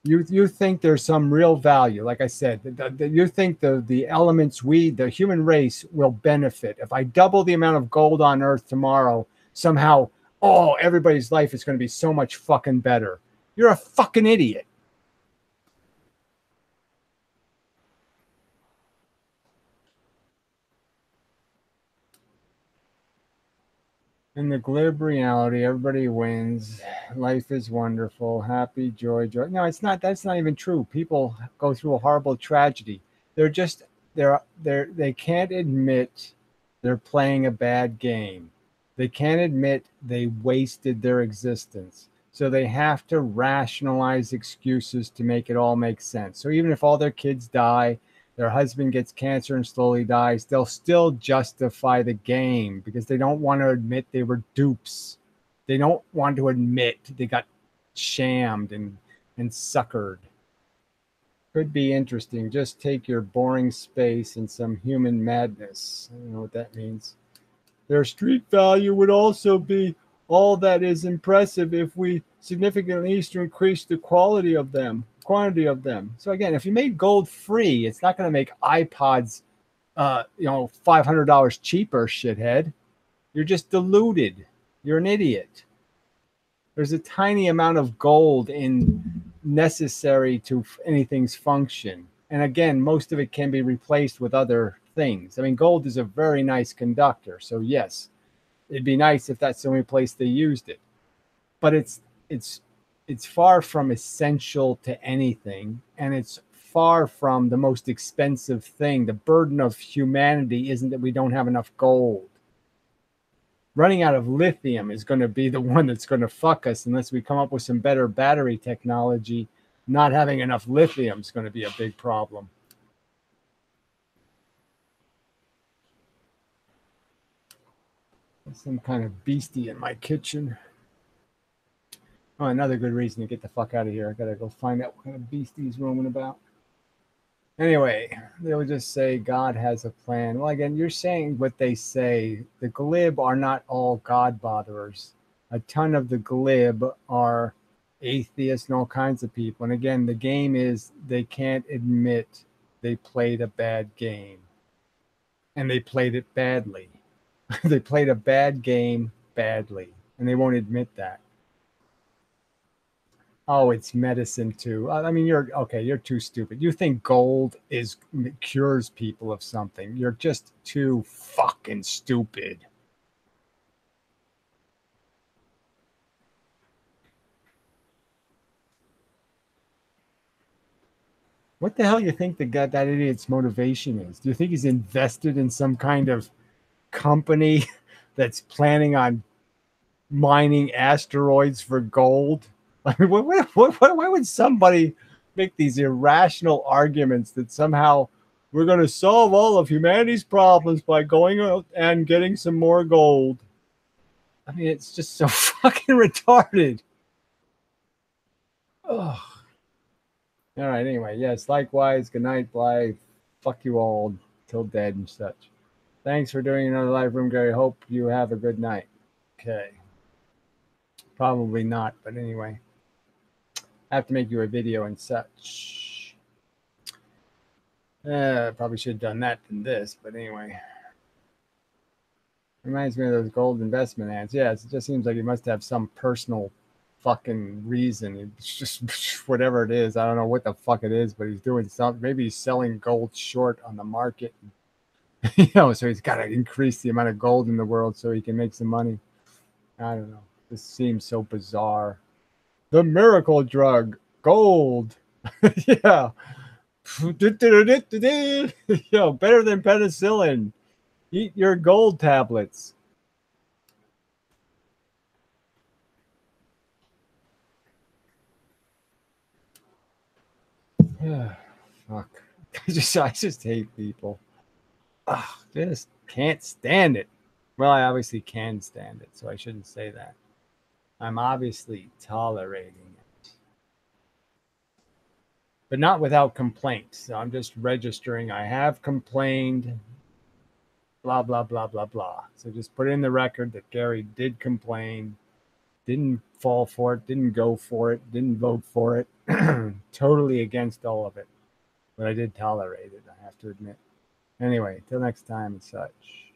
You think there's some real value, like I said, you think the elements, the human race, will benefit if I double the amount of gold on earth tomorrow. Somehow, oh, everybody's life is going to be so much fucking better. You're a fucking idiot. In the glib reality, everybody wins. Life is wonderful, happy, joy. No, it's not. That's not even true. People go through a horrible tragedy. They're just they can't admit they're playing a bad game. They can't admit they wasted their existence. So they have to rationalize excuses to make it all make sense. So even if all their kids die, their husband gets cancer and slowly dies, they'll still justify the game because they don't want to admit they were dupes. They don't want to admit they got shammed and suckered. Could be interesting. Just take your boring space and some human madness. I don't know what that means. Their street value would also be all that is impressive if we significantly used to increase the quality of them, quantity of them. So again, if you made gold free, it's not going to make iPods, $500 cheaper, shithead. You're just deluded. You're an idiot. There's a tiny amount of gold in necessary to anything's function. And again, most of it can be replaced with other things. I mean, gold is a very nice conductor. So yes, it'd be nice if that's the only place they used it. But it's it's far from essential to anything, and it's far from the most expensive thing. The burden of humanity isn't that we don't have enough gold. Running out of lithium is going to be the one that's going to fuck us unless we come up with some better battery technology. Not having enough lithium is going to be a big problem. There's some kind of beastie in my kitchen. Oh, another good reason to get the fuck out of here. I gotta go find out what kind of beastie he's roaming about. Anyway, they would just say God has a plan. Well, again, you're saying what they say. The glib are not all God botherers. A ton of the glib are atheists and all kinds of people. And again, the game is they can't admit they played a bad game. And they played it badly. They played a bad game badly. And they won't admit that. Oh, it's medicine too. I mean, you're okay. You're too stupid. You think gold is cures people of something. You're just too fucking stupid. What the hell do you think that idiot's motivation is? Do you think he's invested in some kind of company that's planning on mining asteroids for gold? I mean, why would somebody make these irrational arguments that somehow we're going to solve all of humanity's problems by going out and getting some more gold? I mean, it's just so fucking retarded. Oh. All right. Anyway, yes. Likewise. Good night, Blythe. Fuck you all till dead and such. Thanks for doing another live room, Gary. Hope you have a good night. Okay. Probably not, but anyway. I have to make you a video and such. Probably should have done that than this, but anyway. Reminds me of those gold investment ads. Yeah, it just seems like he must have some personal fucking reason. It's just whatever it is. I don't know what the fuck it is, but he's doing something. Maybe he's selling gold short on the market. So he's got to increase the amount of gold in the world so he can make some money. I don't know. This seems so bizarre. The miracle drug, gold. Yeah. Better than penicillin. Eat your gold tablets. Fuck. I just hate people. Just can't stand it. Well, I obviously can stand it, so I shouldn't say that. I'm obviously tolerating it, but not without complaint. So I'm just registering. I have complained. Blah blah blah blah blah. So just put in the record that Gary did complain, didn't fall for it, didn't go for it, didn't vote for it. Totally against all of it, but I did tolerate it. I have to admit. Anyway, till next time and such.